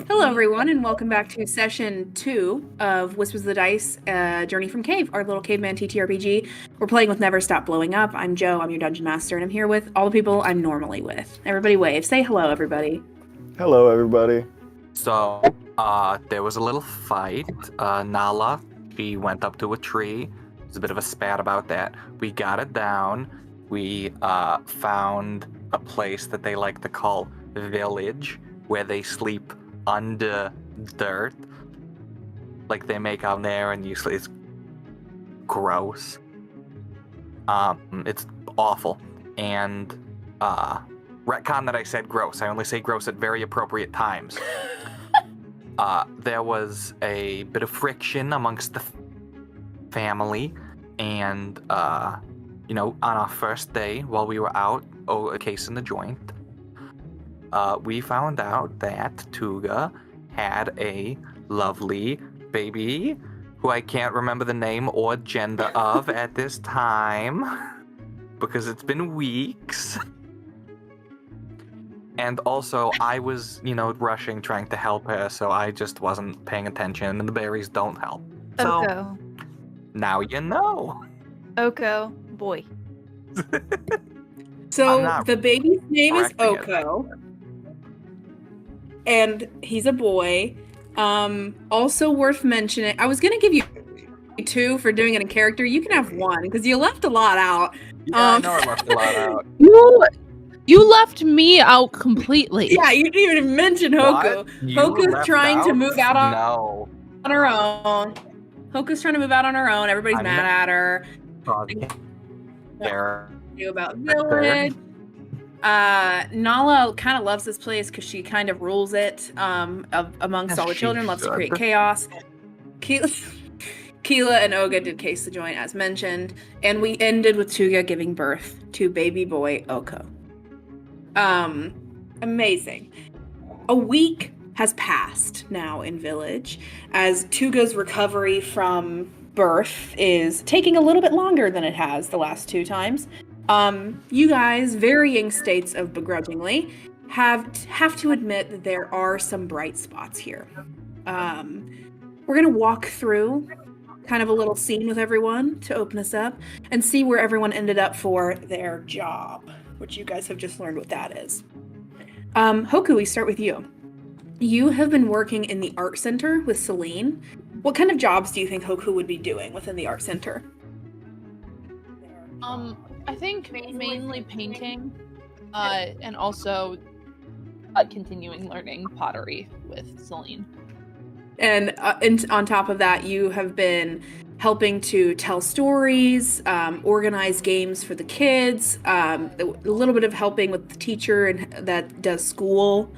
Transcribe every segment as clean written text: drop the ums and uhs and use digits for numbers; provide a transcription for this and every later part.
Hello, everyone, and welcome back to session 2 of Whispers of the Dice, Journey from Cave, our little caveman TTRPG. We're playing with Never Stop Blowing Up. I'm Joe, I'm your dungeon master, and I'm here with all the people I'm normally with. Everybody wave. Say hello, everybody. Hello, everybody. So, there was a little fight. Nala, she went up to a tree. There's a bit of a spat about that. We got it down. We found a place that they like to call village, where they sleep under dirt. Like they make out there and usually it's gross. It's awful. And retcon that I said gross. I only say gross at very appropriate times. There was a bit of friction amongst the family, and on our first day while we were out, a case in the joint, we found out that Tuga had a lovely baby who I can't remember the name or gender of at this time because it's been weeks. And also, I was, rushing, trying to help her, so I just wasn't paying attention, and the berries don't help. So, Oko. now you know. Oko, boy. So, the baby's name is correcting Oko, and he's a boy. Also worth mentioning, I was going to give you 2 for doing it in character. You can have 1, because you left a lot out. Yeah, I know I left a lot out. You left me out completely. Yeah, you didn't even mention Hoku. Hoku's trying to move out on her own. Hoku's trying to move out on her own. Everybody's mad at her. There. About village. Nala kind of loves this place because she kind of rules it amongst all the children, loves to create chaos. Qeela and Oga did case the joint as mentioned, and we ended with Tuga giving birth to baby boy Oko. Amazing. A week has passed now in village as Tuga's recovery from birth is taking a little bit longer than it has the last 2 times. You guys, varying states of begrudgingly, have to admit that there are some bright spots here. We're gonna walk through kind of a little scene with everyone to open us up and see where everyone ended up for their job, which you guys have just learned what that is. Hoku, we start with you. You have been working in the art center with Celine. What kind of jobs do you think Hoku would be doing within the art center? I think mainly painting, and also continuing learning pottery with Celine. And on top of that, you have been helping to tell stories, organize games for the kids, a little bit of helping with the teacher and that does school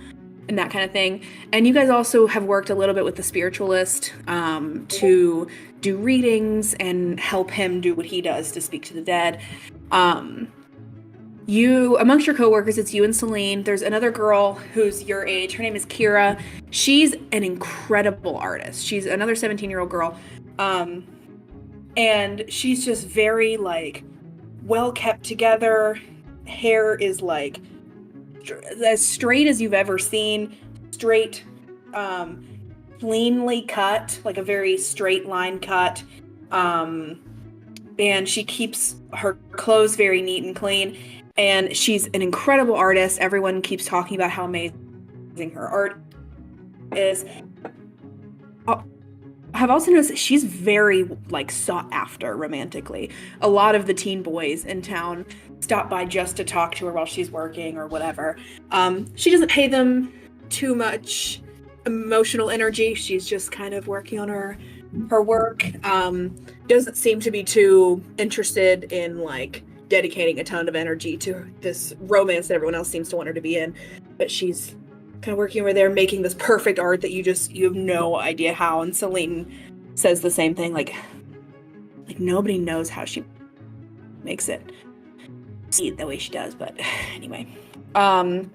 and that kind of thing. And you guys also have worked a little bit with the spiritualist to do readings and help him do what he does to speak to the dead. You, amongst your coworkers, it's you and Celine. There's another girl who's your age. Her name is Kira. She's an incredible artist. She's another 17-year-old girl. And she's just very, well kept together. Hair is, as straight as you've ever seen. Straight, cleanly cut, like a very straight line cut. And she keeps her clothes very neat and clean. And she's an incredible artist. Everyone keeps talking about how amazing her art is. I've also noticed that she's very, sought after romantically. A lot of the teen boys in town stop by just to talk to her while she's working or whatever. She doesn't pay them too much emotional energy. She's just kind of working on her work. Doesn't seem to be too interested in, dedicating a ton of energy to this romance that everyone else seems to want her to be in. But she's kind of working over there making this perfect art that you have no idea how. And Celine says the same thing, like nobody knows how she makes it see it the way she does. But anyway, and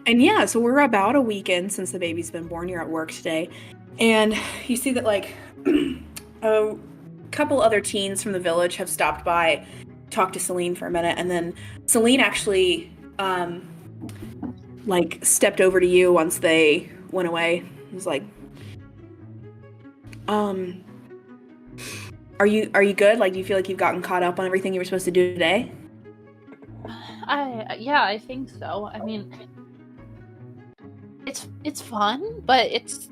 yeah, so we're about a week in since the baby's been born. You're at work today, and you see that a couple other teens from the village have stopped by, talked to Celine for a minute, and then Celine actually like stepped over to you once they went away. He was like, are you good? Like, do you feel like you've gotten caught up on everything you were supposed to do today? I think so. I mean, it's fun, but it's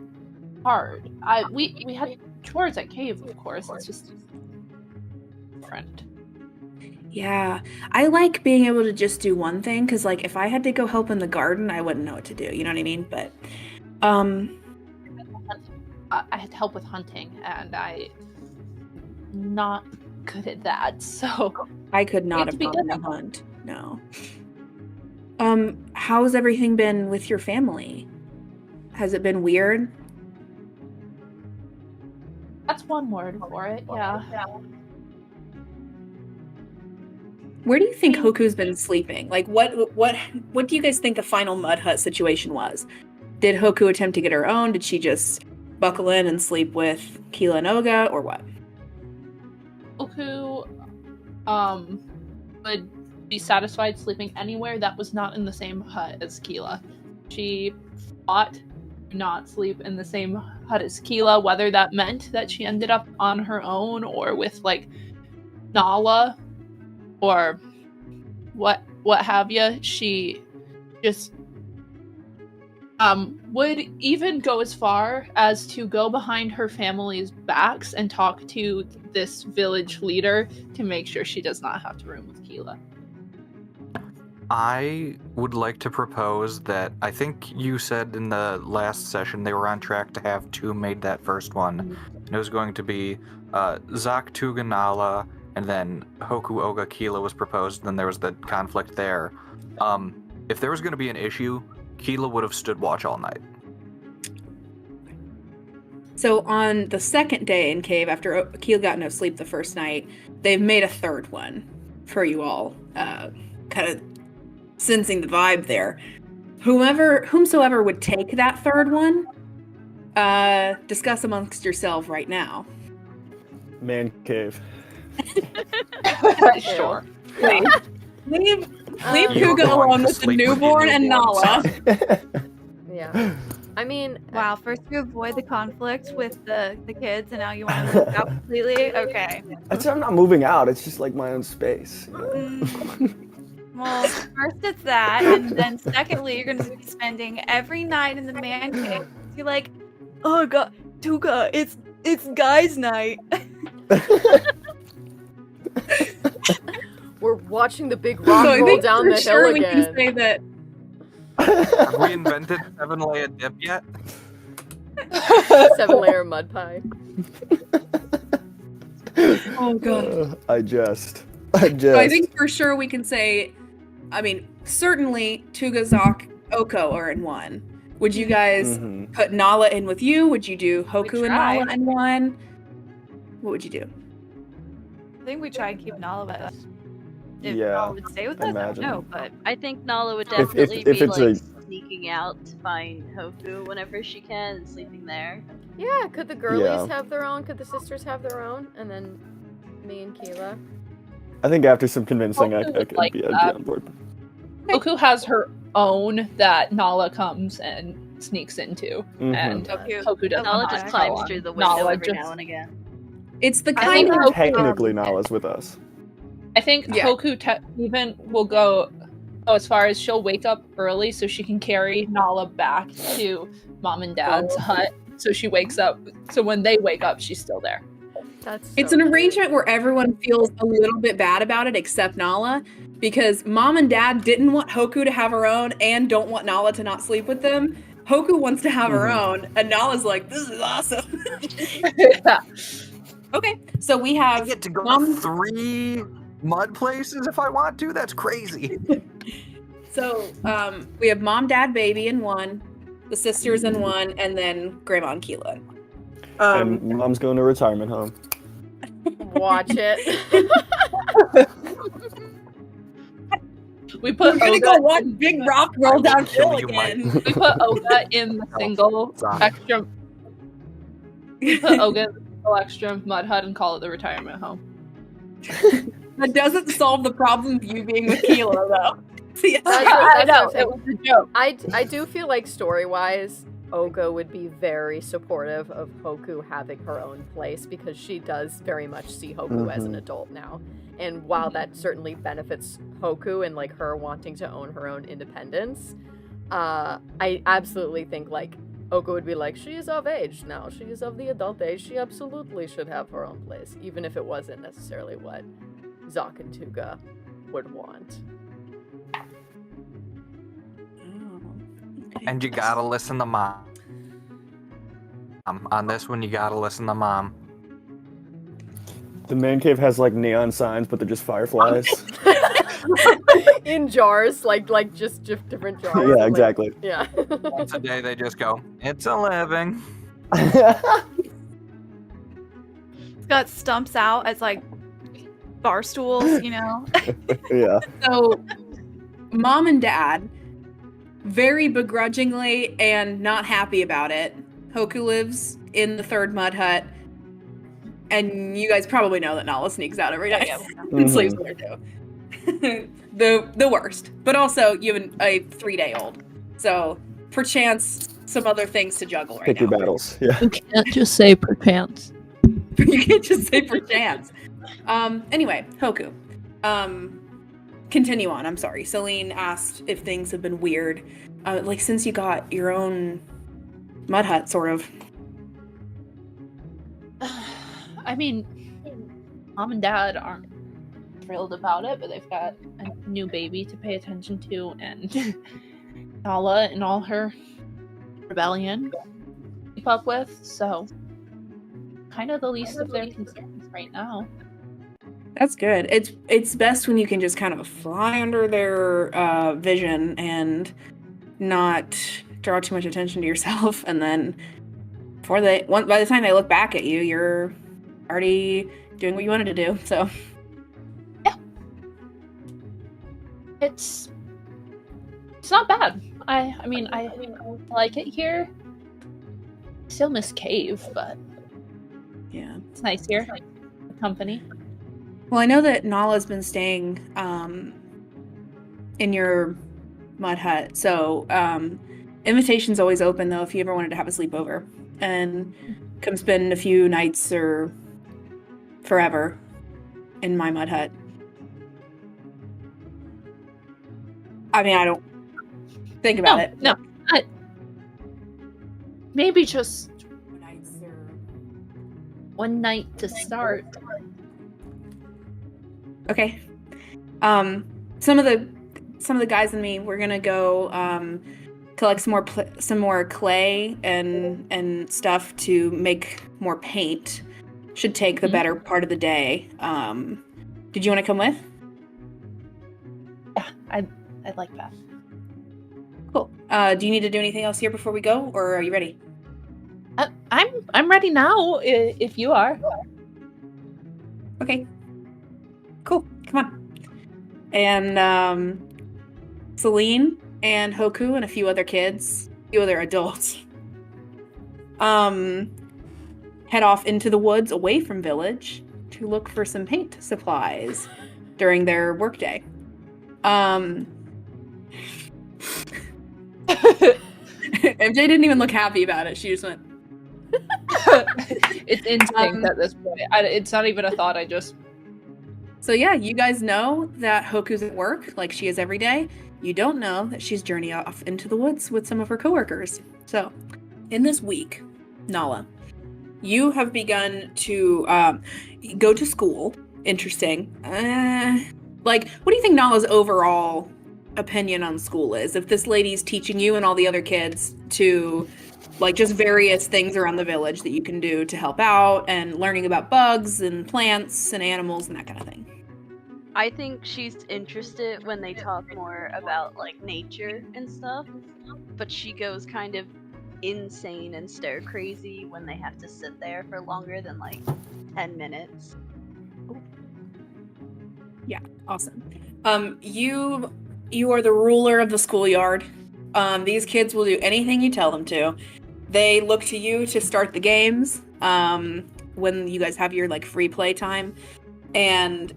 hard. We had chores at Cave, of course. It's just different. Yeah, I like being able to just do one thing, because, like, if I had to go help in the garden, I wouldn't know what to do, you know what I mean? But, I had to help with hunting, and I'm not good at that, so... I could not have gone on a hunt, no. How's everything been with your family? Has it been weird? That's one word for it, yeah. Where do you think Hoku's been sleeping? Like, what do you guys think the final mud hut situation was? Did Hoku attempt to get her own? Did she just buckle in and sleep with Qeela and Oga, or what? Hoku, would be satisfied sleeping anywhere that was not in the same hut as Qeela. She fought to not sleep in the same hut as Qeela, whether that meant that she ended up on her own or with, like, Nala, or what have you. She just would even go as far as to go behind her family's backs and talk to this village leader to make sure she does not have to room with Qeela. I would like to propose that I think you said in the last session they were on track to have 2 made that first one. And it was going to be Zak, Tuga, Nala, and then Hoku, Oga, Qeela was proposed, then there was the conflict there. If there was going to be an issue, Qeela would have stood watch all night. So on the second day in Cave, after Qeela got no sleep the first night, they've made a third one for you all. Kind of sensing the vibe there. Whomsoever would take that third one, discuss amongst yourself right now. Man cave. Sure. Leave Tuga alone with the newborn and Nala. Yeah. I mean... Wow, first you avoid the conflict with the kids, and now you want to move out completely? Okay. I'm not moving out, it's just like my own space. You know? Well, first it's that, and then secondly, you're going to be spending every night in the man cave. You're like, oh god, Tuga, it's guys' night. We're watching the big rock roll down the hill again. We can say that. Have we invented 7-layer dip yet? 7-layer mud pie. Oh god. I jest. So I think for sure we can say, I mean, certainly Tuga, Zak, Oko are in one. Would you guys put Nala in with you? Would you do Hoku and Nala in one? What would you do? I think we try and keep Nala with us. If Yeah, Nala would stay with us, I don't imagine. know, but I think Nala would definitely if be it's like sneaking out to find Hoku whenever she can and sleeping there. Yeah, could the girlies have their own? Could the sisters have their own? And then me and Qeela? I think after some convincing, I could like be that. on board. Hoku has her own that Nala comes and sneaks into, and Hoku doesn't. Nala just climbs through the window every now and again. It's the I kind think of Technically, Nala's with us. I think Hoku even will go as far as she'll wake up early so she can carry Nala back to Mom and Dad's hut. So she wakes up. So when they wake up, she's still there. It's an arrangement where everyone feels a little bit bad about it except Nala, because Mom and Dad didn't want Hoku to have her own and don't want Nala to not sleep with them. Hoku wants to have her own, and Nala's like, this is awesome. Okay, so we have... I get to go to 3 mud places if I want to? That's crazy. So, we have Mom, Dad, Baby in one, the sisters in one, and then Grandma and Qeela. And Mom's going to retirement home. Watch it. We put We're gonna go watch Big Rock roll downhill again. We put Oga in the single extra. We put Oga in the single extra mud hut and call it the retirement home. That doesn't solve the problem of you being with Qeela, though. Yeah. I know, it was a joke. I do feel like story-wise, Ogo would be very supportive of Hoku having her own place because she does very much see Hoku as an adult now. And while that certainly benefits Hoku and like her wanting to own her own independence, I absolutely think like Ogo would be like, she is of age now. She is of the adult age. She absolutely should have her own place, even if it wasn't necessarily what Zoc and Tuga would want. And you gotta listen to mom. On this one, you gotta listen to mom. The man cave has like neon signs, but they're just fireflies. In jars, like just different jars. Yeah, like, exactly. yeah. Once a day, they just go, it's a living. It's got stumps out as like bar stools, you know? Yeah. So, mom and dad, very begrudgingly and not happy about it. Hoku lives in the third mud hut, and you guys probably know that Nala sneaks out every night and sleeps with her too. the worst, but also you have a 3-day-old, so perchance some other things to juggle right Pick now. your battles. Yeah. You can't just say perchance. You can't just say perchance. Anyway, Hoku. Continue on. I'm sorry. Celine asked if things have been weird, like since you got your own mud hut, sort of. I mean, mom and dad aren't thrilled about it, but they've got a new baby to pay attention to, and Nala and all her rebellion to keep up with, so kind of the least of their concerns right now. That's good. It's best when you can just kind of fly under their vision and not draw too much attention to yourself, and then by the time they look back at you, you're already doing what you wanted to do. So yeah, it's not bad. I mean I like it here. Still miss Cave, but yeah, it's nice here. Like the company. Well, I know that Nala's been staying in your mud hut, so invitation's always open, though, if you ever wanted to have a sleepover and come spend a few nights or forever in my mud hut. I mean, I don't think about it. No, maybe just one night to start. Okay. Some of the guys and me, we're gonna go collect some more clay and stuff to make more paint. Should take the better part of the day. Did you want to come with? Yeah, I'd like that. Cool. Do you need to do anything else here before we go, or are you ready? I'm ready now. If you are. Okay. Cool. Come on. And Celine and Hoku and a few other adults, head off into the woods away from village to look for some paint supplies during their workday. MJ didn't even look happy about it. She just went. It's instinct at this point. It's not even a thought. I just. So yeah, you guys know that Hoku's at work like she is every day. You don't know that she's journeying off into the woods with some of her coworkers. So, in this week, Nala, you have begun to go to school. Interesting. What do you think Nala's overall opinion on school is? If this lady's teaching you and all the other kids to, like, just various things around the village that you can do to help out and learning about bugs and plants and animals and that kind of thing. I think she's interested when they talk more about, like, nature and stuff, but she goes kind of insane and stir crazy when they have to sit there for longer than, like, 10 minutes. Yeah, awesome. You are the ruler of the schoolyard. These kids will do anything you tell them to. They look to you to start the games when you guys have your, like, free play time. And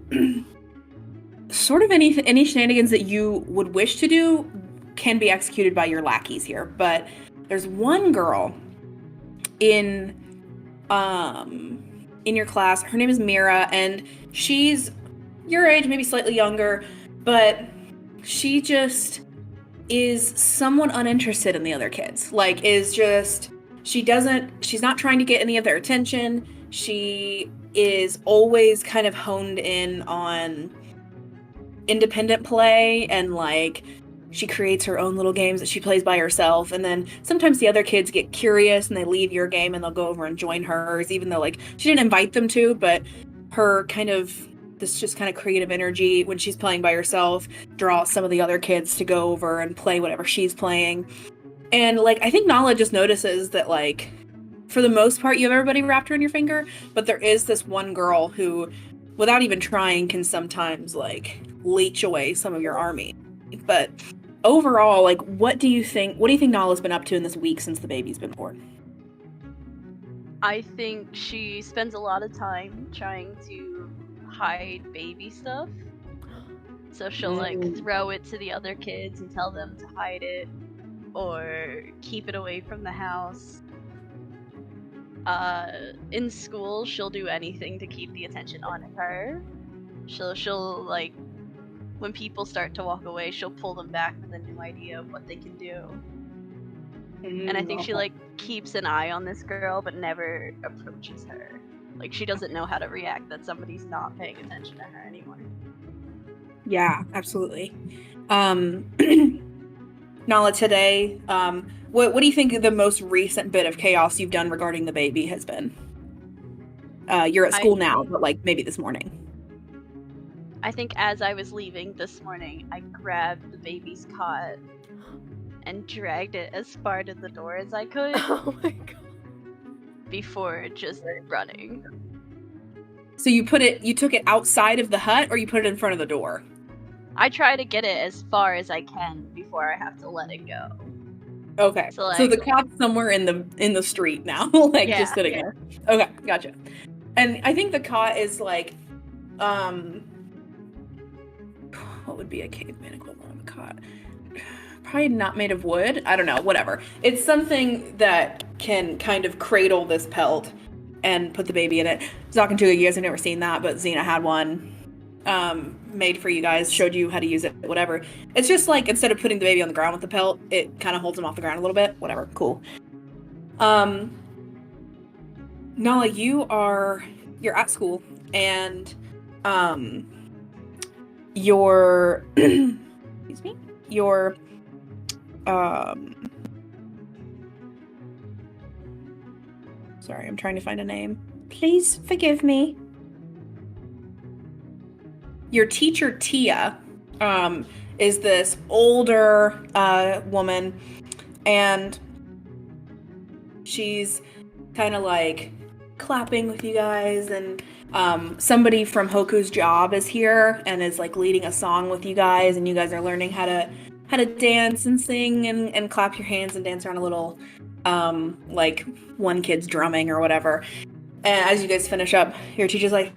sort of any shenanigans that you would wish to do can be executed by your lackeys here. But there's one girl in your class. Her name is Mira, and she's your age, maybe slightly younger, but she just is somewhat uninterested in the other kids. Like, she's not trying to get any of their attention. She is always kind of honed in on independent play, and like she creates her own little games that she plays by herself, and then sometimes the other kids get curious and they leave your game and they'll go over and join hers, even though like she didn't invite them to. But her kind of creative energy when she's playing by herself draws some of the other kids to go over and play whatever she's playing. And like I think Nala just notices that like for the most part you have everybody wrapped around your finger, but there is this one girl who without even trying can sometimes like leech away some of your army. But overall, like what do you think Nala's been up to in this week since the baby's been born? I think she spends a lot of time trying to hide baby stuff. So she'll like throw it to the other kids and tell them to hide it or keep it away from the house. In school, she'll do anything to keep the attention on her. She'll like when people start to walk away, she'll pull them back with a new idea of what they can do. And I think she like keeps an eye on this girl but never approaches her. Like she doesn't know how to react that somebody's not paying attention to her anymore. Yeah, absolutely. Nala, today, what do you think the most recent bit of chaos you've done regarding the baby has been? You're at school now, but like maybe this morning. I think as I was leaving this morning, I grabbed the baby's cot and dragged it as far to the door as I could. Oh my god. Before just running. So you took it outside of the hut, or you put it in front of the door? I try to get it as far as I can before I have to let it go. Okay. So the cot's somewhere in the street now, like yeah, just sitting there. Okay, gotcha. And I think the cot is like, what would be a caveman equivalent of a cot? Probably not made of wood. I don't know, whatever. It's something that can kind of cradle this pelt and put the baby in it. Zoc and Tuga, you guys have never seen that, but Xena had one made for you guys, showed you how to use it, whatever. It's just like, instead of putting the baby on the ground with the pelt, it kind of holds him off the ground a little bit. Whatever, cool. Nala, you're at school, and your excuse me, your sorry, I'm trying to find a name. Please forgive me. Your teacher, Tia, is this older woman, and she's kind of like clapping with you guys, and somebody from Hoku's job is here and is like leading a song with you guys, and you guys are learning how to dance and sing and clap your hands and dance around a little, like one kid's drumming or whatever. And as you guys finish up, your teacher's like,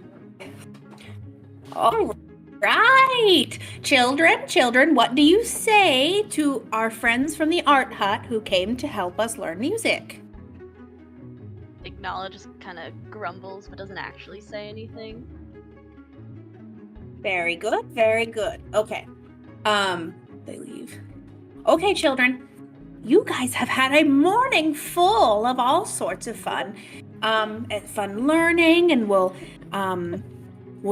all right, children, what do you say to our friends from the art hut who came to help us learn music? Nala just kind of grumbles but doesn't actually say anything. Very good, very good. Okay. They leave. Okay, children. You guys have had a morning full of all sorts of fun. And fun learning, and we'll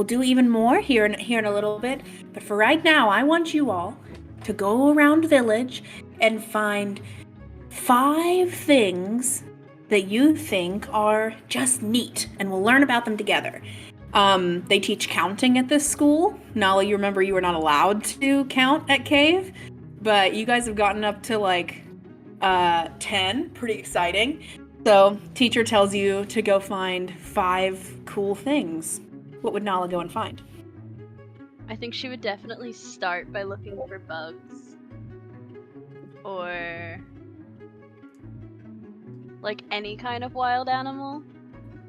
do even more here in a little bit. But for right now, I want you all to go around village and find 5 things that you think are just neat, and we'll learn about them together. They teach counting at this school. Nala, you remember you were not allowed to count at Cave, but you guys have gotten up to like 10. Pretty exciting. So teacher tells you to go find 5 cool things. What would Nala go and find? I think she would definitely start by looking for bugs. Or like any kind of wild animal,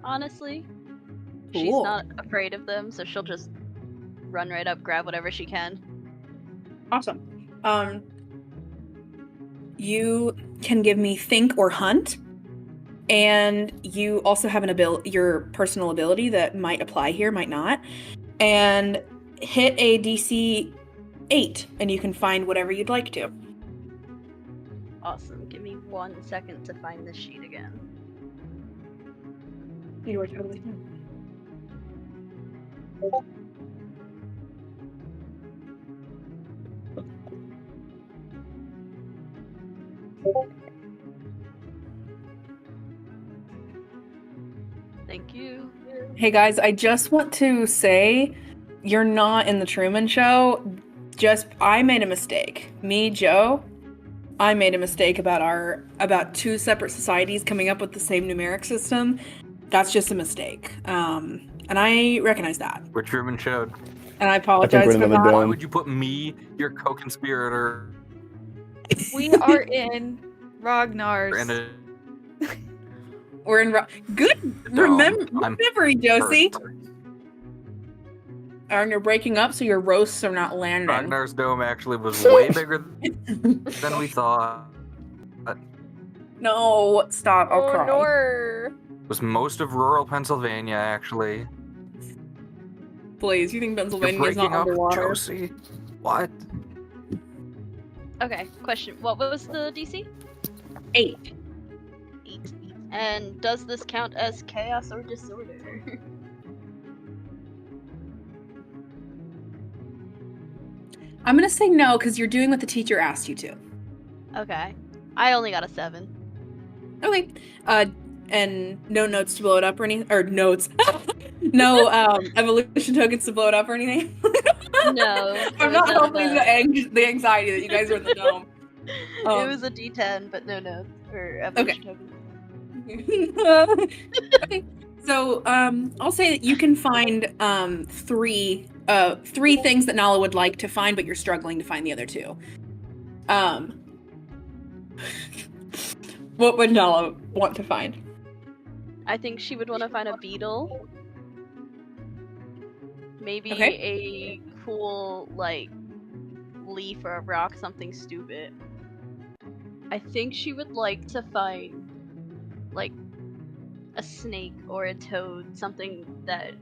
honestly. She's not afraid of them, so she'll just run right up, grab whatever she can. Awesome. You can give me think or hunt, and you also have your personal ability that might apply here, might not, and hit a DC 8, and you can find whatever you'd like to. Awesome. Give me 1 second to find this sheet again. You are totally fine. Thank you. Hey guys, I just want to say you're not in the Truman Show. I made a mistake. Me, Joe, I made a mistake about two separate societies coming up with the same numeric system. That's just a mistake. And I recognize that. We're Truman showed. And I apologize we're for another that. Why would you put me, your co-conspirator, We are in Ragnar's. in a We're in good dome? memory, Josie. Hurt. And you're breaking up, so your roasts are not landing. Ragnar's dome actually was way bigger than we thought. No, stop! I'll cry. no. It was most of rural Pennsylvania, actually. Please, you think You're Pennsylvania is breaking not up, underwater? Josie. What? Okay, question. What was the DC? 8. 8. And does this count as chaos or disorder? I'm gonna say no because you're doing what the teacher asked you to. Okay. I only got a 7. Okay. And no notes to blow it up or anything, or notes. No evolution tokens to blow it up or anything. No. I'm not helping the anxiety that you guys are in the dome. It was a D10, but no notes or evolution tokens. Okay. So I'll say that you can find three things that Nala would like to find, but you're struggling to find the other 2. What would Nala want to find? I think she would want to find a beetle. Maybe Okay. a cool, like, leaf or a rock, something stupid. I think she would like to find, like, a snake or a toad, something that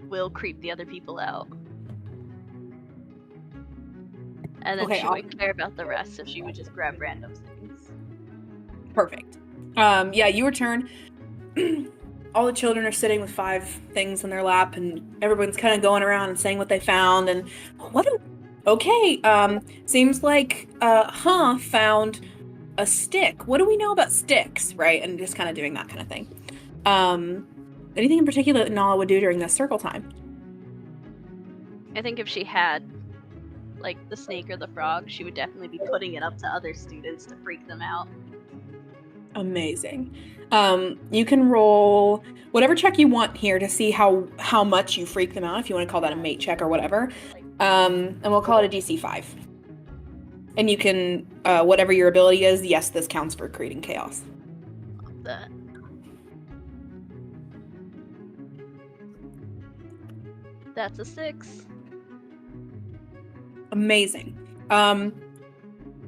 will creep the other people out. And then Okay, she wouldn't care about the rest, so she would just grab random things. Perfect. Yeah, you return. All the children are sitting with 5 things in their lap, and everyone's kind of going around and saying what they found. And seems like found a stick. What do we know about sticks, right? And just kind of doing that kind of thing. Anything in particular that Nala would do during this circle time? I think if she had, like, the snake or the frog, she would definitely be putting it up to other students to freak them out. Amazing. You can roll whatever check you want here to see how much you freak them out, if you want to call that a mate check or whatever. And we'll call it a DC 5. And you can, whatever your ability is, yes, this counts for creating chaos. That. That's a 6. Amazing.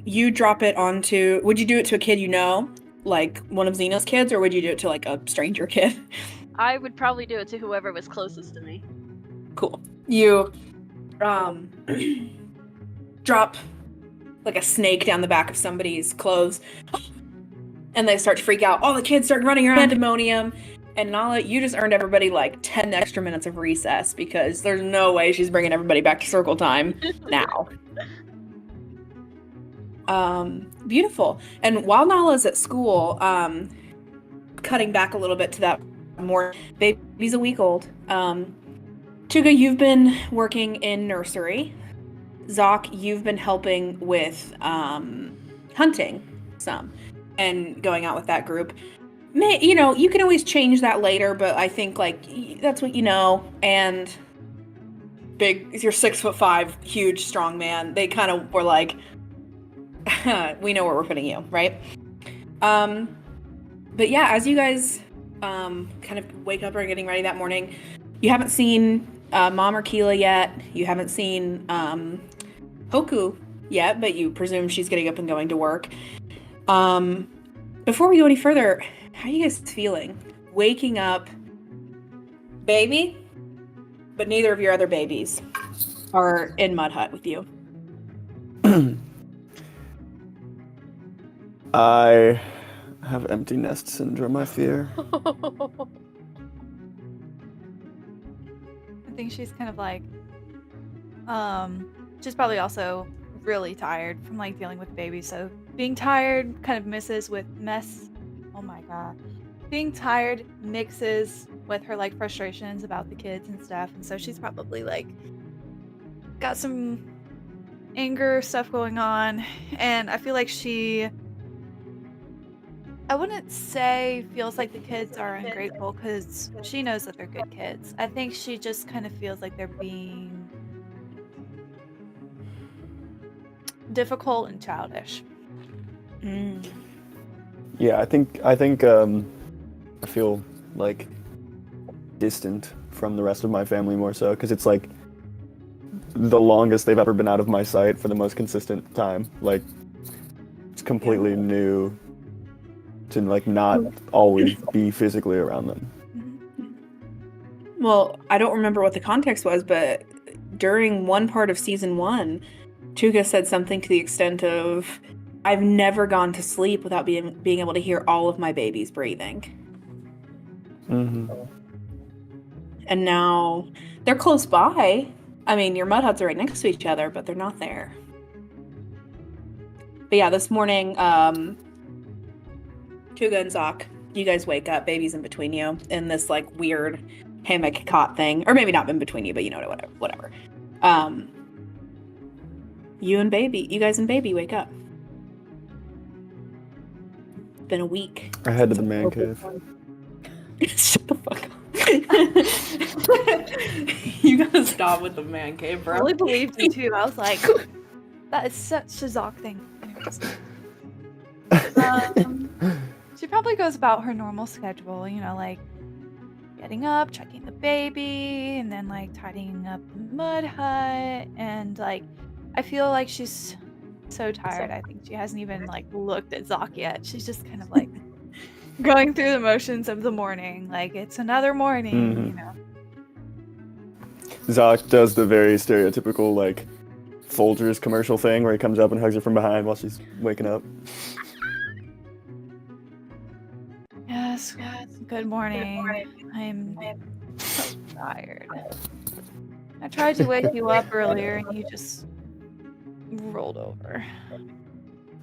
You drop it onto, would you do it to a kid you know? Like one of Xeno's kids, or would you do it to like a stranger kid? I would probably do it to whoever was closest to me. Cool. You drop like a snake down the back of somebody's clothes, and they start to freak out. All the kids start running around pandemonium. And Nala, you just earned everybody like 10 extra minutes of recess because there's no way she's bringing everybody back to circle time now. Beautiful. And while Nala's at school, cutting back a little bit to that more, baby's a week old. Tuga, you've been working in nursery. Zoc, you've been helping with hunting some and going out with that group. You can always change that later, but I think like that's what you know. And you're 6'5", huge, strong man. They kind of were like, we know where we're putting you, right? But yeah, as you guys kind of wake up or getting ready that morning, you haven't seen Mom or Qeela yet. You haven't seen Hoku yet, but you presume she's getting up and going to work. Before we go any further, how are you guys feeling? Waking up, baby, but neither of your other babies are in Mud Hut with you. I have empty nest syndrome, I fear. I think she's kind of like, she's probably also really tired from like dealing with babies. So being tired kind of misses with oh my god. Being tired mixes with her like frustrations about the kids and stuff. And so she's probably like got some anger stuff going on. And I feel like I wouldn't say feels like the kids are ungrateful because she knows that they're good kids. I think she just kind of feels like they're being difficult and childish. Yeah, I think I feel like distant from the rest of my family more so because it's like the longest they've ever been out of my sight for the most consistent time. Like it's completely new to like not always be physically around them. Well, I don't remember what the context was, but during one part of season 1, Tuga said something to the extent of, I've never gone to sleep without being able to hear all of my babies breathing. Mm-hmm. And now they're close by. I mean, your mud huts are right next to each other, but they're not there. But yeah, this morning, Tuga and Zoc, you guys wake up, baby's in between you, in this like weird hammock cot thing. Or maybe not in between you, but you know, whatever. You guys and baby wake up. It's been a week. I head to the man cave. Shut the fuck up. You gotta stop with the man cave, bro. I really believed you too. I was like, that is such a Zoc thing. She probably goes about her normal schedule, you know, like getting up, checking the baby, and then like tidying up the mud hut. And like, I feel like she's so tired. I think she hasn't even like looked at Zoc yet. She's just kind of like going through the motions of the morning. Like it's another morning, you know. Zoc does the very stereotypical like Folgers commercial thing where he comes up and hugs her from behind while she's waking up. Yes, good morning. I'm so tired. I tried to wake you up earlier and you just rolled over.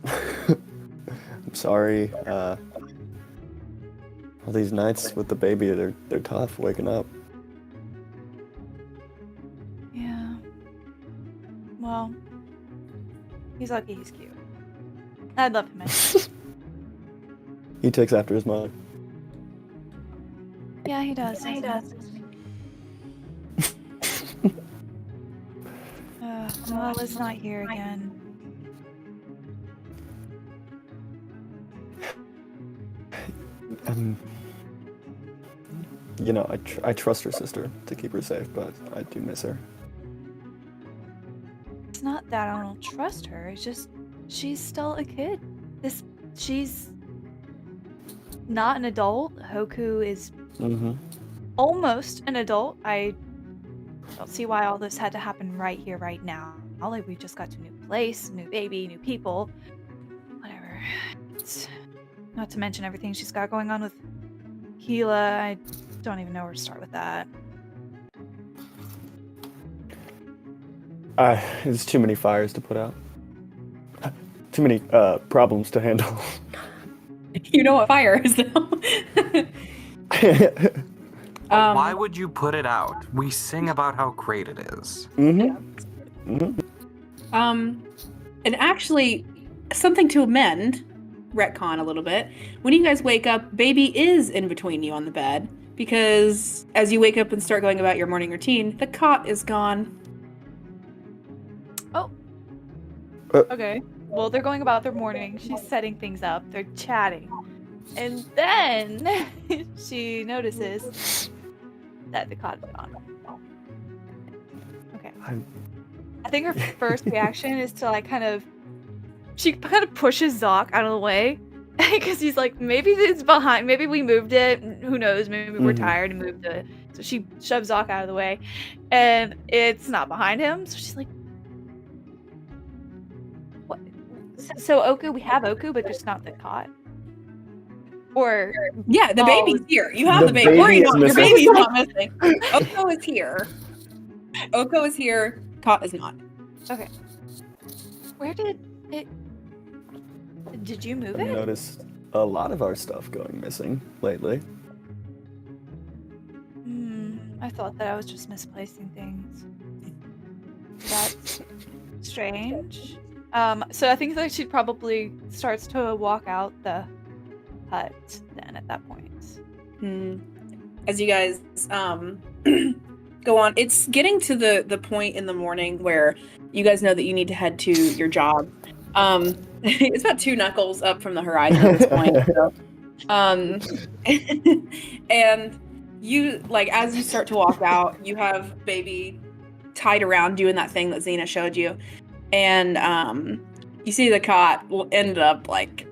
I'm sorry. All these nights with the baby, they're tough waking up. Yeah. Well, he's lucky he's cute. I'd love him. He takes after his mother. Yeah, he does. He does. Nolan's not here again. You know, I trust her sister to keep her safe, but I do miss her. It's not that I don't trust her. It's just she's still a kid. She's not an adult. Hoku is almost an adult. I don't see why all this had to happen right here, right now. Like we just got to a new place, new baby, new people. Whatever. It's not to mention everything she's got going on with Qeela. I don't even know where to start with that. There's too many fires to put out. Too many problems to handle. You know what fire is, though. Why would you put it out? We sing about how great it is. And actually, something to amend, retcon a little bit. When you guys wake up, baby is in between you on the bed, because as you wake up and start going about your morning routine, the cot is gone. Oh. Okay. Well, they're going about their morning. She's setting things up. They're chatting. And then she notices that the cot is gone. Okay. I think her first reaction is to she kind of pushes Zoc out of the way because he's like, maybe it's behind, maybe we moved it, who knows, maybe we're tired and moved it. So she shoves Zoc out of the way and it's not behind him. So she's like, what? So Oku, we have Oku, but just not the cot. Or yeah, the baby's here. You have the baby. Baby Your missing. baby's not missing. Oko is here. Oko is here. Cot is not. okay. Where did it? Did you move I've it? noticed a lot of our stuff going missing lately. I thought that I was just misplacing things. That's strange. So I think that she probably starts to walk out the hut then at that point. As you guys go on, it's getting to the point in the morning where you guys know that you need to head to your job. It's about 2 knuckles up from the horizon at this point. So, and you, like, as you start to walk out, you have baby tied around doing that thing that Xena showed you. And you see the cot ended up, like,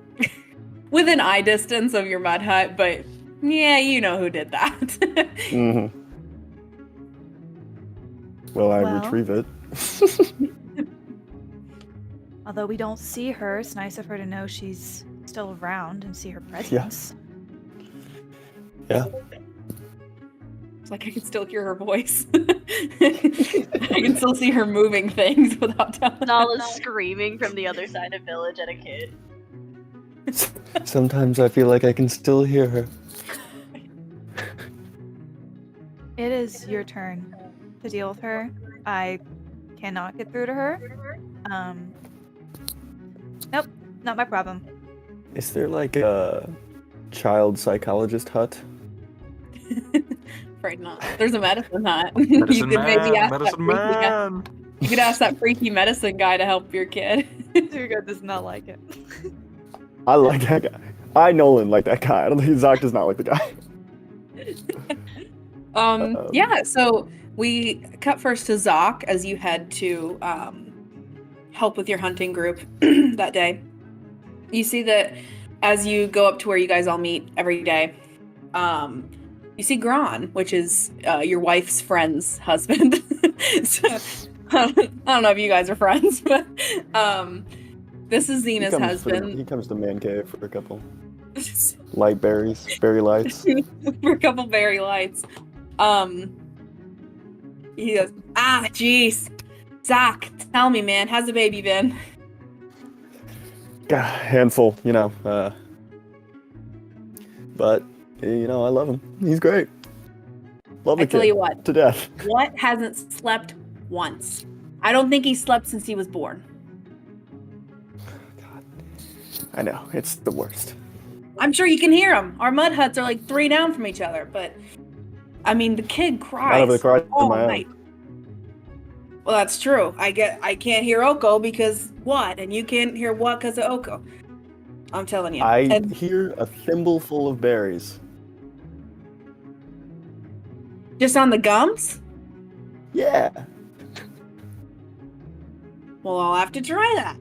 within eye distance of your mud hut, but yeah, you know who did that. Mm-hmm. Well, retrieve it. Although we don't see her, it's nice of her to know she's still around and see her presence. Yeah. It's like I can still hear her voice. I can still see her moving things without telling Nala's screaming from the other side of village at a kid. Sometimes I feel like I can still hear her. It is your turn to deal with her. I cannot get through to her. Nope, not my problem. Is there like a child psychologist hut? Afraid not. There's a medicine hut. Medicine You could maybe man, ask medicine that freaky guy. man. You could ask that freaky medicine guy to help your kid. Tuga does not like it. I like that guy. I, Nolan, like that guy. I don't think Zoc does not like the guy. Yeah, so we cut first to Zoc as you head to help with your hunting group that day. You see that as you go up to where you guys all meet every day, you see Gron, which is your wife's friend's husband. So, I don't know if you guys are friends, but this is Xena's husband. He comes to man cave for a couple light berries, berry lights. For a couple berry lights. He goes, jeez. Zoc, tell me, man, how's the baby been? God, handful, you know. But, you know, I love him. He's great. Love the I tell kid you what. to death. What hasn't slept once? I don't think he slept since he was born. God, I know, it's the worst. I'm sure you can hear him. Our mud huts are like 3 down from each other, but I mean, the kid cries Not over the cries all of my own. night. Well, that's true. I can't hear Oko because what? And you can't hear what because of Oko. I'm telling you. I hear a thimble full of berries. Just on the gums? Yeah. Well, I'll have to try that.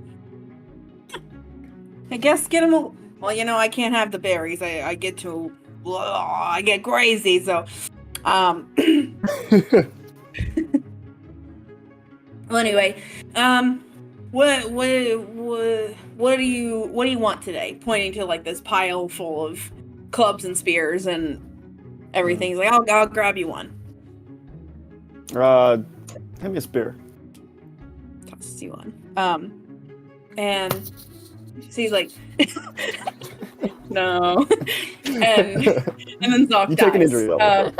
I guess get him. Well, you know, I can't have the berries. I get crazy. So, well, anyway, what do you want today? Pointing to like this pile full of clubs and spears and everything. He's like, I'll grab you one. Hand me a spear. Tosses you one. And she's like, no. and then Zoc You dies. take an injury level.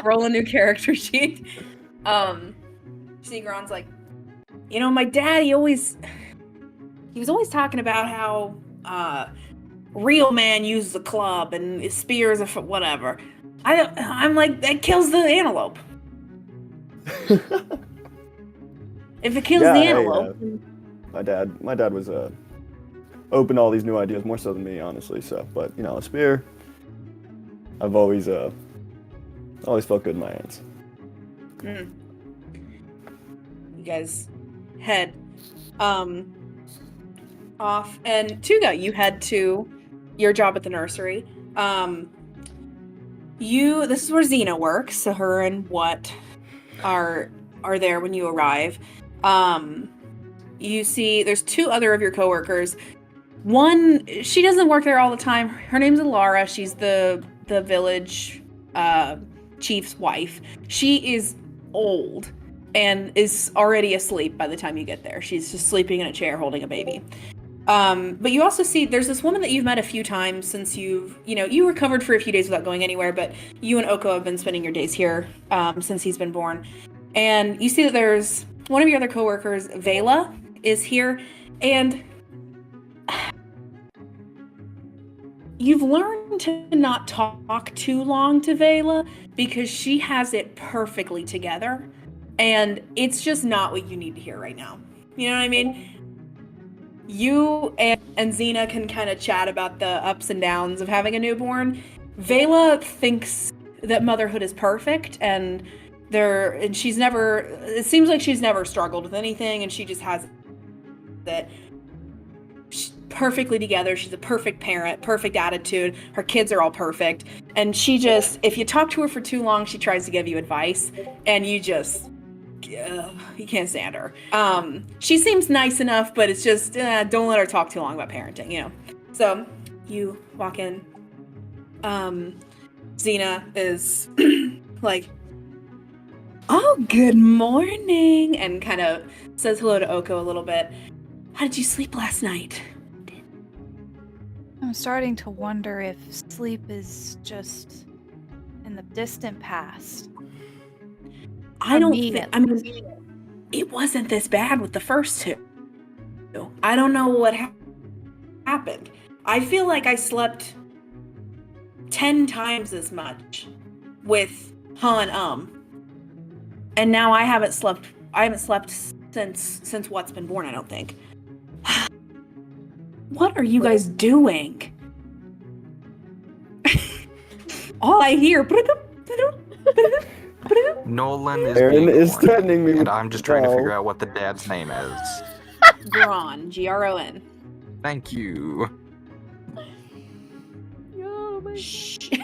Roll a new character sheet. Gron's like, you know, my dad, he was always talking about how real man uses a club and his spears are for whatever. I'm like, that kills the antelope. If it kills the antelope. My dad was open to all these new ideas more so than me, honestly. So, but you know, a spear, I've always felt good in my hands. you guys head off, and Tuga, you head to your job at the nursery. This is where Xena works, so her and What are there when you arrive. You see there's two other of your coworkers. One, she doesn't work there all the time. Her name's Alara. She's the village chief's wife. She is old and is already asleep by the time you get there. She's just sleeping in a chair holding a baby. But you also see there's this woman that you've met a few times since you recovered for a few days without going anywhere, but you and Oko have been spending your days here since he's been born. And you see that there's one of your other coworkers, Vela, is here, and you've learned to not talk too long to Vela because she has it perfectly together, and it's just not what you need to hear right now. You know what I mean? You and Xena can kind of chat about the ups and downs of having a newborn. Vela thinks that motherhood is perfect, and she's never, it seems like she's never struggled with anything, and she just has that perfectly together. She's a perfect parent, perfect attitude. Her kids are all perfect. And she just, if you talk to her for too long, she tries to give you advice, and you just, you can't stand her. She seems nice enough, but it's just, don't let her talk too long about parenting, you know. So you walk in. Xena is like, oh, good morning, and kind of says hello to Oko a little bit. How did you sleep last night? I'm starting to wonder if sleep is just in the distant past. I mean, it wasn't this bad with the first two. I don't know what happened. I feel like I slept 10 times as much with and now I haven't slept since What's been born, I don't think. What are you guys doing? All I hear. Nolan is Aaron being is horny, threatening me and with I'm just trying to Val. figure out what the dad's name is. Gron, Gron. Thank you. Oh my. Shit.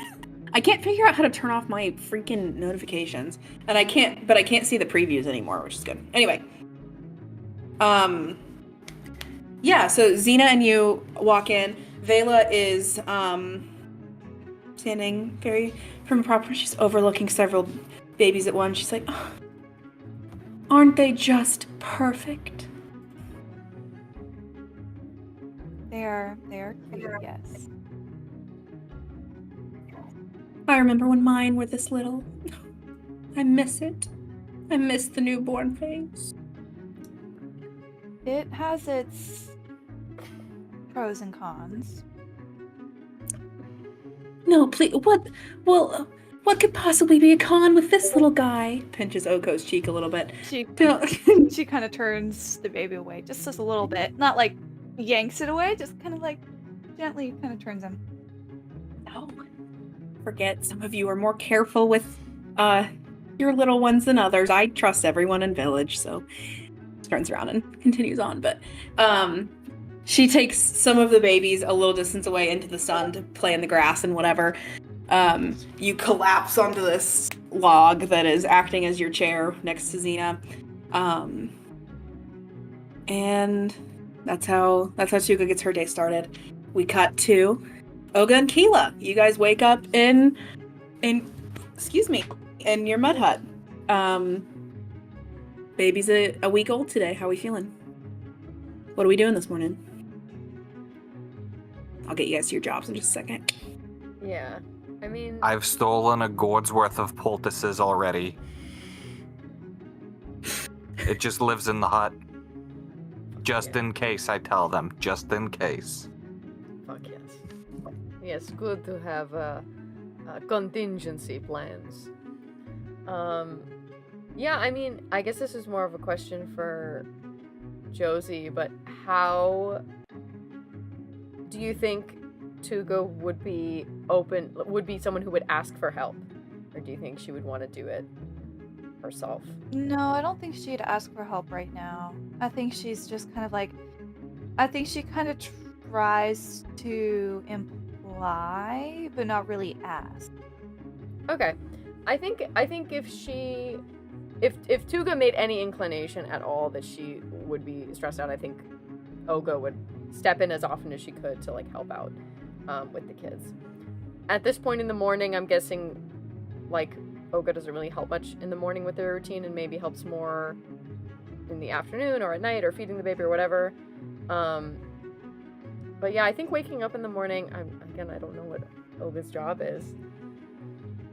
I can't figure out how to turn off my freaking notifications, and I can't see the previews anymore, which is good. Anyway, yeah. So Xena and you walk in. Vela is standing very prim and proper. She's overlooking several babies at once. She's like, oh, aren't they just perfect? They are cute, yes. I remember when mine were this little. I miss it. I miss the newborn phase. It has its pros and cons. No, please. What? Well, what could possibly be a con with this little guy? Pinches Oko's cheek a little bit. She No. she kind of turns the baby away, just a little bit. Not like yanks it away, just kind of like gently kind of turns him. No. Forget, some of you are more careful with your little ones than others. I trust everyone in village, so turns around and continues on. But she takes some of the babies a little distance away into the sun to play in the grass and whatever. You collapse onto this log that is acting as your chair next to Xena. And that's how Tuga gets her day started. We cut to Olga and Qeela. You guys wake up in your mud hut. Baby's a week old today. How are we feeling? What are we doing this morning? I'll get you guys to your jobs in just a second. Yeah. I mean, I've stolen a gourd's worth of poultices already. It just lives in the hut. Just in case, I tell them. Just in case. fuck yes. Yes, good to have contingency plans. Yeah, I mean, I guess this is more of a question for Josie, but how do you think Tuga would be someone who would ask for help? Or do you think she would want to do it herself. No, I don't think she'd ask for help right now. I think she's just kind of like, I think she kind of tries to imply, but not really ask. Okay. I think if Tuga made any inclination at all that she would be stressed out, I think Oga would step in as often as she could to like help out with the kids. At this point in the morning, I'm guessing like Oga doesn't really help much in the morning with their routine and maybe helps more in the afternoon or at night or feeding the baby or whatever. But yeah, I think waking up in the morning, I don't know what Oga's job is.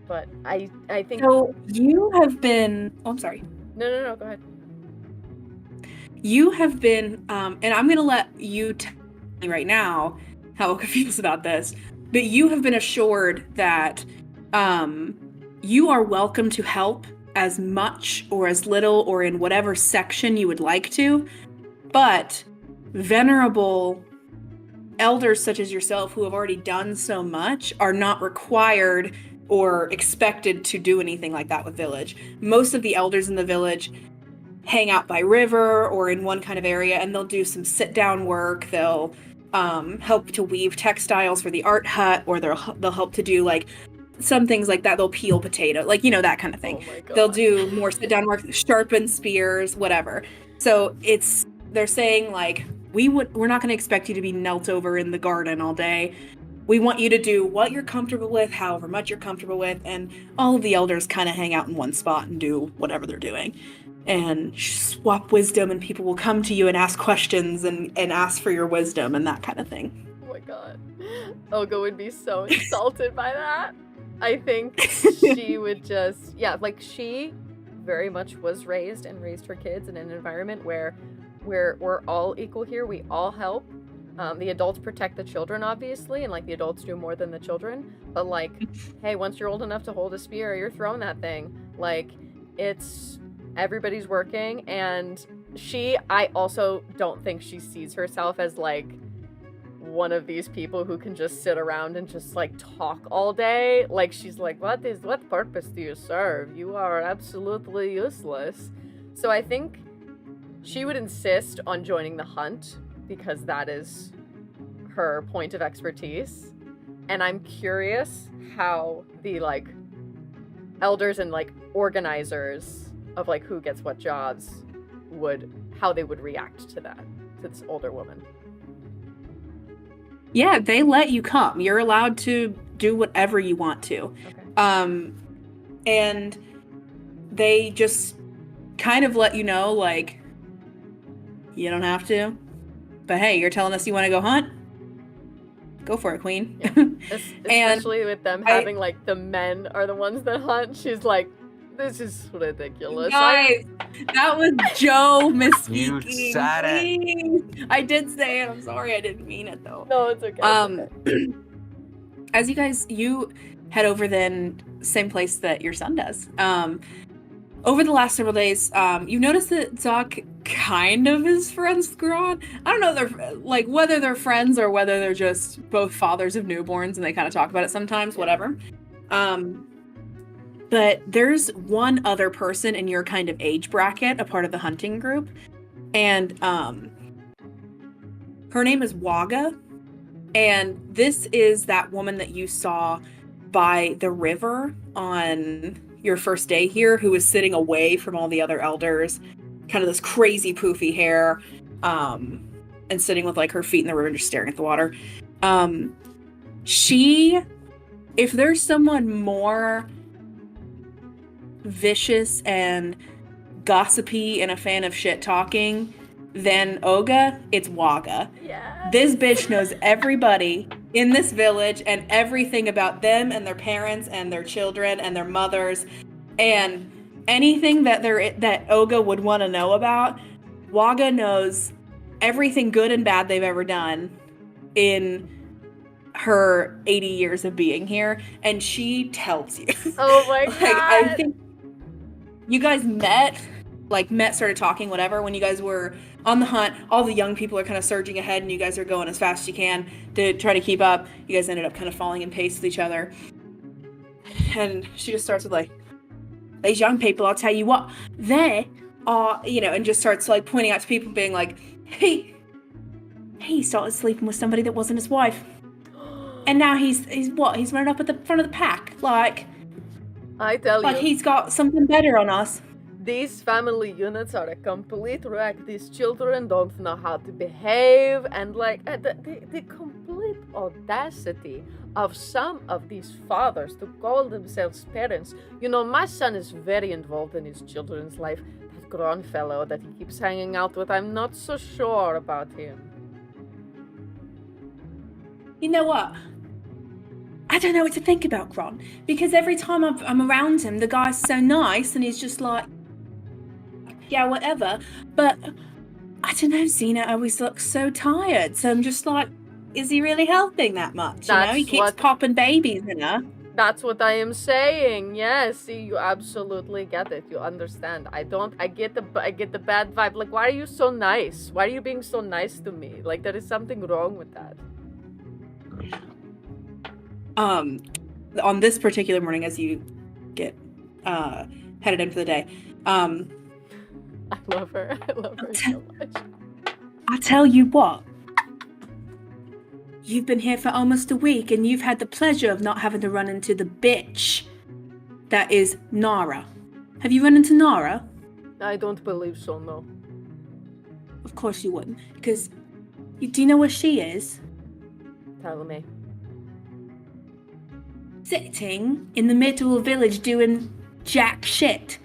But I think... So you have been... Oh, I'm sorry. No, go ahead. You have been, and I'm going to let you tell me right now how Oka feels about this, but you have been assured that you are welcome to help as much or as little or in whatever section you would like to, but venerable elders such as yourself who have already done so much are not required or expected to do anything like that with village. Most of the elders in the village hang out by river or in one kind of area, and they'll do some sit-down work. They'll help to weave textiles for the art hut, or they'll help to do like some things like that. They'll peel potato, like, you know, that kind of thing. Oh They'll do more sit-down work, sharpen spears, whatever. So they're saying like, we're not going to expect you to be knelt over in the garden all day. We want you to do what you're comfortable with, however much you're comfortable with, and all of the elders kind of hang out in one spot and do whatever they're doing. And swap wisdom, and people will come to you and ask questions and ask for your wisdom and that kind of thing. Oh my god. Olga would be so insulted by that. I think she would just, she very much was raised her kids in an environment where we're all equal here. We all help. The adults protect the children, obviously, and like the adults do more than the children. But like, hey, once you're old enough to hold a spear, you're throwing that thing. Like, everybody's working, and I also don't think she sees herself as like one of these people who can just sit around and just like talk all day. Like, she's like, what purpose do you serve? You are absolutely useless. So I think she would insist on joining the hunt because that is her point of expertise. And I'm curious how the like elders and like organizers of like who gets what jobs how they would react to that, to this older woman. Yeah, they let you come. You're allowed to do whatever you want to. Okay. And they just kind of let you know, like, you don't have to. But hey, you're telling us you want to go hunt? Go for it, queen. Yeah. Especially with them having, like, the men are the ones that hunt. She's like, this is ridiculous. Guys, that was Joe misspeaking. You said it. I did say it. I'm sorry. I didn't mean it, though. No, it's okay. Okay. As you head over then, same place that your son does. Over the last several days, you notice that Zoc kind of is friends with Gron. I don't know whether they're friends or whether they're just both fathers of newborns and they kind of talk about it sometimes, whatever. But there's one other person in your kind of age bracket, a part of the hunting group, and her name is Waga, and this is that woman that you saw by the river on your first day here, who was sitting away from all the other elders, kind of this crazy poofy hair, and sitting with like her feet in the river, just staring at the water. If there's someone more vicious and gossipy and a fan of shit talking than Oga, it's Waga. Yes. This bitch knows everybody in this village and everything about them and their parents and their children and their mothers, and anything that Oga would want to know about. Waga knows everything good and bad they've ever done in her 80 years of being here, and she tells you. Oh my god. I think you guys met, started talking, whatever, when you guys were on the hunt. All the young people are kind of surging ahead, and you guys are going as fast as you can to try to keep up. You guys ended up kind of falling in pace with each other. And she just starts with like, these young people, I'll tell you what, they are, and just starts like pointing out to people, being like, he started sleeping with somebody that wasn't his wife. And now he's running up at the front of the pack. Like, I tell you. Like he's got something better on us. These family units are a complete wreck. These children don't know how to behave, and like the complete audacity of some of these fathers to call themselves parents. My son is very involved in his children's life. That grown fellow that he keeps hanging out with, I'm not so sure about him. You know what? I don't know what to think about Gron, because every time I'm around him, the guy's so nice, and he's just like, yeah, whatever. But I don't know, Xena always looks so tired. So I'm just like, is he really helping that much? He keeps popping babies in her. That's what I am saying. Yes, see, you absolutely get it. You understand. I get the bad vibe. Like, why are you so nice? Why are you being so nice to me? Like, there is something wrong with that. On this particular morning, as you get headed in for the day, I love her. I love her so much. I tell you what, you've been here for almost a week, and you've had the pleasure of not having to run into the bitch that is Nara. Have you run into Nara? I don't believe so, no. Of course you wouldn't, because do you know where she is? Tell me. Sitting in the middle of the village doing jack shit,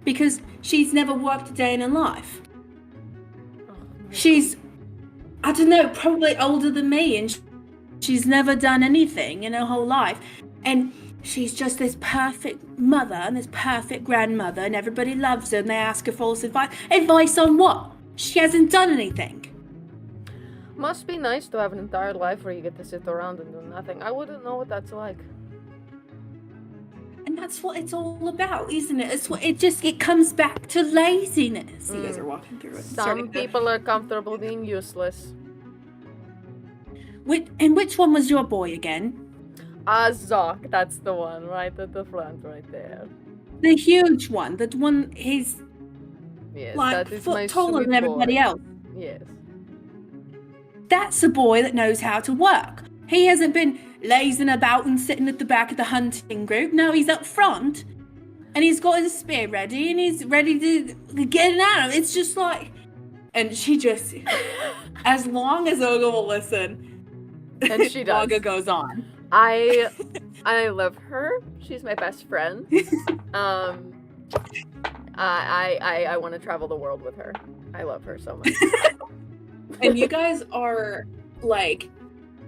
because she's never worked a day in her life. She's, I don't know, probably older than me, and she's never done anything in her whole life. And she's just this perfect mother and this perfect grandmother, and everybody loves her, and they ask her for advice. Advice on what? She hasn't done anything. Must be nice to have an entire life where you get to sit around and do nothing. I wouldn't know what that's like. And that's what it's all about, isn't it? It comes back to laziness. You guys are walking through it. Some people are comfortable being useless. Which one was your boy again? Zoc, that's the one right at the front right there. The huge one. The one he's yes, like that is foot my taller than everybody boy. else. Yes. That's a boy that knows how to work. He hasn't been lazing about and sitting at the back of the hunting group. No, he's up front, and he's got his spear ready, and he's ready to get it out. It's just like, and she just, as long as Olga will listen, and she does. Olga goes on. I love her. She's my best friend. I want to travel the world with her. I love her so much. And you guys are like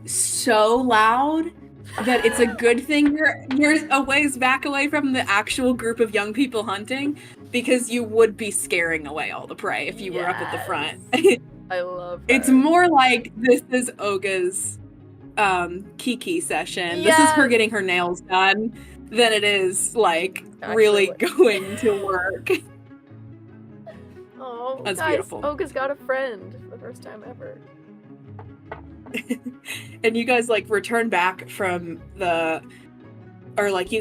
so loud that it's a good thing you're a ways back away from the actual group of young people hunting, because you would be scaring away all the prey if you were up at the front. I love her. It's more like this is Olga's Kiki session. This is her getting her nails done than it is like really going to work. Oh, that's guys, beautiful. Olga's got a friend for the first time ever. And you guys like return back from you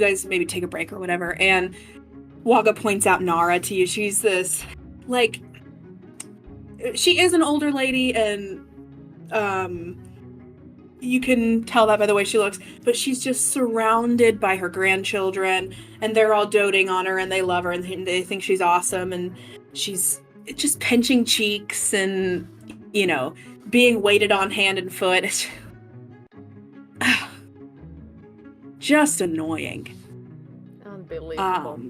guys maybe take a break or whatever, and Waga points out Nara to you. She's this like, she is an older lady, and you can tell that by the way she looks, but she's just surrounded by her grandchildren, and they're all doting on her, and they love her, and they think she's awesome, and she's just pinching cheeks and being weighted on hand and foot. It's just annoying. Unbelievable.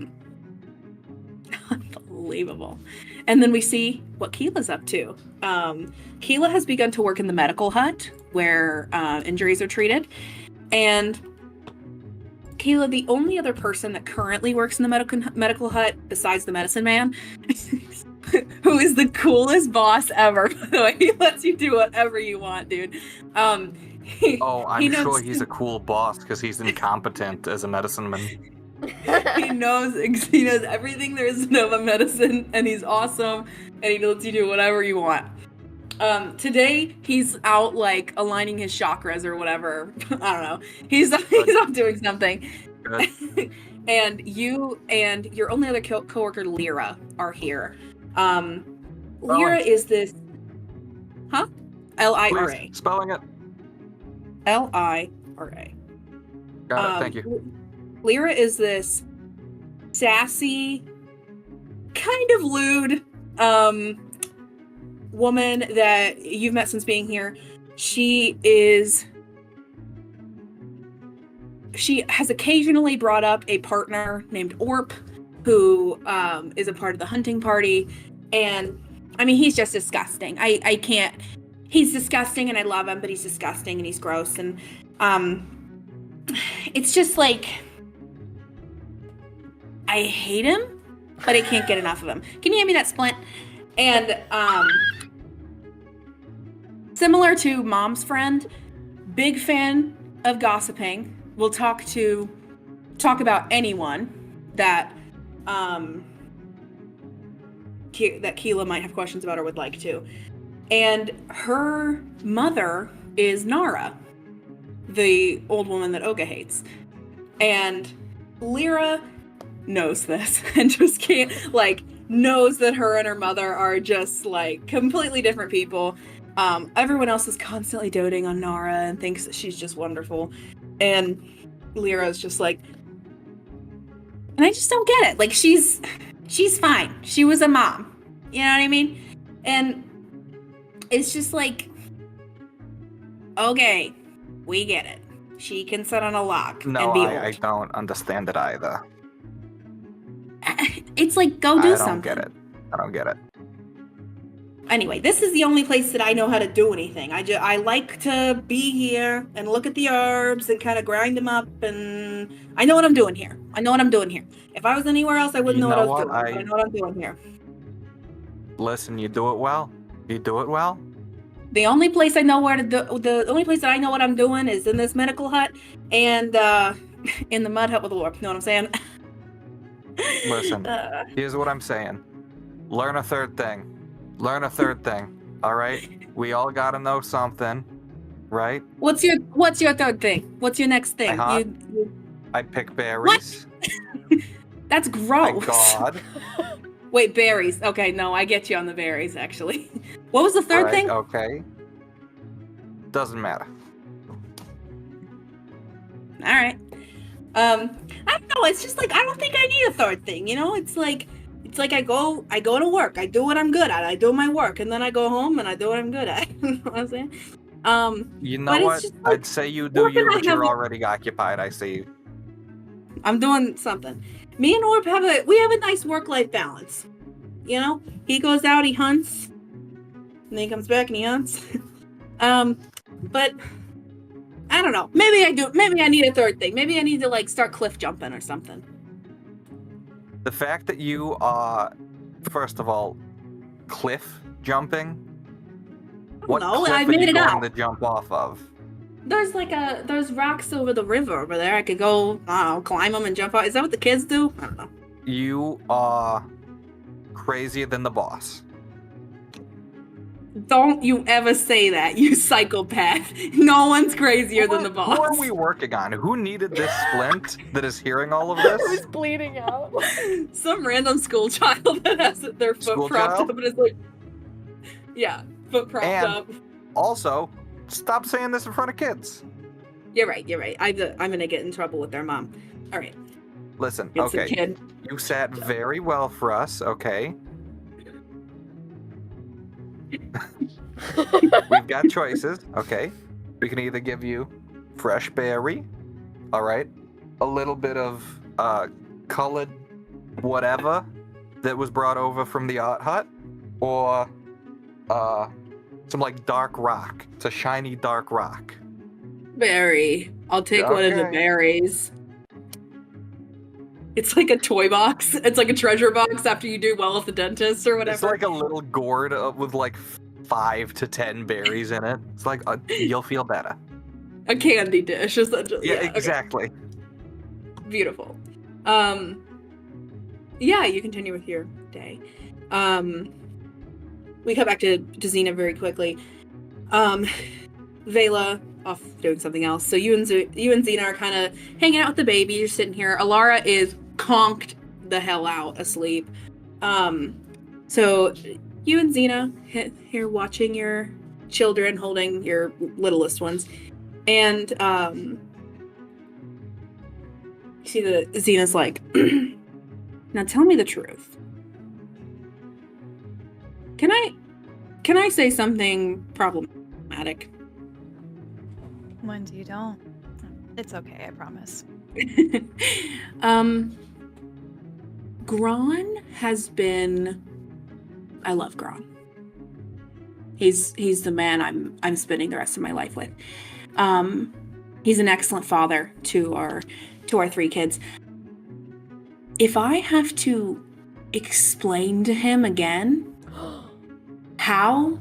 Unbelievable. And then we see what Qeela's up to. Qeela has begun to work in the medical hut where injuries are treated. And Qeela, the only other person that currently works in the medical hut besides the medicine man, who is the coolest boss ever, by the way. He lets you do whatever you want, dude. I'm sure he's a cool boss because he's incompetent as a medicine man. he knows everything there is to know about medicine, and he's awesome, and he lets you do whatever you want. Today he's out like aligning his chakras or whatever. I don't know. He's off doing something. And you and your only other coworker, Lyra, are here. Lyra is this... Huh? Lira. Please, spelling it. Lira. Got it, thank you. Lyra is this sassy, kind of lewd woman that you've met since being here. She has occasionally brought up a partner named Orp, who is a part of the hunting party. And I mean, he's just disgusting. I can't. He's disgusting, and I love him, but he's disgusting and he's gross. And it's just like, I hate him, but I can't get enough of him. Can you hand me that splint? And similar to Mom's friend, big fan of gossiping. Will talk about anyone that Qeela might have questions about or would like to. And her mother is Nara, the old woman that Oga hates. And Lyra knows this and just can't, knows that her and her mother are just, completely different people. Everyone else is constantly doting on Nara and thinks that she's just wonderful. And Lyra's just and I just don't get it. She's fine. She was a mom. You know what I mean? And it's just okay, we get it. She can sit on a lock and be old. I don't understand it either. It's go do something. I don't get it. Anyway, this is the only place that I know how to do anything. I like to be here and look at the herbs and kind of grind them up, and I know what I'm doing here. If I was anywhere else, I wouldn't know what I was doing. I know what I'm doing here. Listen, you do it well. The only place I know the only place that I know what I'm doing is in this medical hut and in the mud hut with the Lord. You know what I'm saying? Listen, here's what I'm saying. Learn a third thing. All right? We all gotta know something, right? What's your third thing? What's your next thing? I pick berries. What? That's gross. My God. Wait, berries. Okay, no, I get you on the berries, actually. What was the third thing? Okay. Doesn't matter. All right. I don't know. It's just I don't think I need a third thing. You know, it's like I go to work. I do what I'm good at. I do my work, and then I go home and I do what I'm good at. You know what I'm saying? You know what? I'd say you do you, but you're already occupied. I see. I'm doing something. Me and Orb have a nice work-life balance. You know, he goes out, he hunts, and then he comes back and he hunts. But I don't know. Maybe I do. Maybe I need a third thing. Maybe I need to start cliff jumping or something. The fact that you are, first of all, cliff jumping. What cliff I made are you it going out. to jump off of? There's there's rocks over the river over there. I could go, climb them and jump out. Is that what the kids do? I don't know. You are crazier than the boss. Don't you ever say that, you psychopath. No one's crazier than the boss. Who are we working on? Who needed this splint that is hearing all of this? Who's bleeding out? Some random school child that has their foot propped up and is foot propped up. Also, stop saying this in front of kids. You're right. I'm gonna get in trouble with their mom. All right. Listen, It's a okay. kid. You sat very well for us, okay? We've got choices, okay? We can either give you fresh berry, all right? A little bit of colored whatever that was brought over from the art hut, or some dark rock. It's a shiny dark rock. Berry. I'll take one of the berries. It's like a toy box. It's like a treasure box after you do well at the dentist or whatever. It's like a little gourd with 5 to 10 berries in it. It's you'll feel better. A candy dish, essentially. Yeah, exactly. Okay. Beautiful. Yeah, you continue with your day. We come back to Xena very quickly. Vela off doing something else. So you and Xena are kind of hanging out with the baby. You're sitting here. Alara is conked the hell out asleep. So you and Xena here watching your children holding your littlest ones, and you see that Xena's like, now tell me the truth. Can I say something problematic? When you don't. It's okay, I promise. Gron has been. I love Gron. He's the man I'm spending the rest of my life with. He's an excellent father to our 3 kids. If I have to explain to him again how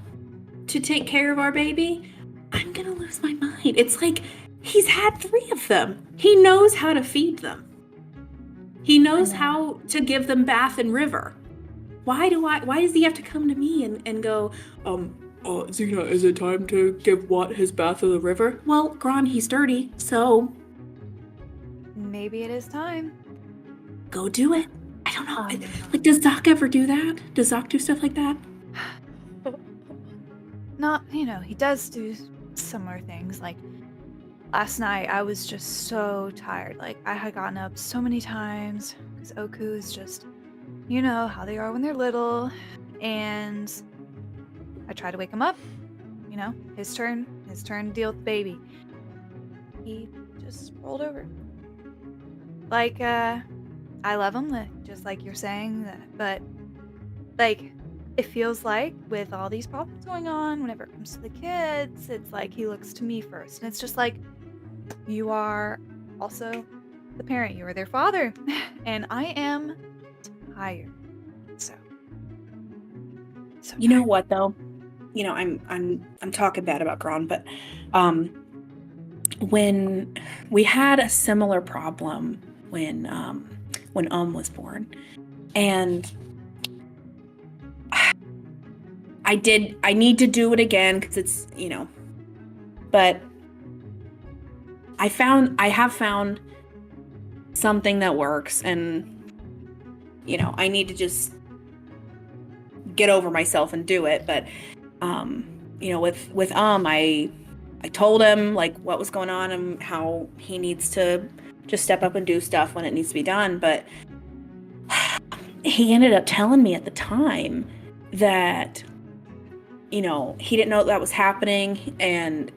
to take care of our baby, I'm gonna lose my mind. It's like he's had 3 of them. He knows how to feed them. He knows how to give them bath and river. Why does he have to come to me and go, Xena, is it time to give Watt his bath of the river? Well, Gron, he's dirty, so Maybe it is time. go do it. I don't know. Like, does Zoc ever do that? Does Zoc do stuff like that? Not, he does do similar things. Like, last night, I was just so tired. Like, I had gotten up so many times, because Oku is just, how they are when they're little. And I tried to wake him up. His turn to deal with the baby. He just rolled over. Like, I love him, just like you're saying, but, like, it feels like with all these problems going on, whenever it comes to the kids, it's like he looks to me first. And it's just like, you are also the parent. You are their father. And I am tired. So You know what though? I'm talking bad about Gron, but when we had a similar problem when was born, and I need to do it again because it's but I have found something that works, and I need to just get over myself and do it. But with I told him like what was going on and how he needs to just step up and do stuff when it needs to be done. But he ended up telling me at the time that he didn't know that was happening, and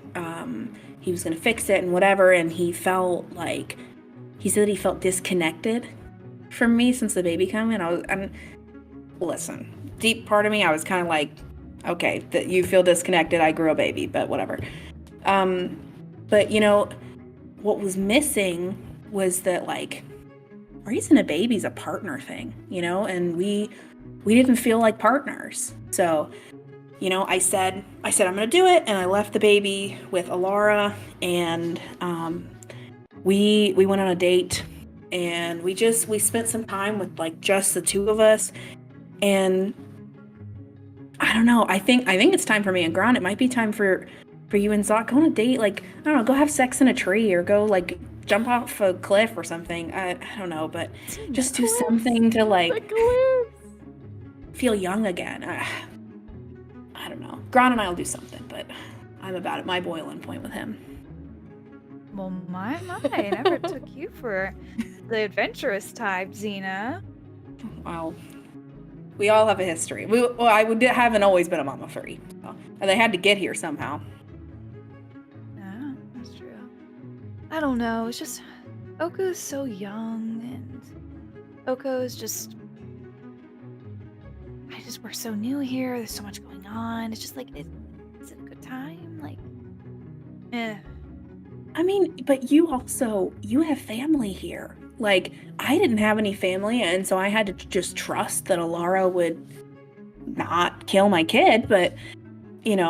he was going to fix it and whatever. And he said that he felt disconnected from me since the baby came in. Listen, deep part of me, I was kind of like, okay, that you feel disconnected. I grew a baby, but whatever. But what was missing was that like raising a baby's a partner thing, and we didn't feel like partners. So, I said I'm gonna do it, and I left the baby with Alara, and we went on a date, and we spent some time with like just the 2 of us. And I don't know, I think it's time for me and Gron. It might be time for you and Zoc. Go on a date, like, I don't know, go have sex in a tree, or go like jump off a cliff or something. I don't know, but just do something to like feel young again. I don't know. Gron and I will do something, but I'm about at my boiling point with him. Well, my, I never took you for the adventurous type, Xena. Well, we all have a history. Haven't always been a mama furry. So, and they had to get here somehow. Yeah, that's true. I don't know. It's just Oku's so young, and Oku's just. We're so new here. There's so much going on. It's just like, is it a good time? Like, I mean, but you have family here. Like, I didn't have any family, and so I had to just trust that Alara would not kill my kid. But, you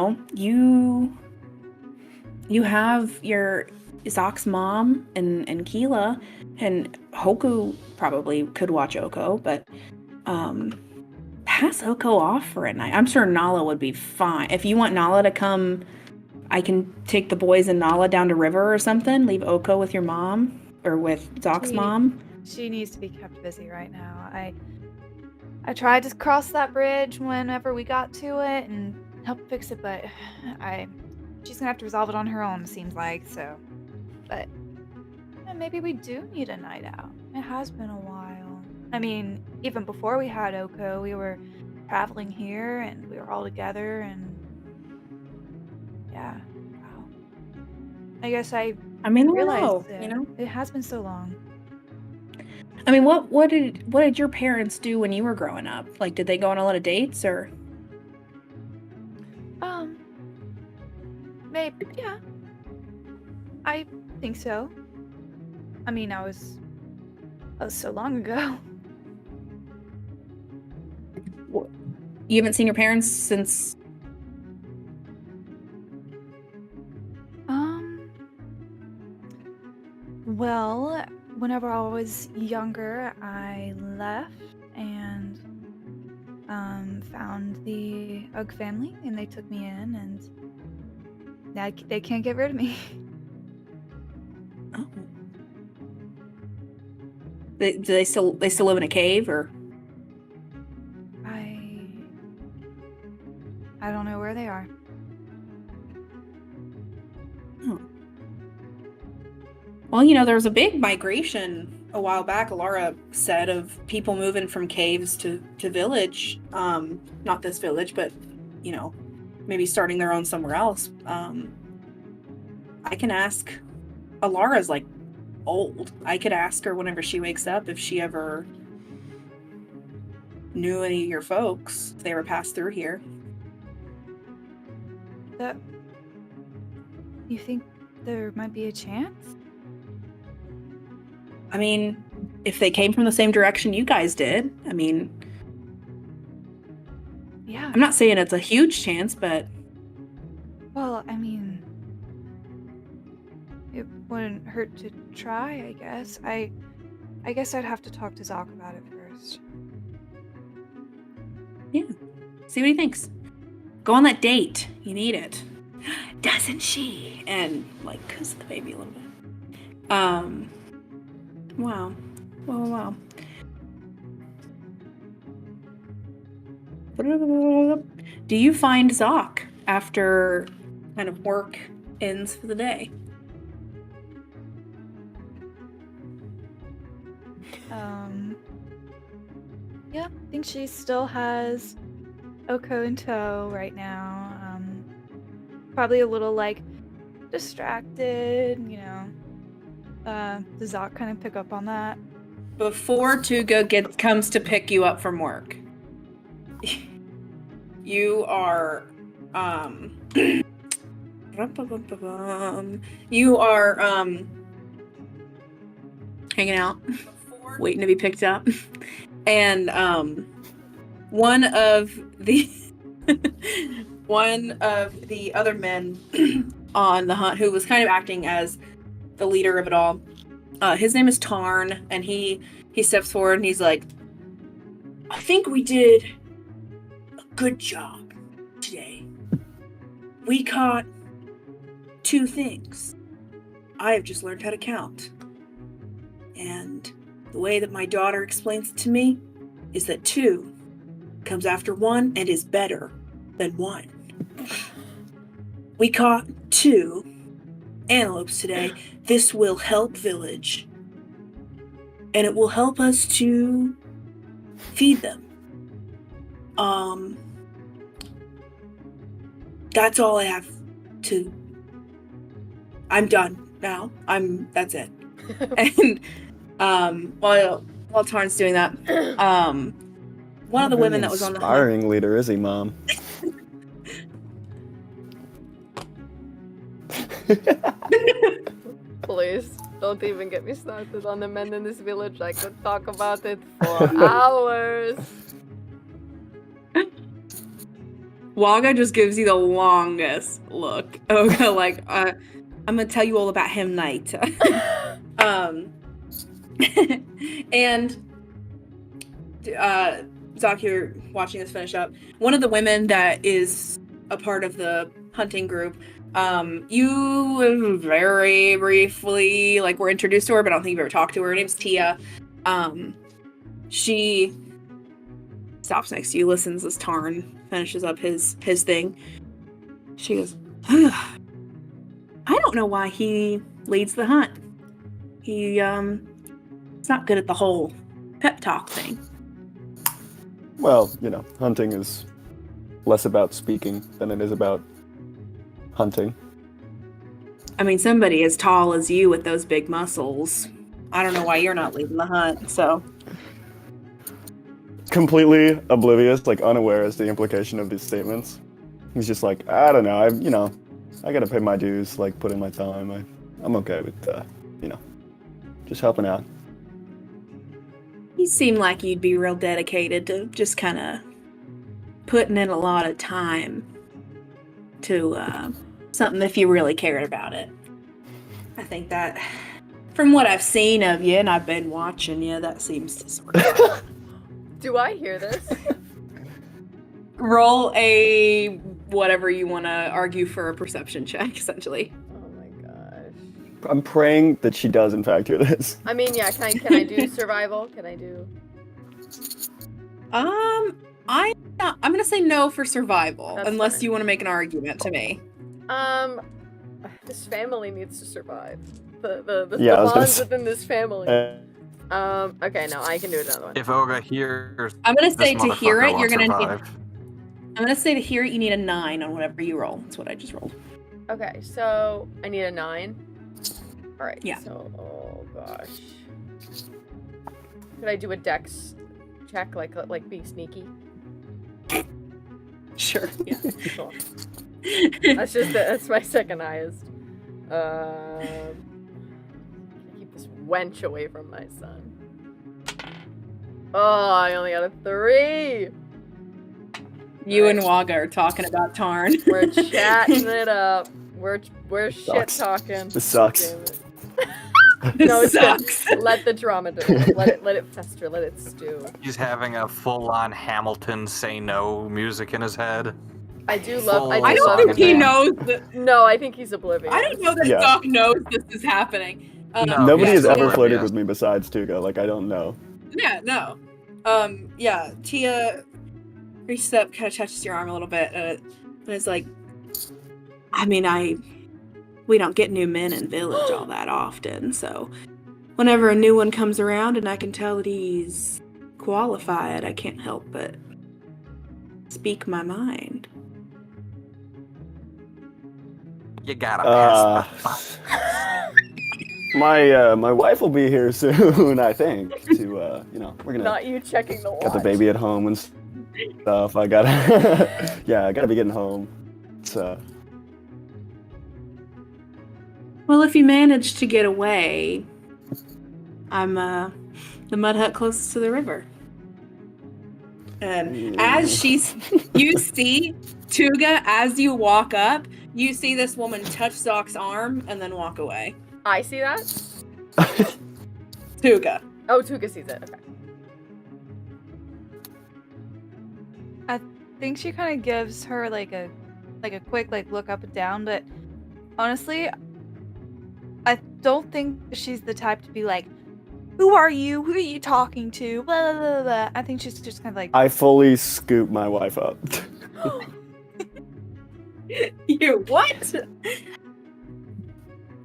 have your Zoc's mom and Qeela, and Hoku probably could watch Oko, but pass Oko off for a night. I'm sure Nala would be fine. If you want Nala to come I can take the boys and Nala down to river or something. Leave Oko with your mom or with Zoc's mom. She needs to be kept busy right now. I tried to cross that bridge whenever we got to it and help fix it, but she's gonna have to resolve it on her own, it seems like, so. But maybe we do need a night out. It has been a while. I mean, even before we had Oko, we were traveling here and we were all together and yeah. Wow. I guess I realized it has been so long. I mean, what did your parents do when you were growing up? Like, did they go on a lot of dates or? Maybe, yeah. I think so. I mean, that was so long ago. You haven't seen your parents since? Well, whenever I was younger, I left and found the Ugg family, and they took me in, and they can't get rid of me. Oh. Do they still live in a cave or? I don't know where they are. Oh. Well, there was a big migration a while back, Alara said, of people moving from caves to village. Not this village, but, maybe starting their own somewhere else. I can ask. Alara's, old. I could ask her whenever she wakes up if she ever knew any of your folks, if they were passed through here. You think there might be a chance? I mean, if they came from the same direction you guys did, yeah. I'm not saying it's a huge chance, but... Well, I mean, it wouldn't hurt to try, I guess. I guess I'd have to talk to Zoc about it first. Yeah. See what he thinks. Go on that date. You need it. Doesn't she? And, kiss the baby a little bit. Wow. Wow. Do you find Zoc after kind of work ends for the day? Yeah, I think she still has Oko in tow right now. Probably a little, distracted, Does Zoc kind of pick up on that? Before Tuga comes to pick you up from work, you are, hanging out, waiting to be picked up, and one of the other men on the hunt, who was kind of acting as the leader of it all, his name is Tarn, and he steps forward and he's like, I think we did a good job today. We caught 2 things. I have just learned how to count. And the way that my daughter explains it to me is that 2 comes after 1 and is better than 1. We caught 2 antelopes today. This will help village. And it will help us to feed them. That's all I have to... I'm done now. That's it. And while Tarn's doing that, one of the women that was on the hunt... Inspiring leader, is he, Mom? Please, don't even get me started on the men in this village. I could talk about it for hours. Waga just gives you the longest look. Okay, I'm gonna tell you all about him night. And Zoc, you're watching this finish up. One of the women that is a part of the hunting group, You very briefly, like, were introduced to her, but I don't think you've ever talked to her. Her name's Tia. She stops next to you, listens as Tarn finishes up his thing. She goes, I don't know why he leads the hunt. He's not good at the whole pep talk thing. Well, hunting is less about speaking than it is about hunting. I mean, somebody as tall as you with those big muscles, I don't know why you're not leading the hunt, so. Completely oblivious, like unaware as to the implication of these statements. He's just like, I don't know, I gotta pay my dues, like put in my time. I'm okay with, just helping out. You seem like you'd be real dedicated to just kind of putting in a lot of time to something if you really cared about it. I think that, from what I've seen of you, and I've been watching you, that seems to sort of... Do I hear this? Roll a whatever you want to argue for a perception check, essentially. Oh my gosh. I'm praying that she does in fact hear this. I mean, yeah, can I do survival? Can I do... I'm gonna say no for survival, That's unless fine. you want to make an argument to me. This family needs to survive. The Yeah, I was gonna bonds say- within this family. Okay, no, I can do another one. If Olga hears, I'm gonna this say to hear motherfucker it, you're won't gonna need, survive. I'm gonna say to hear it, you need a 9 on whatever you roll. That's what I just rolled. Okay, so I need a 9. Alright, Yeah. so, oh gosh. Could I do a dex check, like be sneaky? Sure. Yeah. Cool. That's my second highest. Keep this wench away from my son. Oh, I only got a 3! You and Waga are talking about Tarn. We're chatting it up. We're shit Sucks. talking. This sucks. Damn it. This No, it's good. sucks. Let the drama develop. Let it fester. Let it stew. He's having a full-on Hamilton "Say No" music in his head. I do love. I do don't love think him. he knows that. No, I think he's oblivious. I don't know that Yeah. Doc knows this is happening. No, Nobody yeah, has ever so flirted yeah. with me besides Tuga. Like, I don't know. Yeah, no. Yeah, Tia reaches up, kind of touches your arm a little bit, and it's like, I mean, we don't get new men in Village all that often, so whenever a new one comes around and I can tell that he's qualified, I can't help but speak my mind. You gotta pass the fuck. My wife will be here soon, I think. To we're gonna Not you checking the watch. got the baby at home and stuff. I gotta I gotta be getting home. So Well, if you manage to get away, I'm the mud hut closest to the river. And as you see Tuga, as you walk up, you see this woman touch Zoc's arm and then walk away. I see that. Tuga. Oh, Tuga sees it. Okay. I think she kind of gives her like a quick look up and down, but honestly, I don't think she's the type to be like, "Who are you? Who are you talking to?" Blah blah blah. Blah. I think she's just kind of like, I fully scoop my wife up. You what?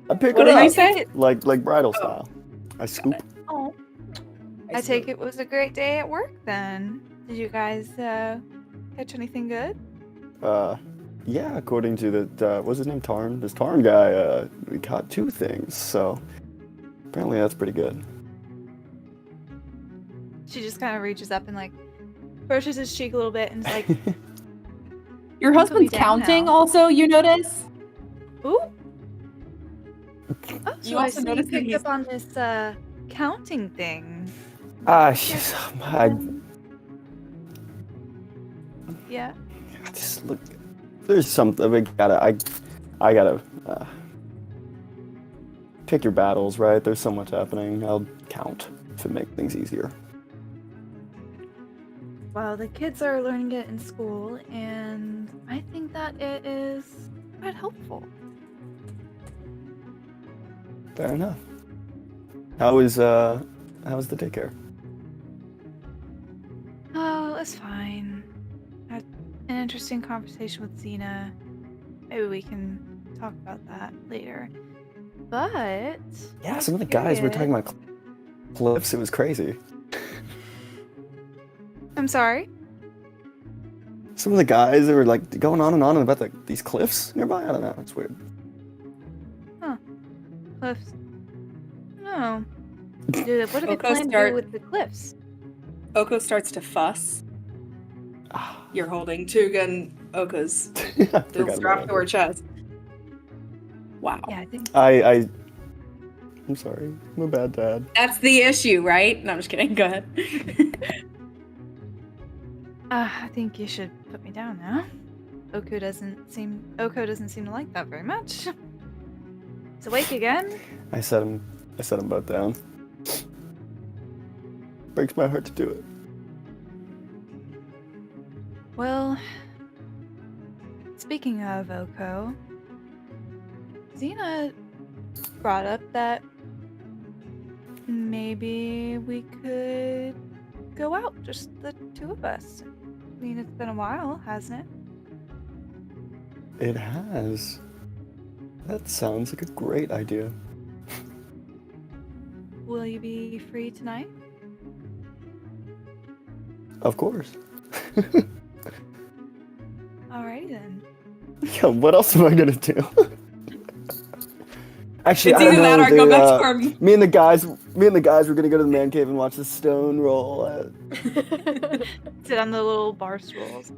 I pick What her did you up say? like bridal style. I scoop. "Oh, I take it was a great day at work then. Did you guys catch anything good?" Yeah, according to the what's his name, Tarn? This Tarn guy, we caught 2 things, so apparently that's pretty good. She just kind of reaches up and like brushes his cheek a little bit and is like, Your Put me husband's down counting now. also, you notice? "Ooh." Oh, You so I also see you notice that picked he's- up on this counting thing. Yeah. Just look. There's something I gotta pick your battles, right? There's so much happening. I'll count to make things easier. Well, the kids are learning it in school, and I think that it is quite helpful. Fair enough. How's the daycare? Oh, it's fine. Had an interesting conversation with Xena. Maybe we can talk about that later. But Yeah, some of the guys were talking about cliffs. It was crazy. I'm sorry. Some of the guys that were like going on and on about these cliffs nearby. I don't know. It's weird. Cliffs. No. Dude, what are they Oko planning to do with the cliffs? Oko starts to fuss. You're holding Tuga and Oka's I still forgot strapped about to her chest. Wow. Yeah, I think. I'm sorry. I'm a bad dad. That's the issue, right? No, I'm just kidding. Go ahead. I think you should put me down now. Oko doesn't seem to like that very much. It's awake again. I set him both down. Breaks my heart to do it. Well, speaking of Oko, Xena brought up that maybe we could go out, just the two of us. I mean, it's been a while, hasn't it? It has. That sounds like a great idea. Will you be free tonight? Of course. Alrighty then. Yeah, what else am I gonna do? Actually, It's I don't either that know, or go dude, back to our... me and the guys were gonna go to the man cave and watch the stone roll. Sit on the little bar stools.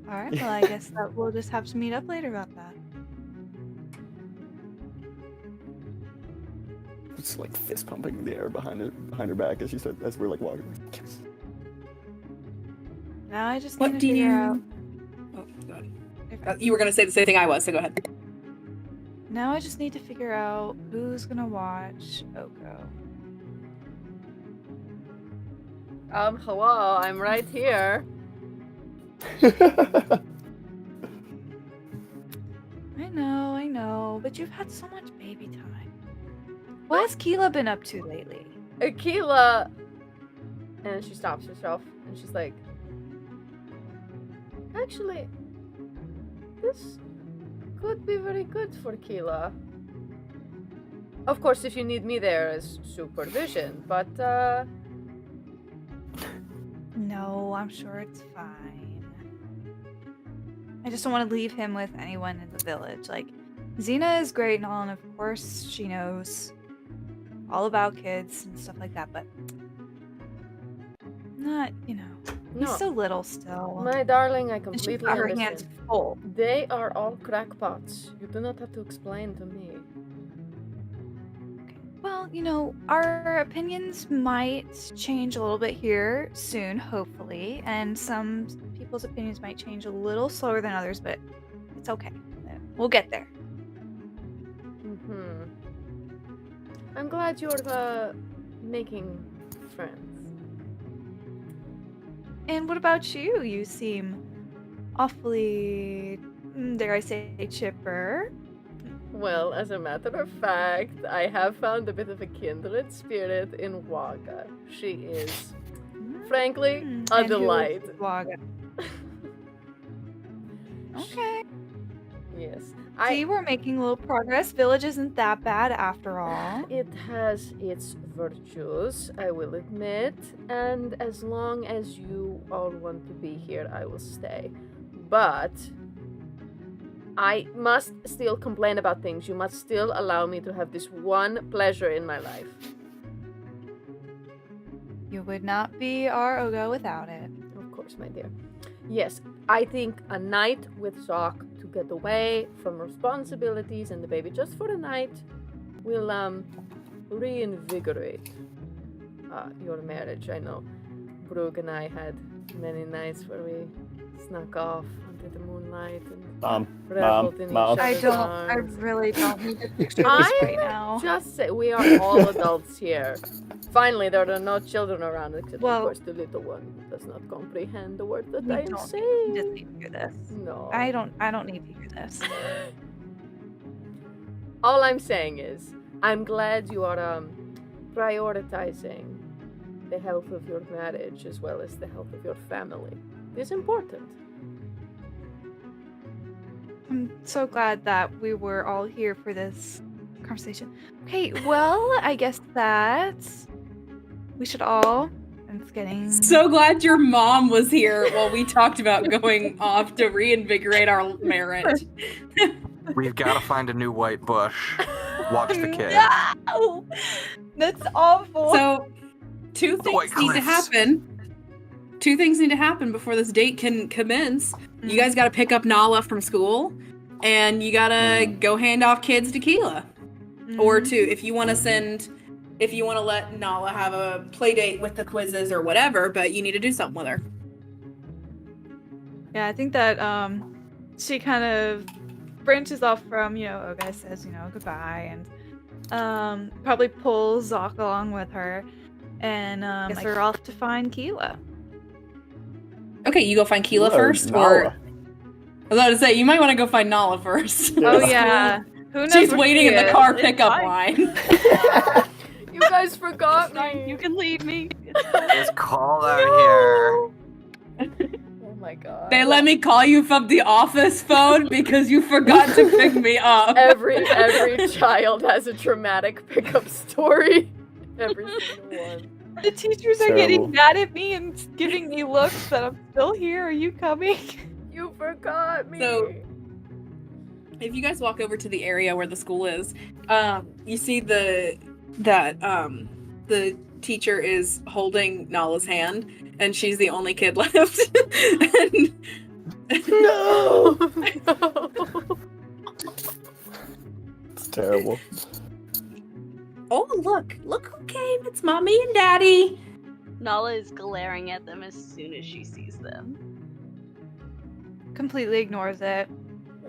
Alright, well, I guess that we'll just have to meet up later about that. It's like fist pumping in the air behind her back as we're like walking. Yes. Now I just What need do to figure you... out. Oh, go ahead. You were going to say the same thing I was, so go ahead. Now I just need to figure out who's gonna watch Oko. Hello, I'm right here. I know, but you've had so much baby time. What has Qeela been up to lately? Qeela, and she stops herself, and she's like, actually, this could be very good for Qeela. Of course, if you need me there as supervision, but, No, I'm sure it's fine. I just don't want to leave him with anyone in the village. Like, Xena is great and all, and of course she knows all about kids and stuff like that, but not, he's No. so little still. my darling, I And she's completely got her understand. hands full. They are all crackpots. You do not have to explain to me. Well, our opinions might change a little bit here soon, hopefully, and some people's opinions might change a little slower than others, but it's okay. We'll get there. Mm-hmm. I'm glad you're making friends. And what about you? You seem awfully, dare I say, chipper. Well, as a matter of fact, I have found a bit of a kindred spirit in Waga. She is, frankly, a And who is delight. Waga? Okay. Yes. See, we're making a little progress. Village isn't that bad after all. It has its virtues, I will admit, and as long as you all want to be here, I will stay. But I must still complain about things. You must still allow me to have this one pleasure in my life. You would not be our Ogo without it. Of course, my dear. Yes, I think a night with Zoc to get away from responsibilities and the baby just for a night will reinvigorate your marriage. I know Brooke and I had many nights where we snuck off under the moonlight and Mom, reveled in each Mom. other's I arms. really don't need to picture this right now. Just say we are all adults here. Finally, there are no children around except, Well- of course, the little one who does not comprehend the word that We I am don't just saying. need to hear this. No. I don't need to hear this. All I'm saying is, I'm glad you are prioritizing the health of your marriage as well as the health of your family. It's important. I'm so glad that we were all here for this conversation. Okay, well, I guess that we should all. It's getting So glad your mom was here while we talked about going off to reinvigorate our marriage. We've got to find a new white bush. Watch the kid. No! That's awful. So, two The white things need to cliffs. happen. Two things need to happen before this date can commence. You guys got to pick up Nala from school, and you got to go hand off kids to Qeela. Or to, if you want to let Nala have a play date with the quizzes or whatever, but you need to do something with her. Yeah, I think that she kind of branches off from, Oga says, goodbye, and probably pulls Zoc along with her, and guess we're off to find Qeela. Okay, you go find Qeela Whoa, first, Nala. or I was about to say you might want to go find Nala first. Oh yeah, who knows? She's where waiting she in the is. car It's pickup fine. line. You guys forgot me. You can leave me. It's cold out here. Oh my god. They let me call you from the office phone because you forgot to pick me up. Every child has a traumatic pickup story. Every single one. The teachers are Terrible. getting mad at me and giving me looks that I'm still here. Are you coming? You forgot me. So- If you guys walk over to the area where the school is, you see the teacher is holding Nala's hand, and she's the only kid left. And- No! No. It's terrible. oh, look who came! It's Mommy and Daddy. Nala is glaring at them as soon as she sees them. Completely ignores it.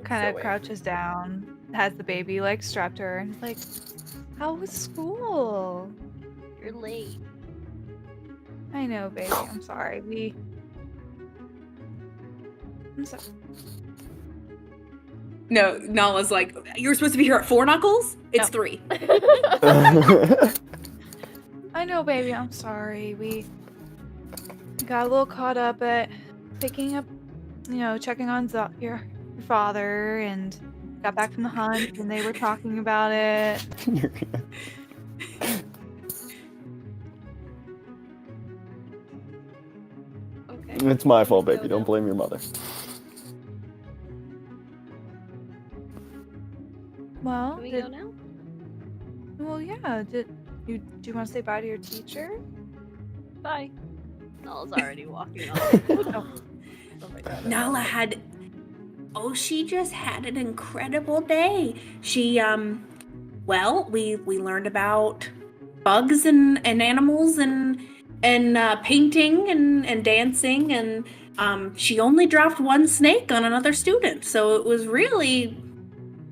Kind of So crouches down, has the baby strapped to her, and is like, "How was school?" You're late. I know, baby. I'm sorry. I'm sorry. No, Nala's like, you're supposed to be here at 4 Knuckles? It's 3. I know, baby. I'm sorry. We got a little caught up at picking up, checking on your father, and got back from the hunt, and they were talking about it. Okay. It's my fault, baby. Don't blame your mother. Well, Can we go now? well, yeah. Do you want to say bye to your teacher? Bye. Nala's already walking off. Oh, Oh my god. Nala she just had an incredible day. She, we learned about bugs and animals and painting and dancing, and she only dropped one snake on another student. So it was really,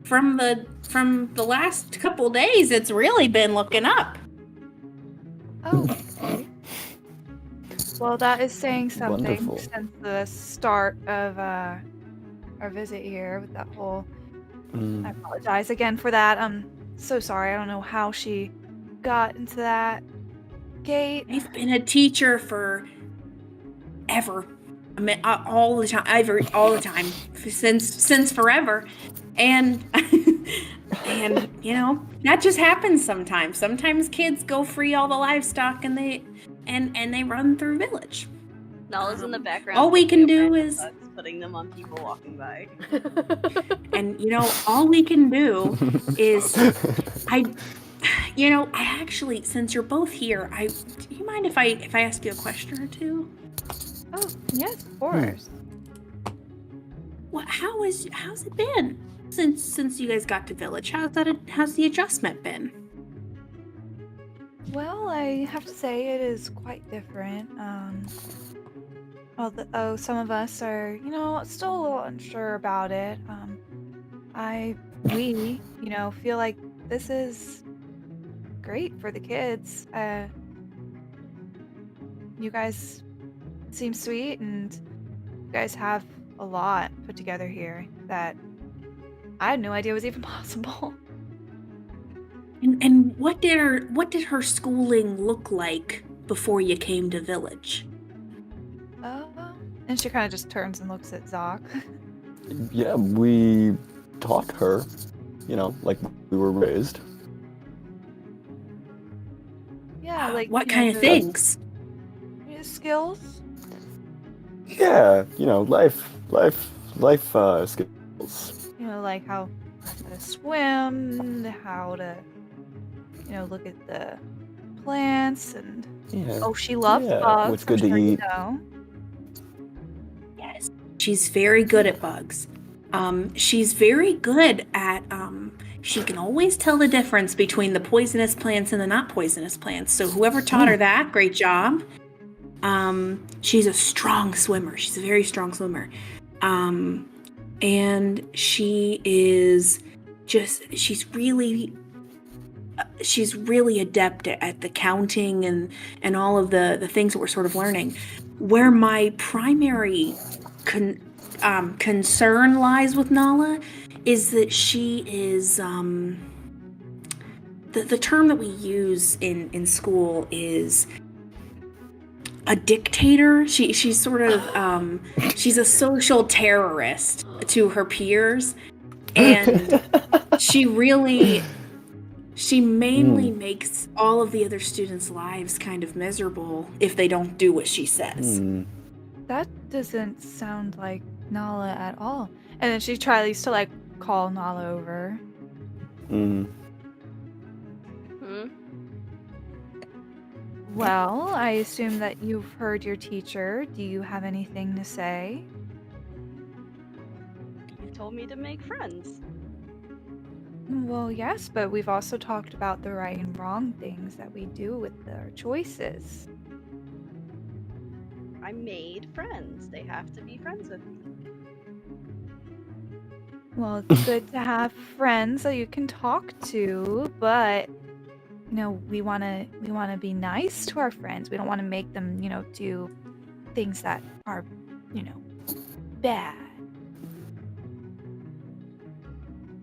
from the last couple days, it's really been looking up. Oh. Okay. Well, that is saying something Wonderful. since the start of our visit here with that whole. I apologize again for that. I'm so sorry. I don't know how she got into that gate. I've been a teacher for ever. I mean, all the time, since forever, and that just happens sometimes. Sometimes kids go free all the livestock and they run through village. Nala's in the background. All we picking can up do random is- bugs, putting them on people walking by. And all we can do is I actually, since you're both here, do you mind if I ask you a question or two? Oh, yes, of course. How's it been since you guys got to village? How's the adjustment been? Well, I have to say it is quite different. Although some of us are, still a little unsure about it. We, feel like this is great for the kids. You guys seem sweet, and you guys have a lot put together here that I had no idea was even possible. And what did her schooling look like before you came to village? And she kind of just turns and looks at Zoc. Yeah, we taught her, like we were raised. Yeah, like What kind of things? Skills. Yeah, life skills. Like how to swim, how to, look at the plants, and she loves bugs. What's good to eat? Yes, she's very good at bugs. She's very good at she can always tell the difference between the poisonous plants and the not poisonous plants. So whoever taught her that, great job. She's a strong swimmer. She's a very strong swimmer. And she's really adept at the counting and all of the things that we're sort of learning. Where my primary concern lies with Nala is that she is the term that we use in school is a dictator. She's sort of she's a social terrorist to her peers, and she mainly makes all of the other students' lives kind of miserable if they don't do what she says. That doesn't sound like Nala at all. And then she tries to like call Nala over. Well, I assume that you've heard your teacher. Do you have anything to say? You told me to make friends. Well, yes, but we've also talked about the right and wrong things that we do with our choices. I made friends. They have to be friends with me. Well, it's good to have friends that you can talk to, but we want to be nice to our friends. We don't want to make them, do things that are, bad.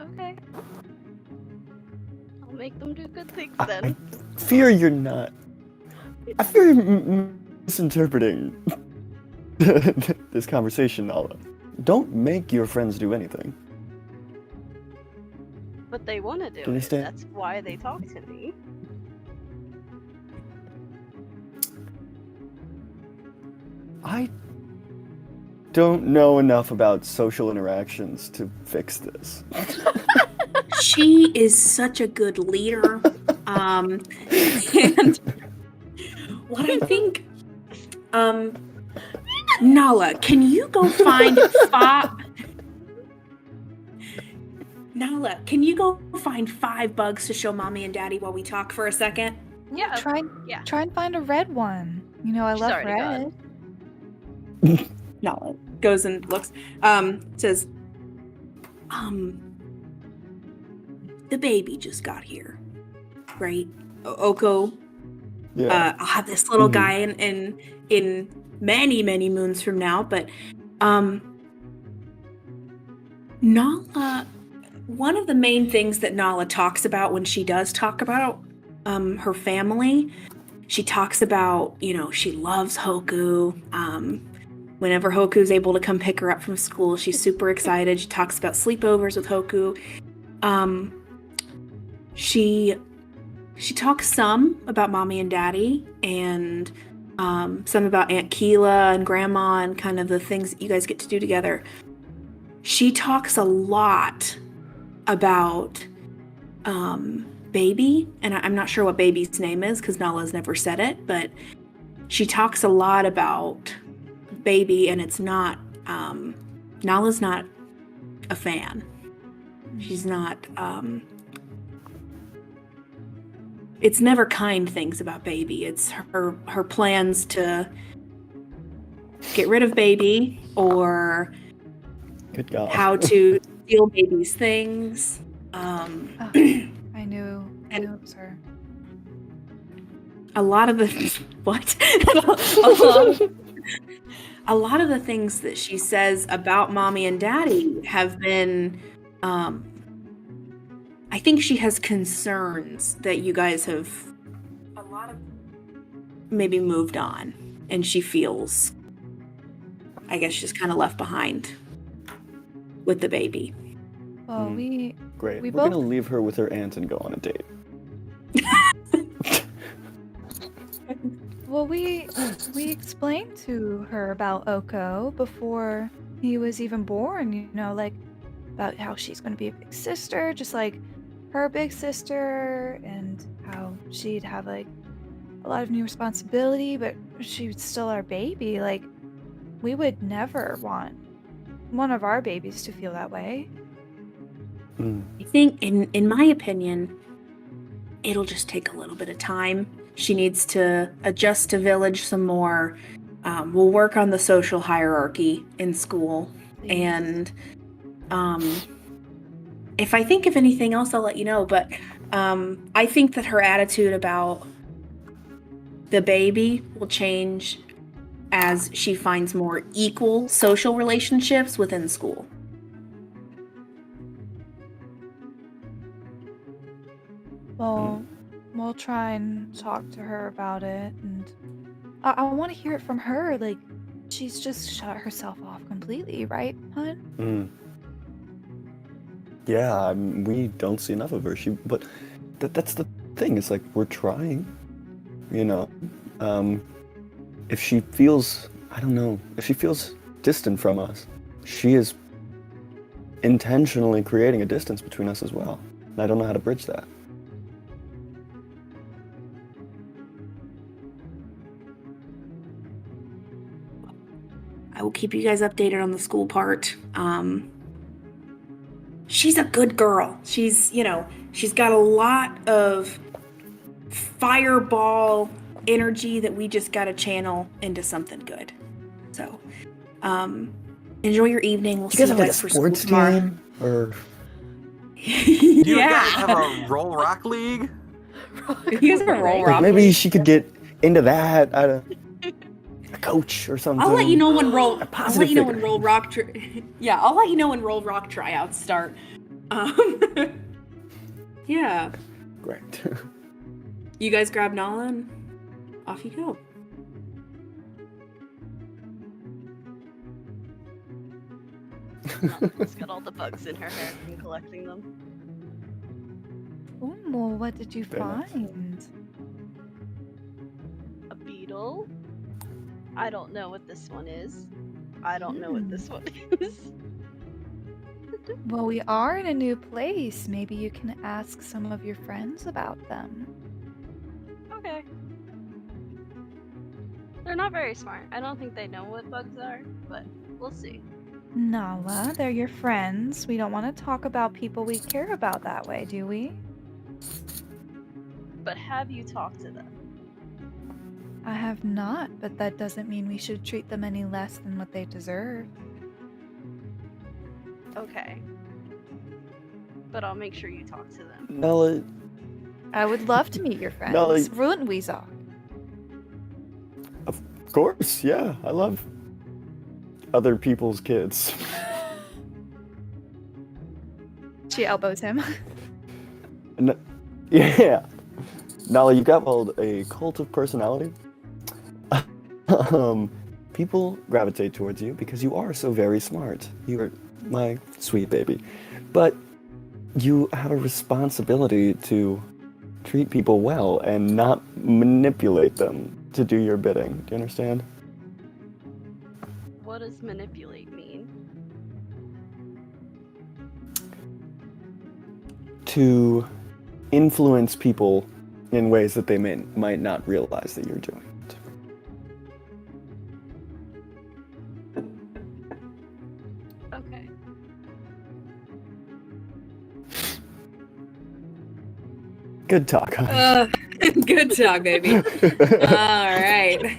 Okay. I'll make them do good things then. I fear you're not. I fear you're misinterpreting this conversation, Nala. Don't make your friends do anything. But they want to do Can you it. stay? That's why they talk to me. I don't know enough about social interactions to fix this. She is such a good leader. And what I think, Nala, can you go find Nala, can you go find 5 bugs to show Mommy and Daddy while we talk for a second? Yeah. Try and find a red one. I She's love already red. Nala goes and looks, says, the baby just got here, right? Oko. Yeah. I'll have this little guy in many, many moons from now, but Nala, one of the main things that Nala talks about when she does talk about her family, she talks about, she loves Hoku. Whenever Hoku's able to come pick her up from school, she's super excited. She talks about sleepovers with Hoku. She talks some about Mommy and Daddy, and some about Aunt Qeela and Grandma and kind of the things that you guys get to do together. She talks a lot about Baby, and I'm not sure what Baby's name is because Nala's never said it, but she talks a lot about Baby, and it's not, Nala's not a fan. She's not, it's never kind things about Baby. It's her plans to get rid of baby or Good God. how to steal baby's things. I knew it was her. A lot of the what? A lot of the things that she says about mommy and daddy have been. I think she has concerns that you guys have a lot of maybe moved on, and she feels, I guess, just kind of left behind with the baby. Well, Great. we We're both- gonna leave her with her aunt and go on a date. Well, we explained to her about Oko before he was even born, you know, like about how she's going to be a big sister, just like her big sister, and how she'd have like a lot of new responsibility, but she was still our baby. Like, we would never want one of our babies to feel that way. I think, in my opinion, it'll just take a little bit of time. She needs to adjust to village some more. We'll work on the social hierarchy in school. Please. And if I think of anything else, I'll let you know. But I think that her attitude about the baby will change as she finds more equal social relationships within school. Well, we'll try and talk to her about it, and I want to hear it from her. Like, she's just shut herself off completely, right, hun? Yeah, we don't see enough of her. But that's the thing. It's like we're trying, you know. If she feels, I don't know, if she feels distant from us, she is intentionally creating a distance between us as well. And I don't know how to bridge that. I will keep you guys updated on the school part. She's a good girl. She's got a lot of fireball energy that we just got to channel into something good. So, enjoy your evening. We'll see you guys for school tomorrow. team? Or Do you Yeah. guys have a Roll Rock League? You guys have a roll like rock. maybe she could get into that. I don't, a coach or something. I'll let you know when roll. A I'll positive let you know when figure. roll rock. Yeah, I'll let you know when roll rock tryouts start. Yeah. Great. You guys grab Nolan. Off you go. She's got all the bugs in her hair from collecting them. Oh, well, what did you Very nice. find? A beetle. I don't know what this one is. I don't know what this one is. Well, we are in a new place. Maybe you can ask some of your friends about them. Okay. They're not very smart. I don't think they know what bugs are, but we'll see. Nala, they're your friends. We don't want to talk about people we care about that way, do we? But have you talked to them? I have not, but that doesn't mean we should treat them any less than what they deserve. Okay. But I'll make sure you talk to them. Nala, I would love to meet your friends. Nala- Wouldn't we, Zoc? of course, yeah. I love other people's kids. She elbows him. Yeah. Nala, you got called a cult of personality. People gravitate towards you because you are so very smart. You are my sweet baby. But you have a responsibility to treat people well and not manipulate them to do your bidding. Do you understand? What does manipulate mean? To influence people in ways that they might not realize that you're doing it. Okay. Good talk, huh? Good talk, baby. All right.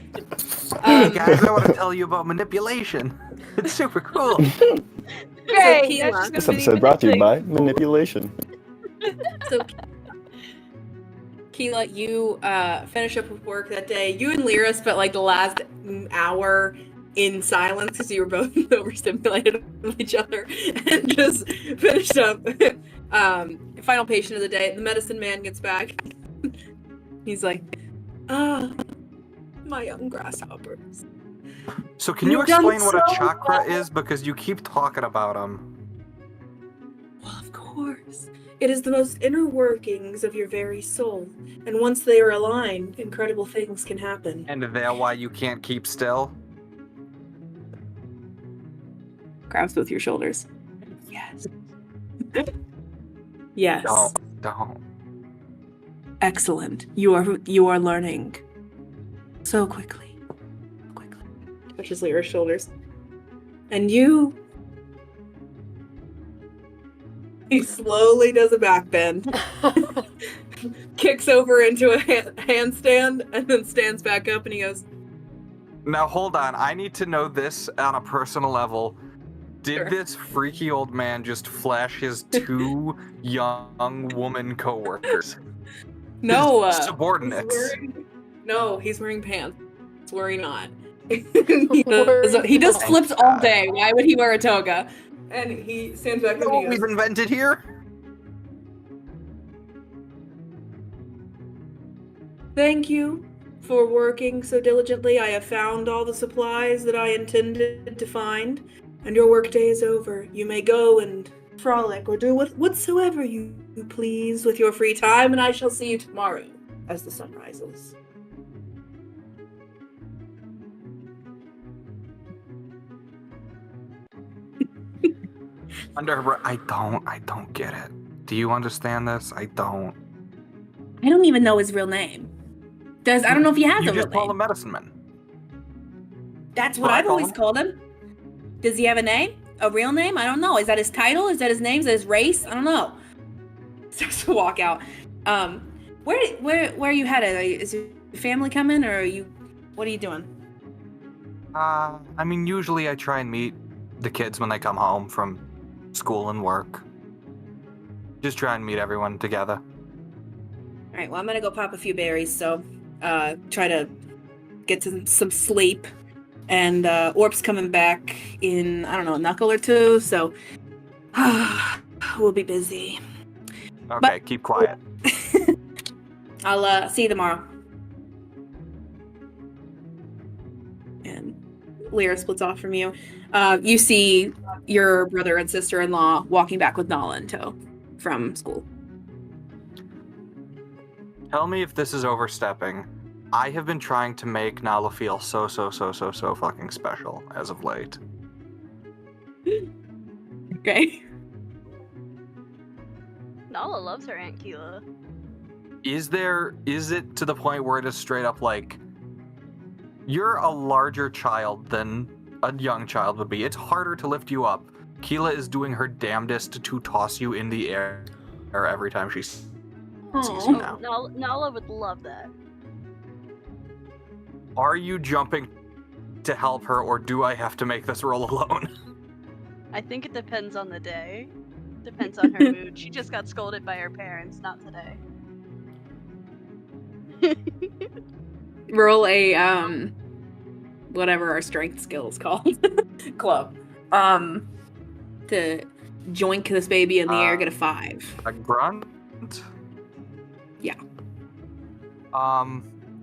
Hey guys, I want to tell you about manipulation. It's super cool. Great. Qeela. That's just This gonna be episode brought to you by manipulating. manipulation. So, Qeela, you finish up with work that day. You and Lyra spent like the last hour in silence because you were both overstimulated with each other and just finished up. Final patient of the day. The medicine man gets back. He's like, my young grasshoppers. So can you You've done explain what a so chakra well. is? Because you keep talking about them. Well, of course. It is the most inner workings of your very soul. And once they are aligned, incredible things can happen. And they're why you can't keep still? Grabs both your shoulders. Yes. Yes. Don't. Excellent. You are learning so quickly. Touches Lyra's shoulders. And you... He slowly does a back bend. Kicks over into a handstand and then stands back up and he goes, Now hold on, I need to know this on a personal level. Did Sure. this freaky old man just flash his two young woman co-workers? no, His subordinates. He's wearing pants. It's where he not. he does flips all day. Why would he wear a toga? And he stands back You know and what he we've goes, invented here? thank you for working so diligently. I have found all the supplies that I intended to find, and your workday is over. You may go and frolic or do whatsoever you please with your free time, and I shall see you tomorrow as the sun rises. I don't get it. Do you understand this? I don't. I don't even know his real name. I don't know if he has You a real just call name. him medicine man. That's what Well, I I've call always him. called him. Does he have a name? A real name? I don't know. Is that his title? Is that his name? Is that his race? I don't know. Starts to walk out. Where are you headed? Is your family coming, or what are you doing? I mean, usually I try and meet the kids when they come home from school and work. Just try and meet everyone together. All right. Well, I'm gonna go pop a few berries. So, try to get some sleep. And Orp's coming back in I don't know a knuckle or two. So, we'll be busy. Okay, keep quiet. I'll see you tomorrow. And Lyra splits off from you. You see your brother and sister-in-law walking back with Nolan in tow from school. Tell me if this is overstepping. I have been trying to make Nala feel so fucking special as of late. Okay. Nala loves her Aunt Qeela. Is it to the point where it is straight up like, you're a larger child than a young child would be. It's harder to lift you up. Qeela is doing her damnedest to toss you in the air every time she sees you now. Nala would love that. Are you jumping to help her, or do I have to make this roll alone? I think it depends on the day. Depends on her mood. She just got scolded by her parents, not today. Roll a whatever our strength skill is called. Club. To joink this baby in the air, get a 5. A grunt? Yeah.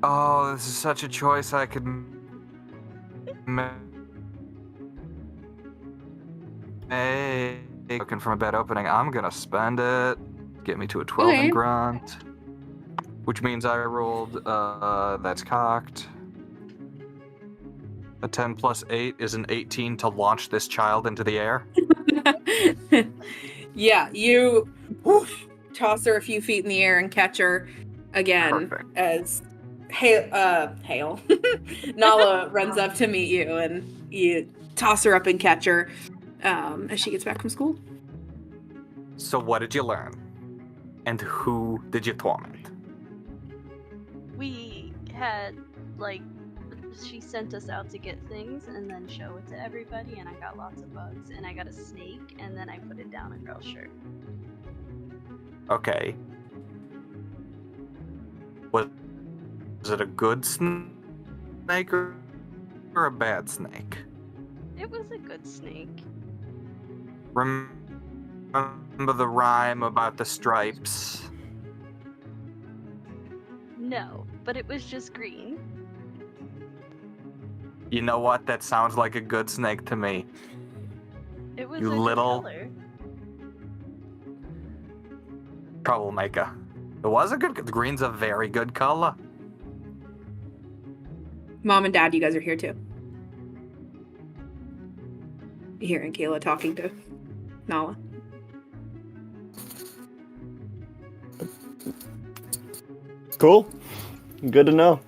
Oh, this is such a choice I could make. Hey, looking from a bed opening. I'm gonna spend it. Get me to a 12 Okay. in grunt. Which means I rolled, that's cocked. A 10 plus 8 is an 18 to launch this child into the air. Yeah, you toss her a few feet in the air and catch her again. Perfect. As Hail. Nala runs up to meet you, and you toss her up and catch her as she gets back from school. So what did you learn? And who did you torment? We had, like, she sent us out to get things and then show it to everybody, and I got lots of bugs, and I got a snake, and then I put it down a girl's shirt. Okay. Was it a good snake or a bad snake? It was a good snake. Remember the rhyme about the stripes? No, but it was just green. You know what? That sounds like a good snake to me. It was You a good little- color. Troublemaker. It was a good. Green's a very good color. Mom and Dad, you guys are here too. You hearing Qeela talking to Nala? Cool. Good to know.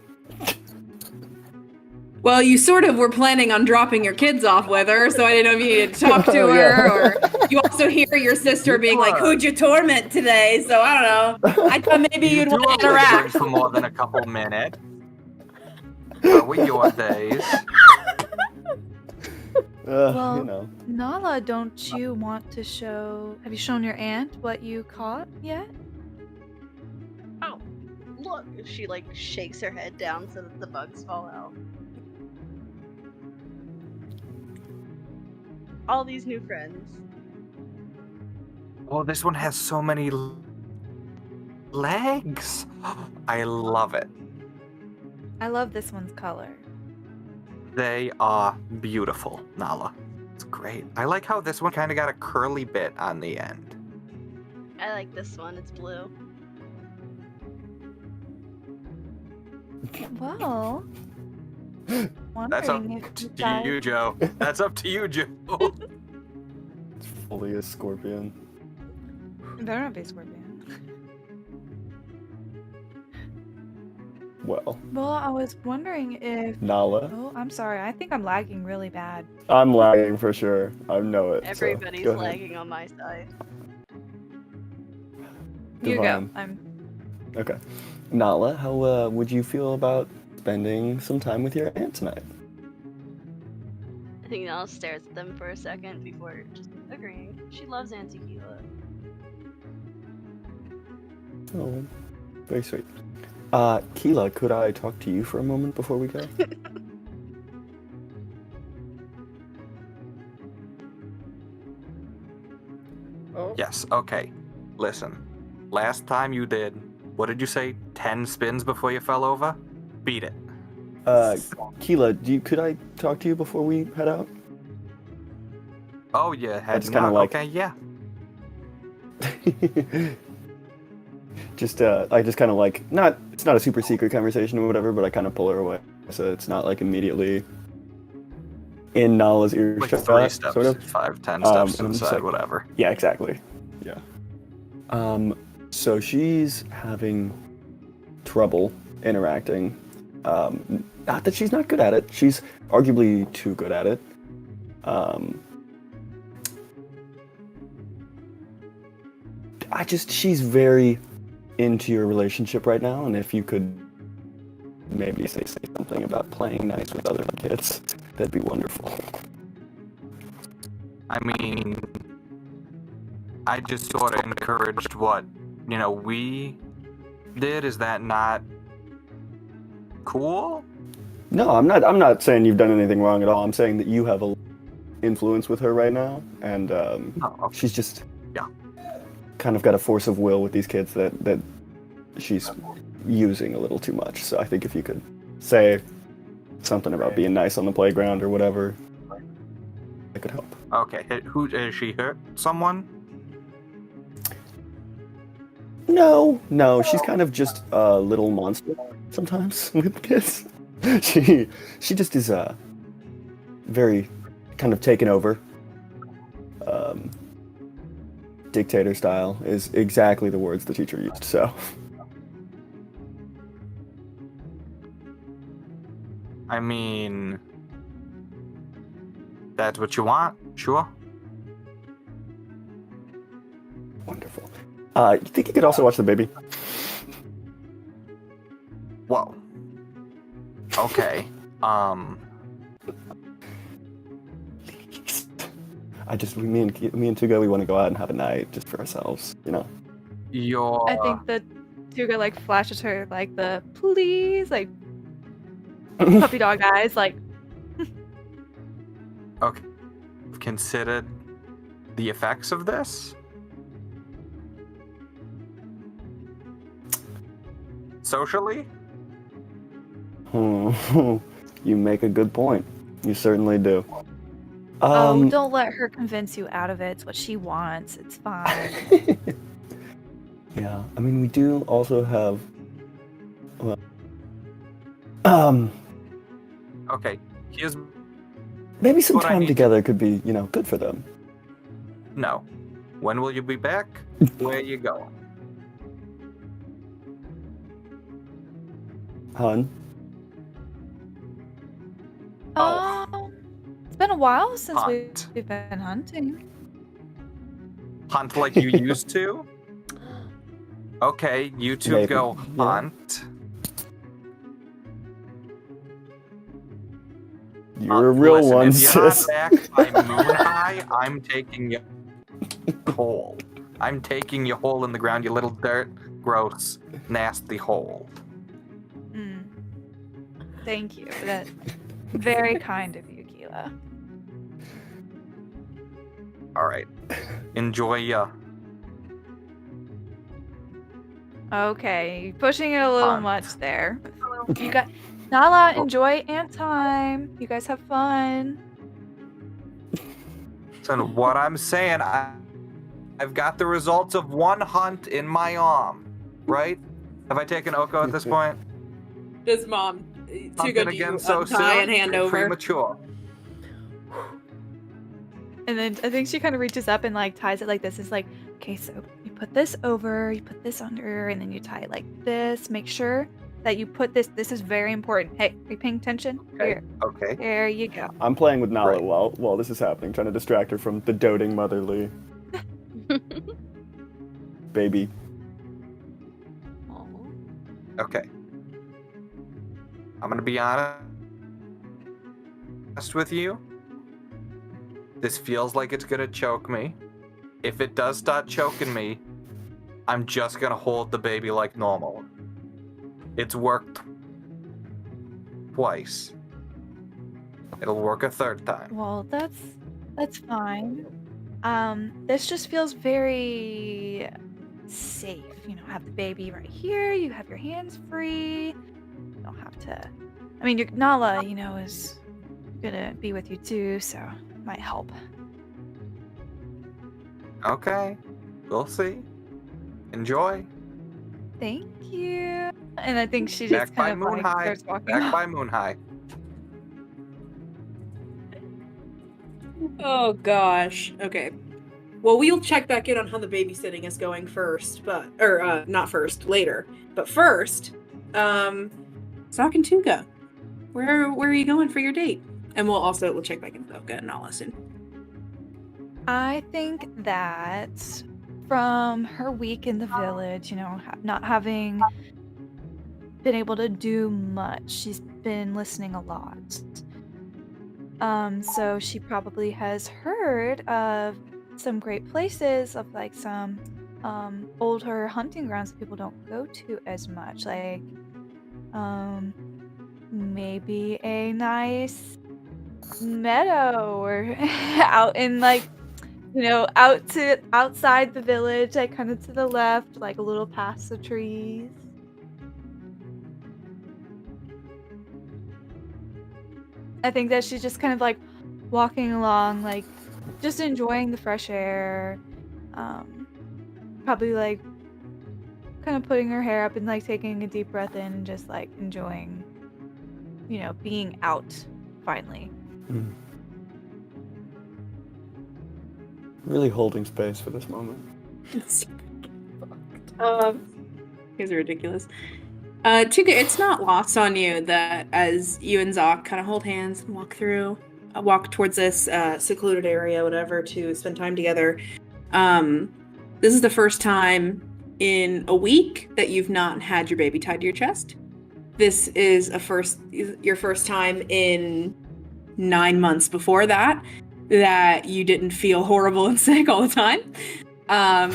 Well, you sort of were planning on dropping your kids off with her, so I didn't know if you needed to talk to Oh, her, yeah. or you also hear your sister being like, "Who'd you torment today?" So I don't know. I thought maybe You you'd do want to have to drink interact. for more than a couple minutes. Are we your days? Well, You know. Nala, don't you want to show? Have you shown your aunt what you caught yet? Oh, look! She like shakes her head down so that the bugs fall out. All these new friends. Oh, this one has so many legs. I love it. I love this one's color. They are beautiful, Nala. It's great. I like how this one kind of got a curly bit on the end. I like this one. It's blue. Well, That's up wondering if you to guys... you, Joe. That's up to you, Joe. It's fully a scorpion. It better not be a scorpion. Well, Well, I was wondering if... Nala. Oh, I'm sorry. I think I'm lagging really bad. I'm lagging for sure. I know it. so Everybody's go ahead. lagging on my side. You go. Divine. I'm... Okay. Nala, how would you feel about spending some time with your aunt tonight? I think Nala stares at them for a second before just agreeing. She loves Auntie Qeela. Oh, very sweet. Qeela, could I talk to you for a moment before we go? Oh. Yes, okay. Listen. Last time you did, what did you say? 10 spins before you fell over? Beat it. Qeela, could I talk to you before we head out? Oh, yeah, head just kinda nod. like- Okay, yeah. I just kind of like, it's not a super secret conversation or whatever, but I kind of pull her away. So it's not like immediately in Nala's Like earshot, 3 steps, sort of. 5, 10 steps and I'm just inside, like- whatever. Yeah, exactly. Yeah. So she's having trouble interacting. Not that she's not good at it. She's arguably too good at it. She's very into your relationship right now, and if you could maybe say something about playing nice with other kids, that'd be wonderful. I mean, I just sort of encouraged what, we did. Is that not cool? No, I'm not saying you've done anything wrong at all. I'm saying that you have a influence with her right now, and Oh, okay. she's just Yeah. kind of got a force of will with these kids that she's using a little too much. So I think if you could say something about being nice on the playground or whatever, that could help. Okay, who has she hurt someone? No, she's kind of just a little monster sometimes with kids. She just is very kind of taken over. Dictator style is exactly the words the teacher used, so. I mean, that's what you want? Sure. Wonderful. You think you could also watch the baby? Whoa. Okay. Me and Tuga, we want to go out and have a night just for ourselves, you know. Your I think that Tuga like flashes her like the please like puppy dog eyes like okay. Considered the effects of this? Socially? You make a good point. You certainly do. don't let her convince you out of it. It's what she wants. It's fine. Yeah, I mean, we do also have. Well, Okay, here's maybe some what I time need together could be, you know, good for them. no. When will you be back? Where are you going? Hun? It's been a while since Hunt. we've been hunting. Hunt like you used to? Okay, you two Maybe, go yeah. hunt. You're a real Listen, one, if you're sis. not back by moon high, I'm taking your hole. I'm taking your hole in the ground, you little dirt, gross, nasty hole. Thank you. That's very kind of you, Qeela. Alright. Enjoy ya. Okay, pushing it a little Hunt. much there. You got Nala, enjoy ant time. You guys have fun. So what I'm saying, I've got the results of one hunt in my arm, right? Have I taken Oko at this point? Does mom Hunting Tuga again do so untie soon? and hand over? Premature. And then I think she kind of reaches up and like ties it like this. It's like, okay, so you put this over, you put this under, and then you tie it like this. Make sure that you put this. This is very important. Hey, are you paying attention? Okay. Here. Okay. There you go. I'm playing with Nala Right. while this is happening, trying to distract her from the doting motherly baby. Okay. I'm gonna be honest with you. This feels like it's gonna choke me. If it does start choking me, I'm just gonna hold the baby like normal. It's worked twice. It'll work a third time. Well, that's fine. This just feels very safe. You know, have the baby right here. You have your hands free. You don't have to. I mean, your Nala, you know, is gonna be with you too, so it might help. Okay. We'll see. Enjoy. Thank you. And I think she Back just by kind of moon like high. starts walking. Back off. by moon high. Oh gosh. Okay. Well, we'll check back in on how the babysitting is going first, not first, later. But first, Sock and Tuga, where are you going for your date? And we'll check back in with Oka and Nala soon. I think that from her week in the village, you know, not having been able to do much, she's been listening a lot. So she probably has heard of some great places, of like some older hunting grounds that people don't go to as much, like maybe a nice meadow or out in like, you know, outside the village, like kind of to the left, like a little past the trees. I think that she's just kind of like walking along, like just enjoying the fresh air. Probably like kind of putting her hair up and like taking a deep breath in and just like enjoying, you know, being out finally. Mm. Really holding space for this moment. You guys are ridiculous. Tuga, it's not lost on you that as you and Zoc kind of hold hands and walk towards this secluded area, whatever, to spend time together. This is the first time in a week that you've not had your baby tied to your chest. this is your first time in 9 months before that you didn't feel horrible and sick all the time. And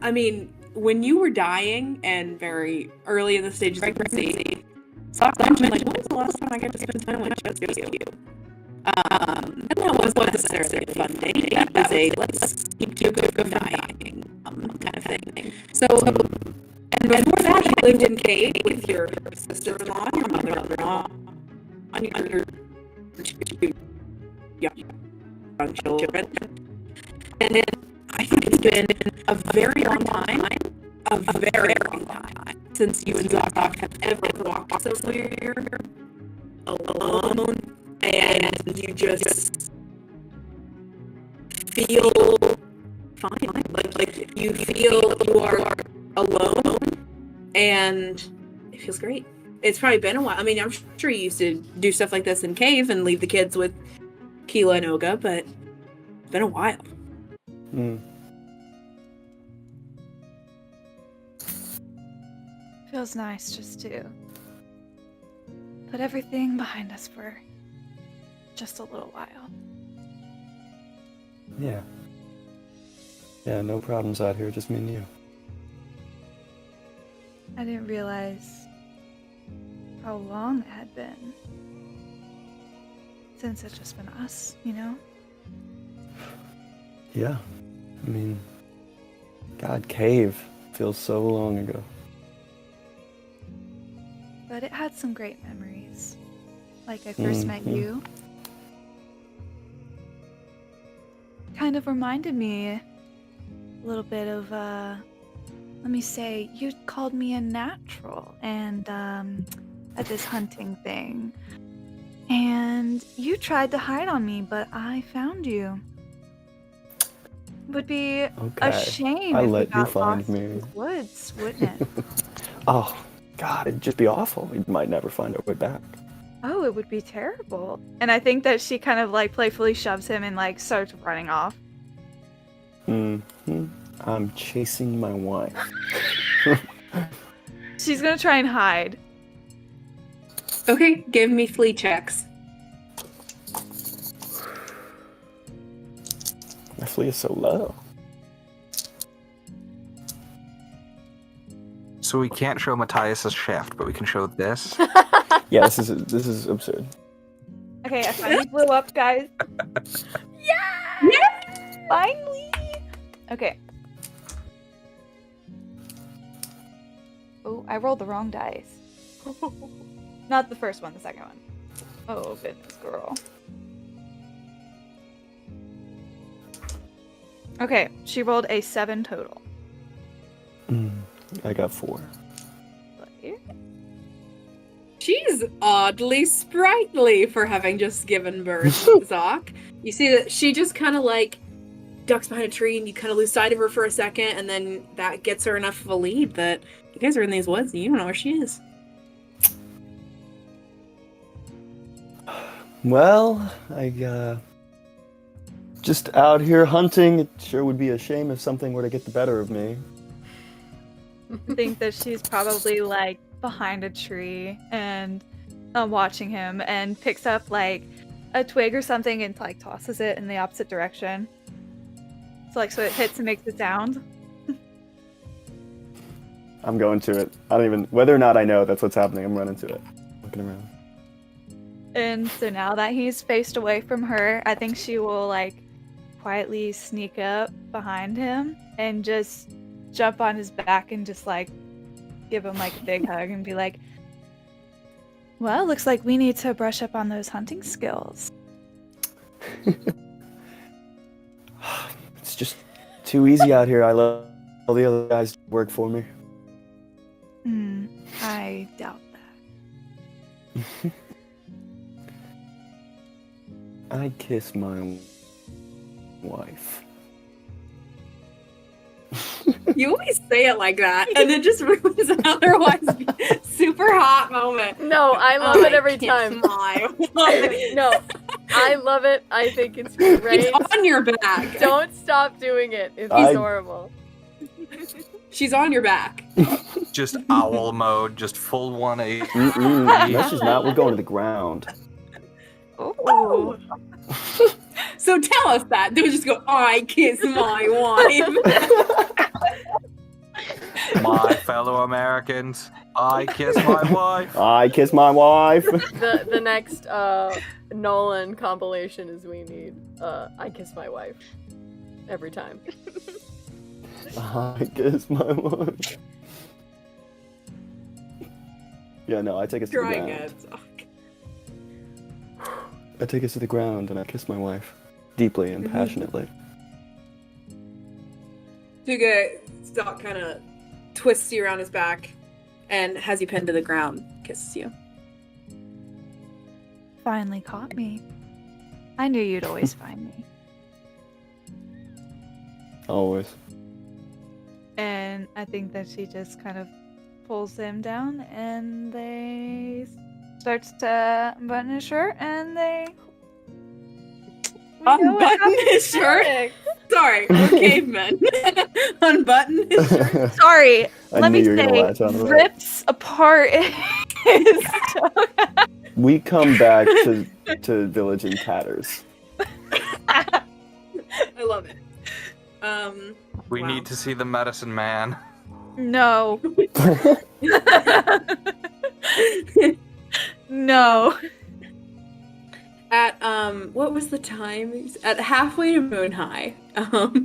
I mean, when you were dying and very early in the stages of pregnancy, Sock mentioned, like, when's the last time I got to spend time with just you? And that wasn't necessarily a fun date. That was a let's keep Tuga from dying kind of thing. So, and before that, you lived in Cave with your sister-in-law, your mother-in-law, and your two young children. And then I think it's been a very long time, since you and Doc have ever walked somewhere alone, and you just feel fine. Like you feel you are alone, and it feels great. It's probably been a while. I mean, I'm sure you used to do stuff like this in Cave and leave the kids with Qeela and Olga, but it's been a while. Feels nice just to put everything behind us for just a little while. Yeah. Yeah, no problems out here, just me and you. I didn't realize how long it had been since it's just been us, you know? Yeah. I mean, God, Cave feels so long ago. But it had some great memories. Like I first met you. Kind of reminded me a little bit of, let me say, you called me a natural and at this hunting thing. And you tried to hide on me, but I found you. Would be a shame I if let we got you find lost me. in the woods, wouldn't it? Oh, God, it'd just be awful. We might never find our way back. Oh, it would be terrible. And I think that she kind of like playfully shoves him and like starts running off. I'm chasing my wife. She's gonna try and hide. Okay, give me flee checks. My flee is so low. So we can't show Matthias's shaft, but we can show this. Yeah, this is absurd. Okay, I finally blew up, guys. Yeah! Finally! Okay. Oh, I rolled the wrong dice. Not the first one, the second one. Oh, goodness, girl. Okay, she rolled a 7 total. I got 4. She's oddly sprightly for having just given birth, Zoc. You see that she just kind of like ducks behind a tree and you kind of lose sight of her for a second, and then that gets her enough of a lead that you guys are in these woods and you don't know where she is. Well, I just out here hunting. It sure would be a shame if something were to get the better of me. I think that she's probably like behind a tree and watching him, and picks up like a twig or something and like tosses it in the opposite direction. So like so it hits and makes a sound. I'm going to it. I don't even, whether or not I know that's what's happening, I'm running to it. Looking around. And so now that he's faced away from her, I think she will like quietly sneak up behind him and just jump on his back and just like give him like a big hug and be like, well, looks like we need to brush up on those hunting skills. It's just too easy out here. I let all the other guys work for me. I doubt that. I kiss my wife. You always say it like that, and it just ruins an otherwise super hot moment. No, I love it every time. Smile. No, I love it. I think it's great. He's on your back. Don't stop doing it. It's adorable. She's on your back. Just owl mode, just full 180. No, she's not. We're going to the ground. Ooh. So tell us that. They would just go, I kiss my wife. My fellow Americans, I kiss my wife. I kiss my wife. The next Nolan compilation is we need I kiss my wife. Every time. I kiss my wife. Yeah, no, I take us to the Try ground. again. I take us to the ground and I kiss my wife. Deeply and passionately. Tuga Stock kind of twists you around his back and has you pinned to the ground, kisses you. Finally caught me. I knew you'd always find me. Always. And I think that she just kind of pulls him down and they starts to unbutton his shirt and they Unbutton his shirt? Sorry, we're cavemen. Unbutton his shirt. Sorry, I let knew me you were gonna say, latch onto that. rips apart his toga. We come back to village in tatters. I love it. We Wow. need to see the medicine man. No. No. At what was the time? At halfway to Moon High, Zoc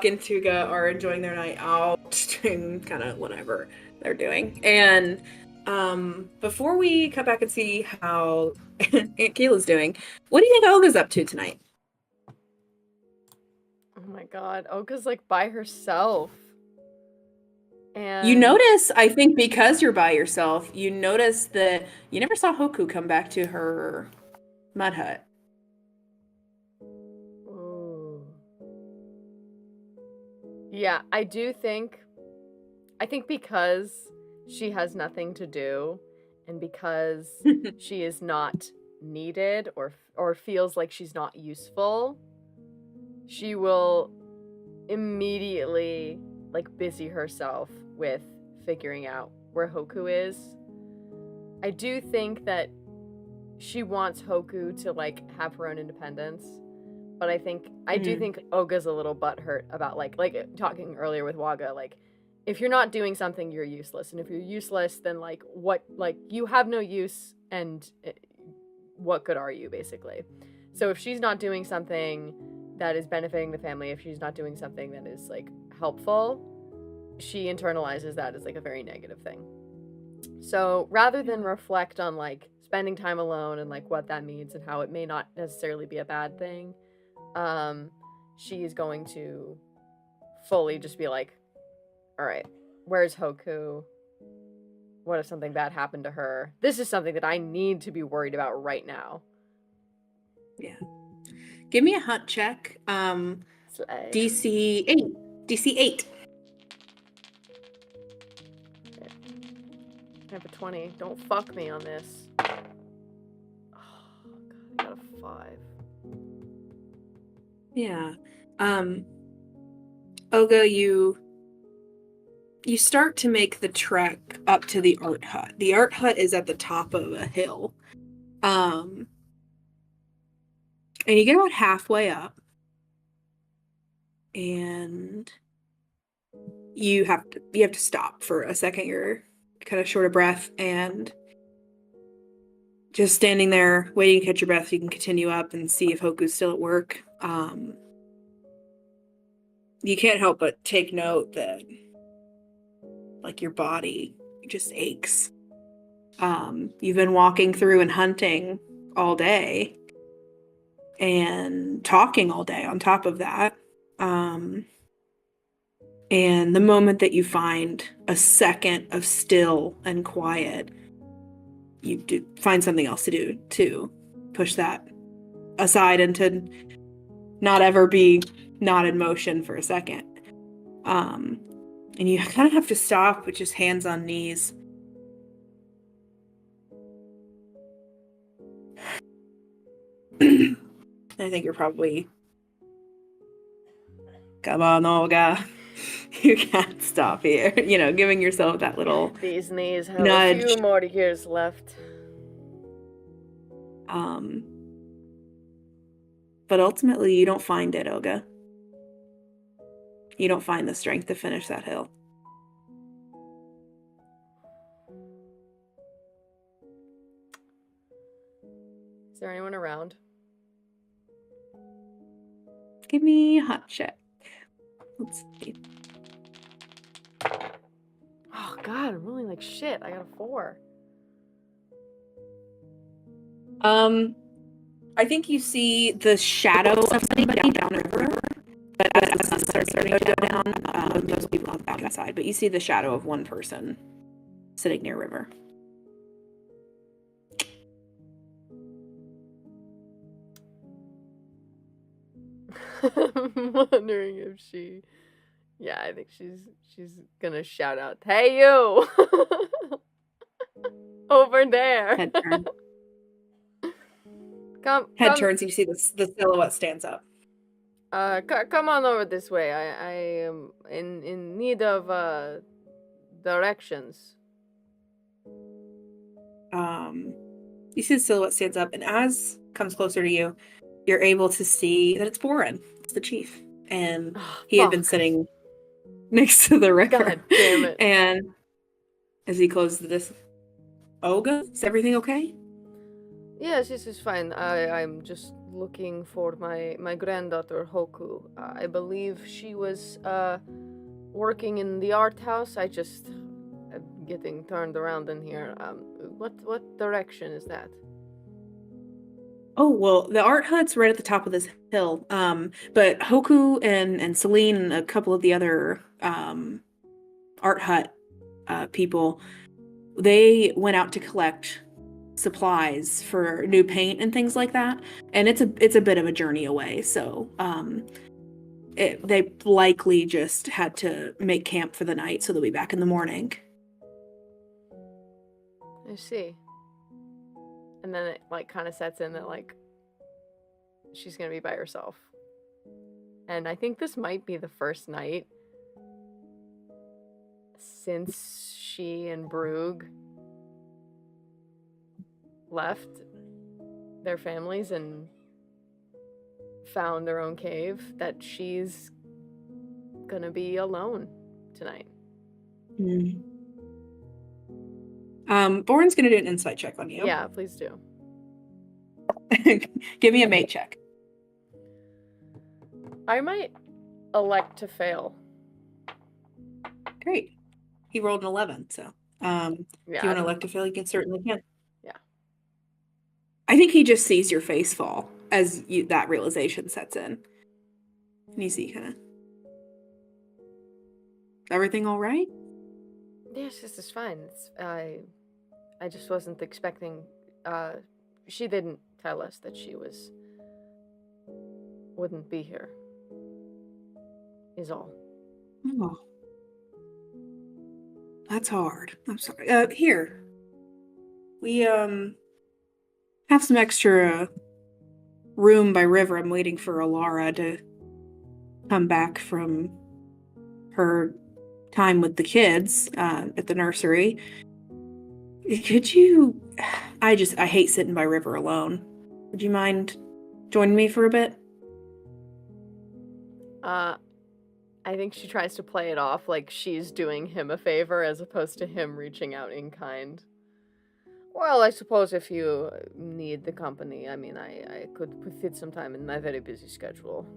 and Tuga are enjoying their night out and kind of whatever they're doing. And before we come back and see how Aunt Qeela's doing, what do you think Olga's up to tonight? Oh my god, Oka's like by herself. And You notice, I think because you're by yourself, you notice that you never saw Hoku come back to her mud hut. Ooh. Yeah, I think because she has nothing to do and because she is not needed or feels like she's not useful, she will immediately like busy herself with figuring out where Hoku is. I do think that she wants Hoku to like have her own independence, but I do think Olga's a little butthurt about like talking earlier with Waga, like if you're not doing something, you're useless, and if you're useless, then like what, like you have no use, and what good are you, basically? So if she's not doing something that is benefiting the family, if she's not doing something that is like helpful, she internalizes that as like a very negative thing. So rather than reflect on like spending time alone and like what that means and how it may not necessarily be a bad thing, she is going to fully just be like, all right, where's Hoku? What if something bad happened to her? This is something that I need to be worried about right now. Yeah. Give me a hunt check. Slay. DC 8. DC 8. I have a 20. Don't fuck me on this. Oh, God, I got a 5. Yeah. Olga, you start to make the trek up to the art hut. The art hut is at the top of a hill. And you get about halfway up. And you have to stop for a second. You're kind of short of breath and just standing there waiting to catch your breath so you can continue up and see if Hoku's still at work. You can't help but take note that like your body just aches. You've been walking through and hunting all day and talking all day on top of that. And the moment that you find a second of still and quiet, you do find something else to do to push that aside and to not ever be not in motion for a second. And you kind of have to stop with just hands on knees. I think you're probably, come on, Olga, You can't stop here. Giving yourself that little These knees have nudge. a few more years left. But ultimately, you don't find it, Olga. You don't find the strength to finish that hill. Is there anyone around? Give me a hot check. Let's see. Oh god, I'm rolling like shit. I got a 4. I think you see the shadow of somebody down the river, but as the sun starts to go down, most people on the back side, but you see the shadow of one person sitting near river. I'm wondering if she... Yeah, I think she's gonna shout out, "Hey, you! Over there!" Head turn. Come. Turns, and you see the silhouette stands up. Come on over this way. I am in need of directions. You see the silhouette stands up, and as comes closer to you, you're able to see that it's Boren. It's the chief, and he had been sitting next to the river. God damn it! And as he closes this, Olga, is everything okay? Yes, this is fine. I'm just looking for my granddaughter Hoku. I believe she was working in the art house. I just am getting turned around in here. What direction is that? Oh, well, the art hut's right at the top of this hill. But Hoku and Celine and a couple of the other art hut people, they went out to collect supplies for new paint and things like that, and it's a bit of a journey away, so they likely just had to make camp for the night, so they'll be back in the morning. I see. And then it kind of sets in that she's gonna be by herself, and I think this might be the first night since she and Brug left their families and found their own cave that she's gonna be alone tonight. Boren's gonna do an insight check on you. Yeah, please do. Give me a mate check. I might elect to fail. Great. He rolled an 11, so if you want to elect to fail, you certainly can. Yeah. I think he just sees your face fall as that realization sets in. And you see kind of... Everything all right? Yes, this is fine. I just wasn't expecting... she didn't tell us that she wouldn't be here. Is all. Oh. That's hard. I'm sorry. Here. We, have some extra room by river. I'm waiting for Alara to come back from her time with the kids, at the nursery. Could you... I hate sitting by river alone. Would you mind joining me for a bit? I think she tries to play it off like she's doing him a favor as opposed to him reaching out in kind. Well, I suppose if you need the company, I mean, I could fit some time in my very busy schedule.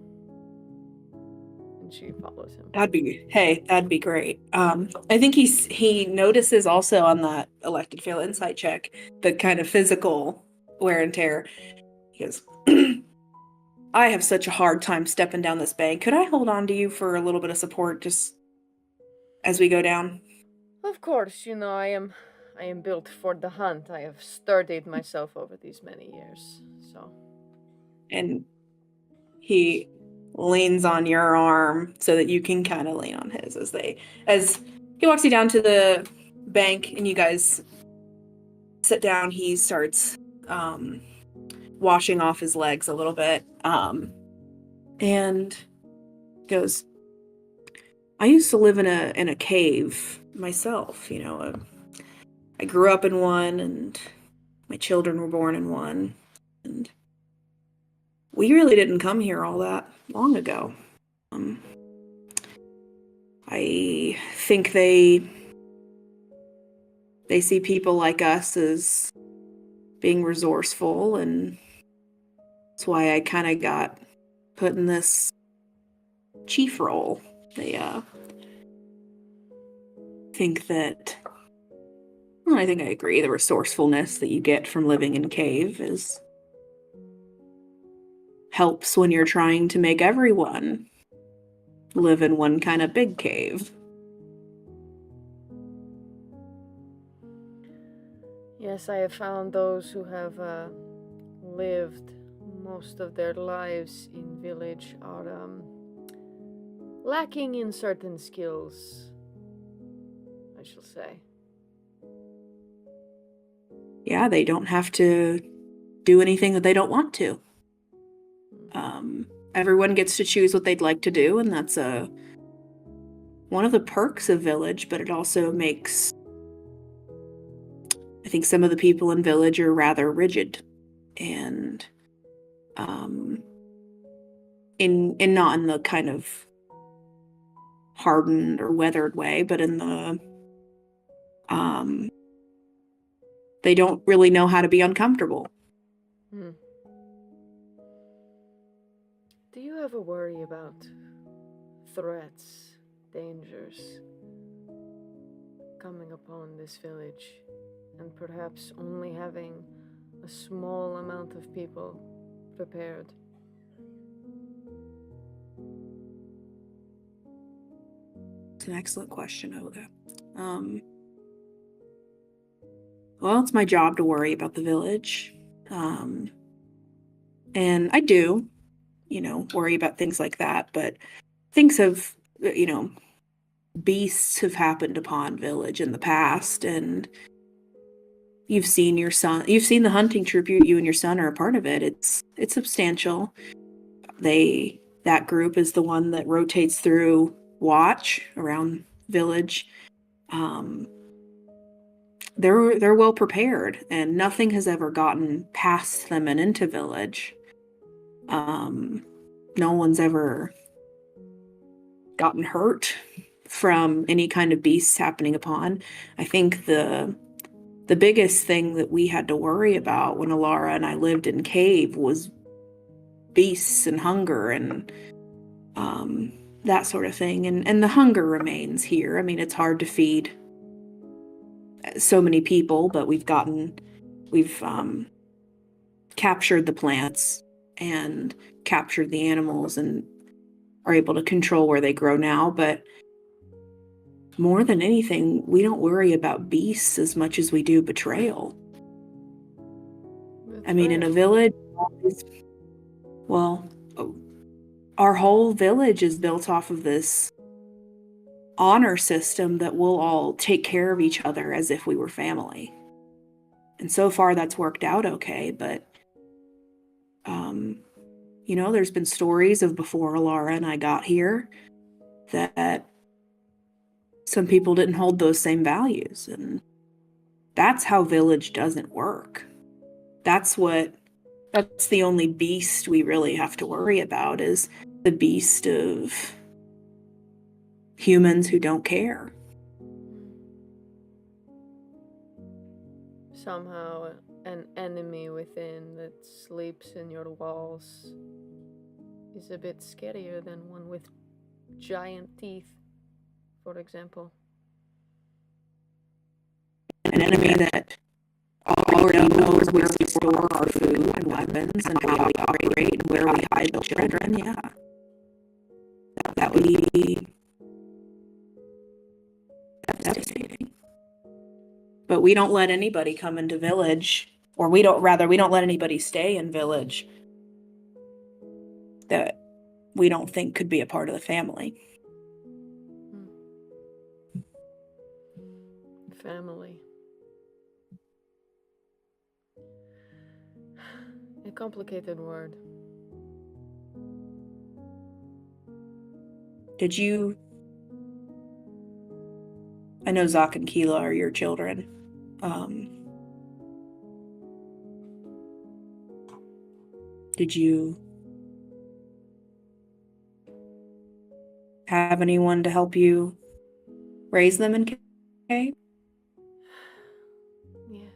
And she follows him. That'd be great. I think he notices also on that elected fail insight check the kind of physical wear and tear. He goes, I have such a hard time stepping down this bank. Could I hold on to you for a little bit of support just as we go down? Of course, I am built for the hunt. I have sturdied myself over these many years, so. And he leans on your arm so that you can kind of lean on his as he walks you down to the bank and you guys sit down. He starts washing off his legs a little bit, and goes, I used to live in a cave myself, you know. I grew up in one, and my children were born in one, and we really didn't come here all that long ago. I think they see people like us as being resourceful, and that's why I kind of got put in this chief role. They think that, well, I think I agree, the resourcefulness that you get from living in cave helps when you're trying to make everyone live in one kind of big cave. Yes, I have found those who have lived most of their lives in village are lacking in certain skills, I shall say. Yeah, they don't have to do anything that they don't want to. Everyone gets to choose what they'd like to do, and that's one of the perks of village, but it also makes, I think, some of the people in village are rather rigid, and in not in the kind of hardened or weathered way, but in the they don't really know how to be uncomfortable. Do you ever worry about threats, dangers coming upon this village, and perhaps only having a small amount of people prepared? It's an excellent question, Olga. Well, it's my job to worry about the village. And I do, worry about things like that, but things have, beasts have happened upon village in the past, and you've seen the hunting troop, you and your son are a part of it. It's substantial. That group is the one that rotates through watch around village. They're well prepared, and nothing has ever gotten past them and into village. No one's ever gotten hurt from any kind of beasts happening upon. I think the biggest thing that we had to worry about when Alara and I lived in cave was beasts and hunger and that sort of thing. And the hunger remains here. I mean, it's hard to feed so many people, but we've captured the plants and captured the animals and are able to control where they grow now. But more than anything, we don't worry about beasts as much as we do betrayal. I mean, in a village, our whole village is built off of this honor system that we'll all take care of each other as if we were family. And so far that's worked out okay, but there's been stories of before Alara and I got here that some people didn't hold those same values, and that's how village doesn't work. That's the only beast we really have to worry about, is the beast of humans who don't care. Somehow an enemy within that sleeps in your walls is a bit scarier than one with giant teeth, for example. An enemy that already knows where we store our food and weapons and how we operate and where we hide the children, yeah. That would be devastating. But we don't let anybody come into village, or we don't let anybody stay in village that we don't think could be a part of the family. Family. A complicated word. Did you I know Zoc and Qeela are your children. Did you have anyone to help you raise them in Cave? Yes.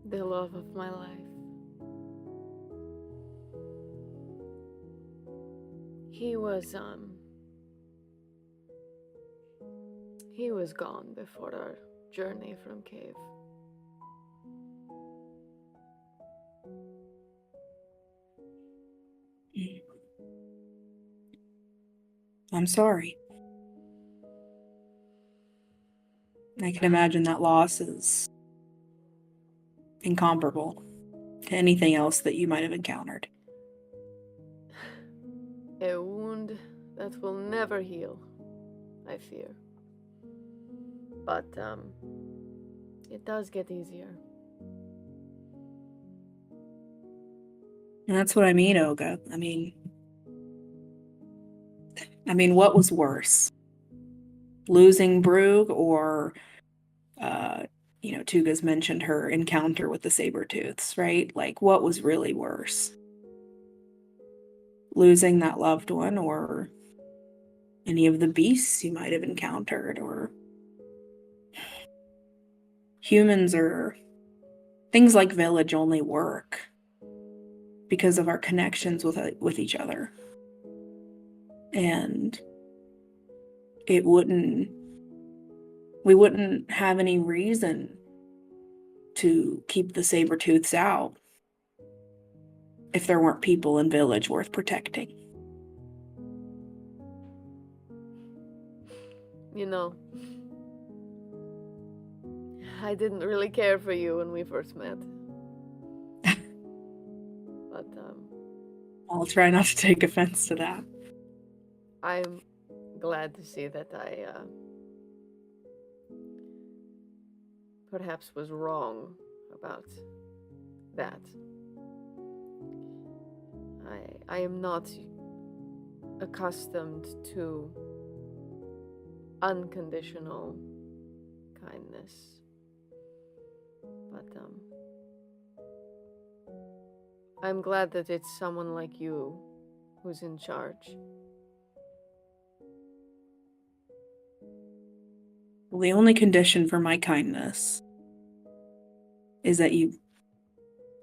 The love of my life. He was gone before our journey from Cave. I'm sorry. I can imagine that loss is incomparable to anything else that you might have encountered. A wound that will never heal, I fear. But, it does get easier. And that's what I mean, Olga. I mean, what was worse? Losing Brug or, Tuga's mentioned her encounter with the Sabertooths, right? Like, what was really worse? Losing that loved one or any of the beasts you might have encountered, or humans, or things like Village only work because of our connections with each other. And we wouldn't have any reason to keep the Sabertooths out if there weren't people in Village worth protecting. You know, I didn't really care for you when we first met. But, I'll try not to take offense to that. I'm glad to see that I, perhaps was wrong about that. I am not accustomed to unconditional kindness. But, I'm glad that it's someone like you who's in charge. Well, the only condition for my kindness is that you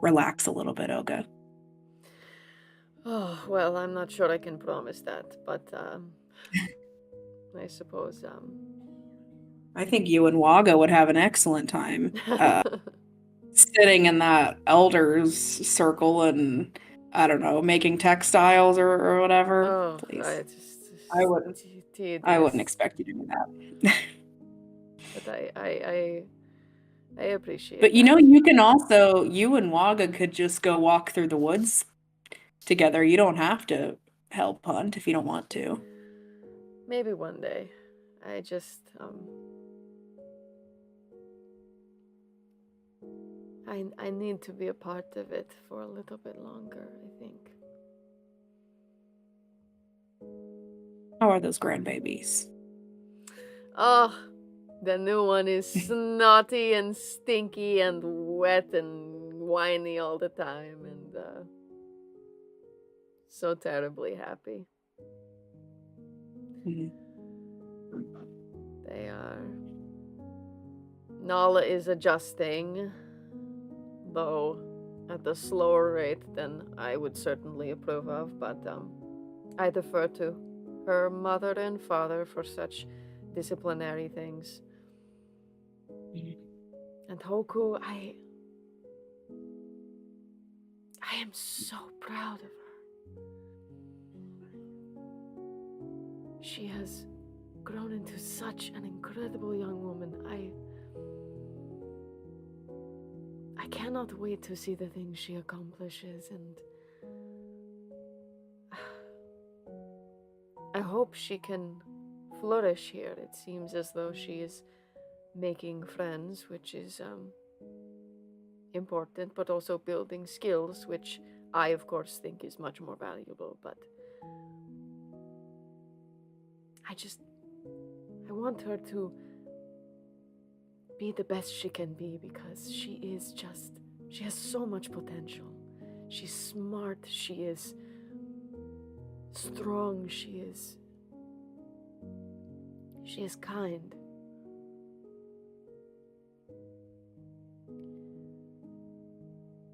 relax a little bit, Olga. Oh, well, I'm not sure I can promise that, but, I suppose, I think you and Waga would have an excellent time sitting in that elders circle and, I don't know, making textiles or whatever. Oh, Please. I wouldn't expect you to do that. But I appreciate But that. you and Waga could just go walk through the woods together. You don't have to help hunt if you don't want to. Maybe one day. I just, I need to be a part of it for a little bit longer, I think. How are those grandbabies? Oh, the new one is snotty and stinky and wet and whiny all the time and, so terribly happy. Mm-hmm. They are. Nala is adjusting, though at a slower rate than I would certainly approve of, but I defer to her mother and father for such disciplinary things. And Hoku, I am so proud of her. She has grown into such an incredible young woman. I cannot wait to see the things she accomplishes, and I hope she can flourish here. It seems as though she is making friends, which is important, but also building skills, which I, of course, think is much more valuable. But I want her to be the best she can be because she has so much potential. She's smart, she is strong, she is kind.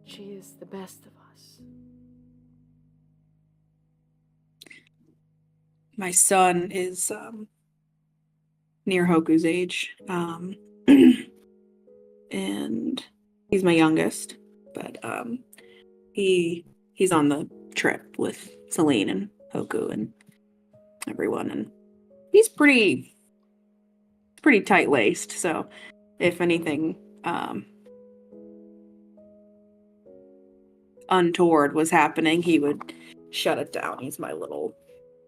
She is the best of us. My son is near Hoku's age, and he's my youngest, but he's on the trip with Celine and Hoku and everyone, and he's pretty tight-laced, so if anything untoward was happening, he would shut it down. He's my little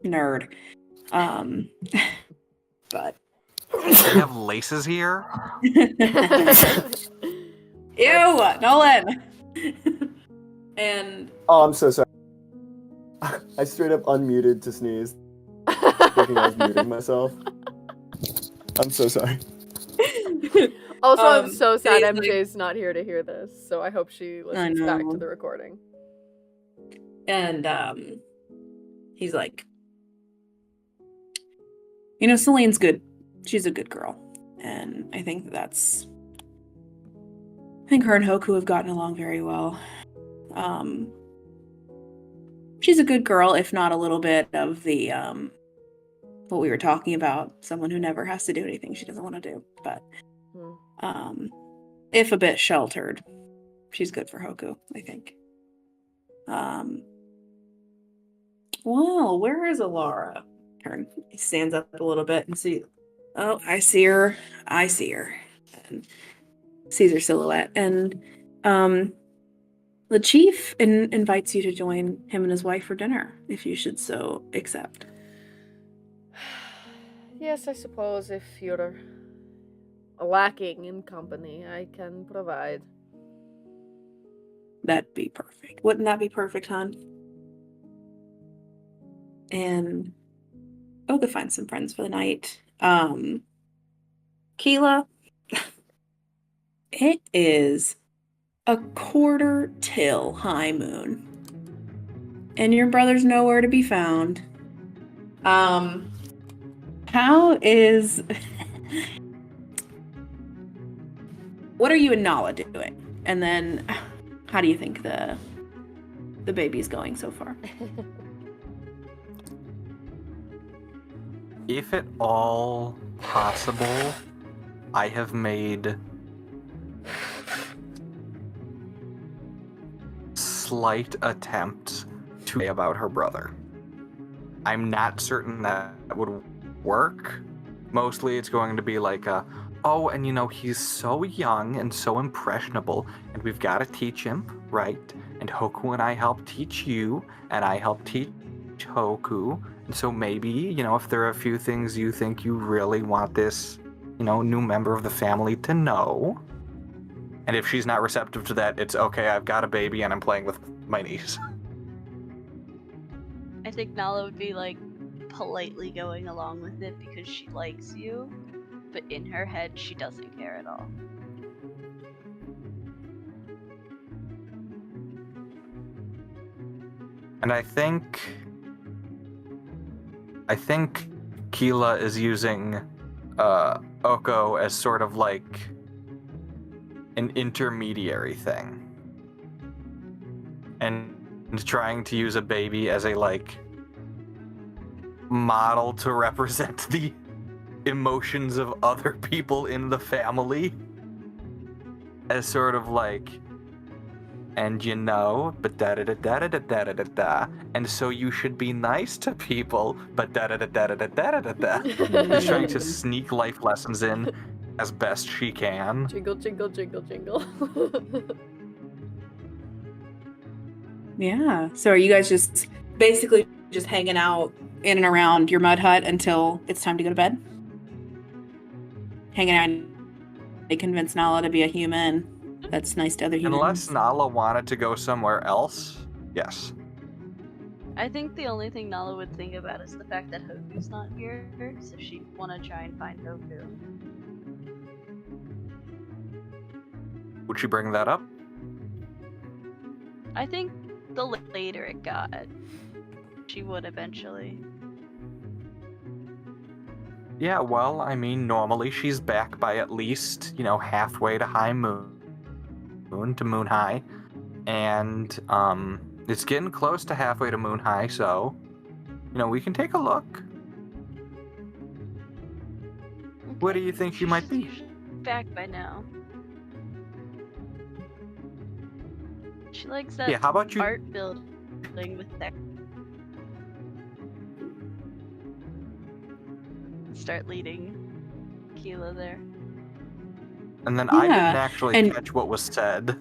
nerd. But We have laces here. Ew, Nolan. And Oh, I'm so sorry. I straight up unmuted to sneeze, thinking I was muting myself. I'm so sorry. Also, I'm so sad he's MJ's not here to hear this, so I hope she listens back to the recording. And he's like, Celine's good. She's a good girl. And I think her and Hoku have gotten along very well. She's a good girl, if not a little bit of the, what we were talking about, someone who never has to do anything she doesn't want to do. But, if a bit sheltered, she's good for Hoku, I think. Well, where is Alara? He stands up a little bit and see. Oh, I see her. And sees her silhouette. And the chief invites you to join him and his wife for dinner, if you should so accept. Yes, I suppose if you're lacking in company, I can provide. That'd be perfect. Wouldn't that be perfect, hon? And I'll go find some friends for the night. Qeela, it is a 1/4 till high moon. And your brother's nowhere to be found. How is... What are you and Nala doing? And then, how do you think the baby's going so far? If at all possible, I have made slight attempts to say about her brother. I'm not certain that would work. Mostly it's going to be like oh, and he's so young and so impressionable, and we've got to teach him, right? And Hoku and I help teach you, and I help teach Hoku. And so maybe, if there are a few things you think you really want this, new member of the family to know. And if she's not receptive to that, it's okay, I've got a baby and I'm playing with my niece. I think Nala would be politely going along with it because she likes you, but in her head she doesn't care at all. And I think Qeela is using Oko as sort of like an intermediary thing. And trying to use a baby as a model to represent the emotions of other people in the family. As sort of and but da-da-da-da-da-da-da-da-da. And so you should be nice to people, but da-da-da-da-da-da-da-da-da. Just trying to sneak life lessons in as best she can. Jingle, jingle, jingle, jingle. Yeah. So are you guys just basically just hanging out in and around your mud hut until it's time to go to bed? Hanging out. They convince Nala to be a human. That's nice to other humans. Unless Nala wanted to go somewhere else, yes. I think the only thing Nala would think about is the fact that Hoku's not here, so she'd want to try and find Hoku. Would she bring that up? I think the later it got, she would eventually. Yeah, well, I mean, normally she's back by at least, halfway to high moon to moon high. And, it's getting close to halfway to moon high, so, we can take a look. Where do you think she might be? Back by now. She likes that Yeah, how about you? art building with that. Start leading Qeela there. And then I didn't Yeah, actually and- catch what was said.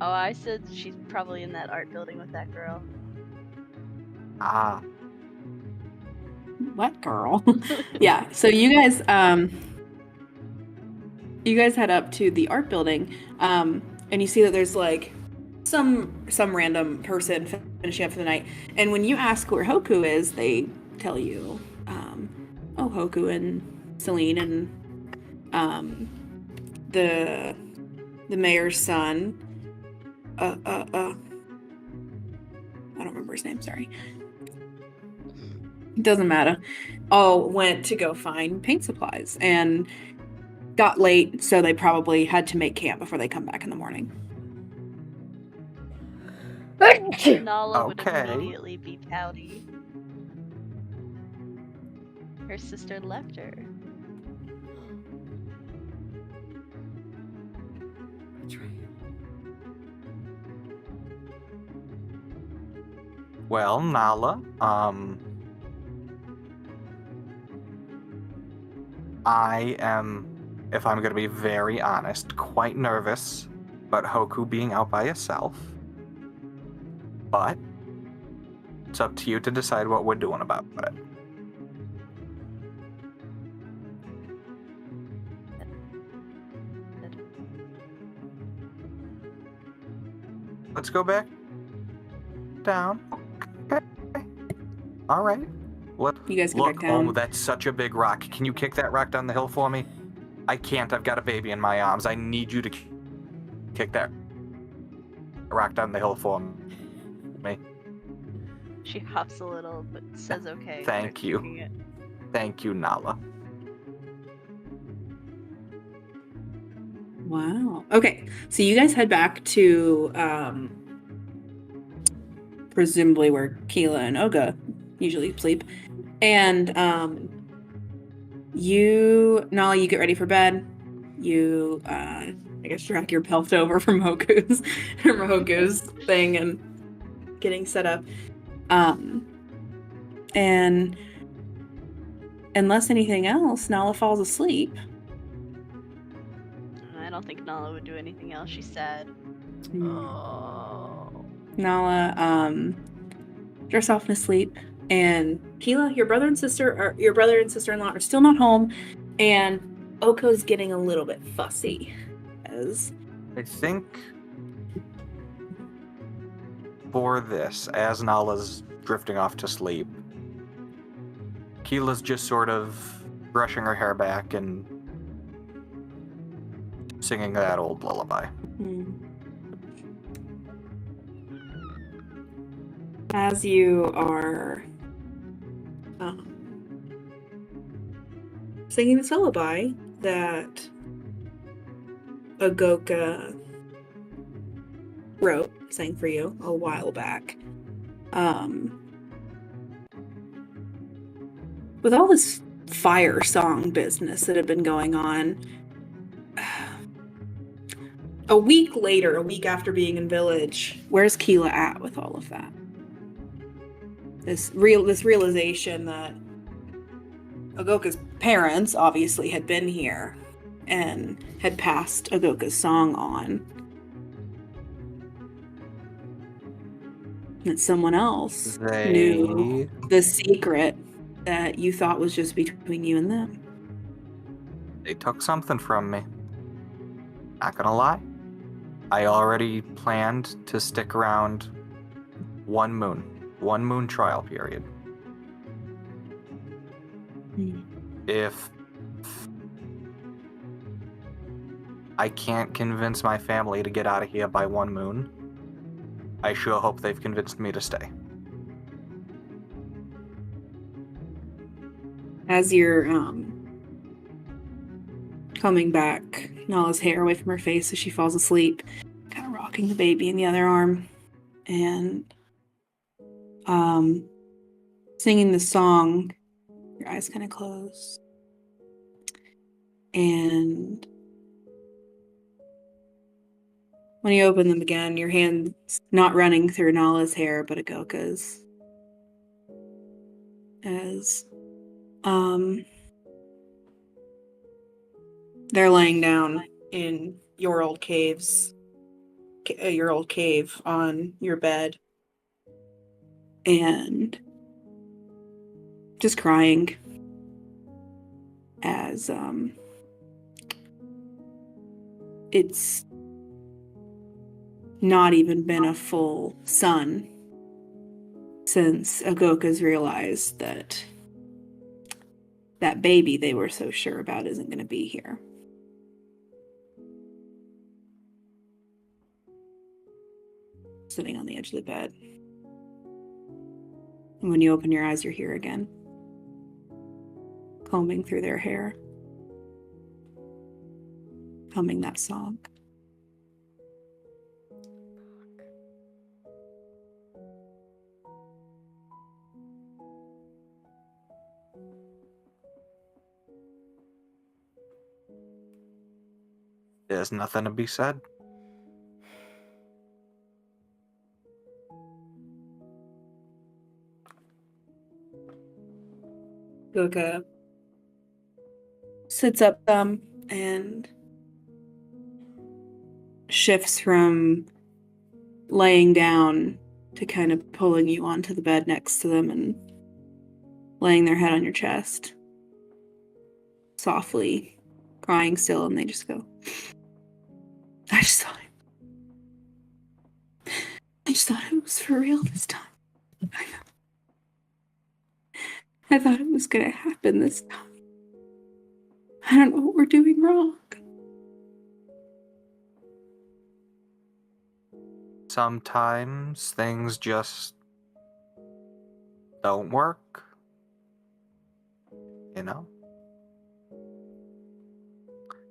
Oh, I said she's probably in that art building with that girl. Ah, What girl? Yeah. So you guys head up to the art building, and you see that there's like some random person finishing up for the night. And when you ask where Hoku is, they tell you, Hoku and Celine and the mayor's son. I don't remember his name. Sorry. Doesn't matter. All went to go find paint supplies and got late, so they probably had to make camp before they come back in the morning. Nala would Okay. immediately be pouty. Her sister left her. well, Nala, I am, if I'm going to be very honest, quite nervous about Hoku being out by herself. But it's up to you to decide what we're doing about it. Let's go back down. Okay. All right. You guys go Look, back down. oh, that's such a big rock. Can you kick that rock down the hill for me? I can't. I've got a baby in my arms. I need you to kick that rock down the hill for me. She hops a little, but says okay. Thank starts you. kicking it. Thank you, Nala. Wow. Okay. So you guys head back to presumably where Qeela and Oga usually sleep. And Nala, you get ready for bed. You I guess drag your belt over from Hoku's thing and getting set up. And unless anything else, Nala falls asleep. I don't think Nala would do anything else. She's sad. Oh. Nala drifts off in sleep, and Qeela, your brother and sister-in-law are still not home, and Oko's getting a little bit fussy. I think for this, as Nala's drifting off to sleep, Qeela's just sort of brushing her hair back and singing that old lullaby. As you are singing this lullaby that Agoka sang for you a while back, with all this fire song business that had been going on, a week after being in village, where's Qeela at with all of that? This realization that Agoka's parents obviously had been here and had passed Agoka's song on. That someone else knew the secret that you thought was just between you and them. They took something from me. Not gonna lie. I already planned to stick around 1 moon. 1 moon trial period. If I can't convince my family to get out of here by 1 moon, I sure hope they've convinced me to stay. As you're combing back Nala's hair away from her face as she falls asleep, kind of rocking the baby in the other arm, and singing the song, your eyes kind of close. And when you open them again, your hand's not running through Nala's hair, but Agoka's. As they're laying down in your old cave on your bed, and just crying as it's not even been a full sun since Agoka's realized that that baby they were so sure about isn't going to be here. Sitting on the edge of the bed. And when you open your eyes, you're here again. Combing through their hair. Humming that song. There's nothing to be said. Tuga sits up and shifts from laying down to kind of pulling you onto the bed next to them and laying their head on your chest. Softly, crying still, and they just go, I just thought it was for real this time. I thought it was gonna happen this time. I don't know what we're doing wrong. Sometimes things just don't work. You know?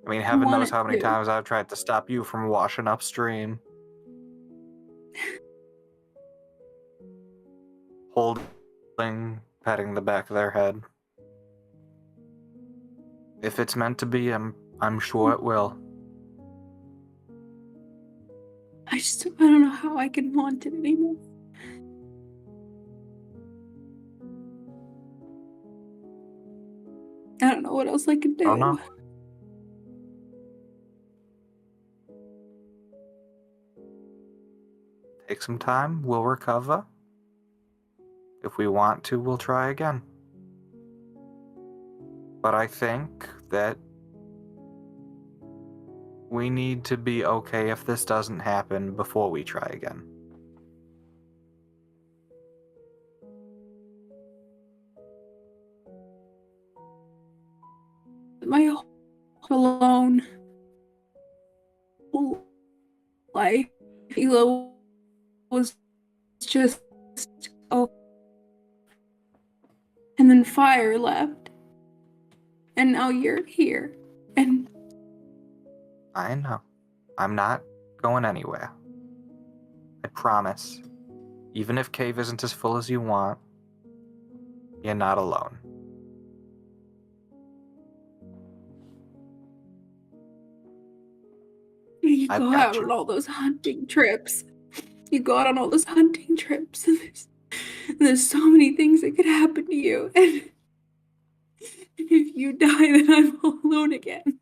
I mean, heaven knows how many times I've tried to stop you from washing upstream. Holding, petting the back of their head. If it's meant to be, I'm sure it will. I don't know how I can want it anymore. I don't know what else I can do. Oh no. Take some time, we'll recover. If we want to, we'll try again. But I think that we need to be okay if this doesn't happen before we try again. My whole life, Qeela was just and then fire left, and now you're here, and I know. I'm not going anywhere. I promise. Even if cave isn't as full as you want, you're not alone. you I've go got out you. on all those hunting trips. You go out on all those hunting trips, and there's so many things that could happen to you, and if you die, then I'm all alone again.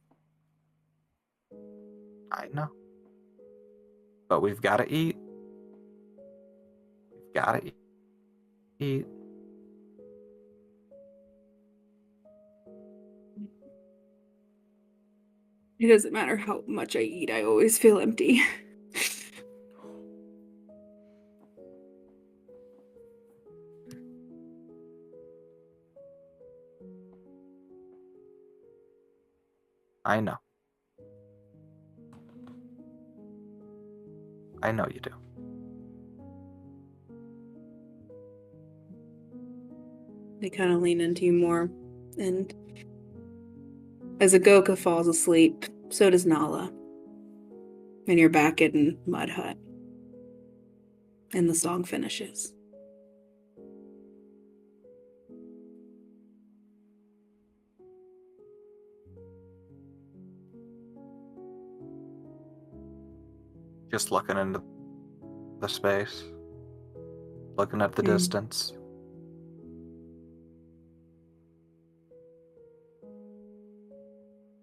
I know. But we've got to eat. We've got to eat. It doesn't matter how much I eat, I always feel empty. I know. I know you do. They kind of lean into you more, and as Agoka falls asleep, so does Nala. And you're back in Mud Hut. And the song finishes. Just looking into the space. Looking at the distance.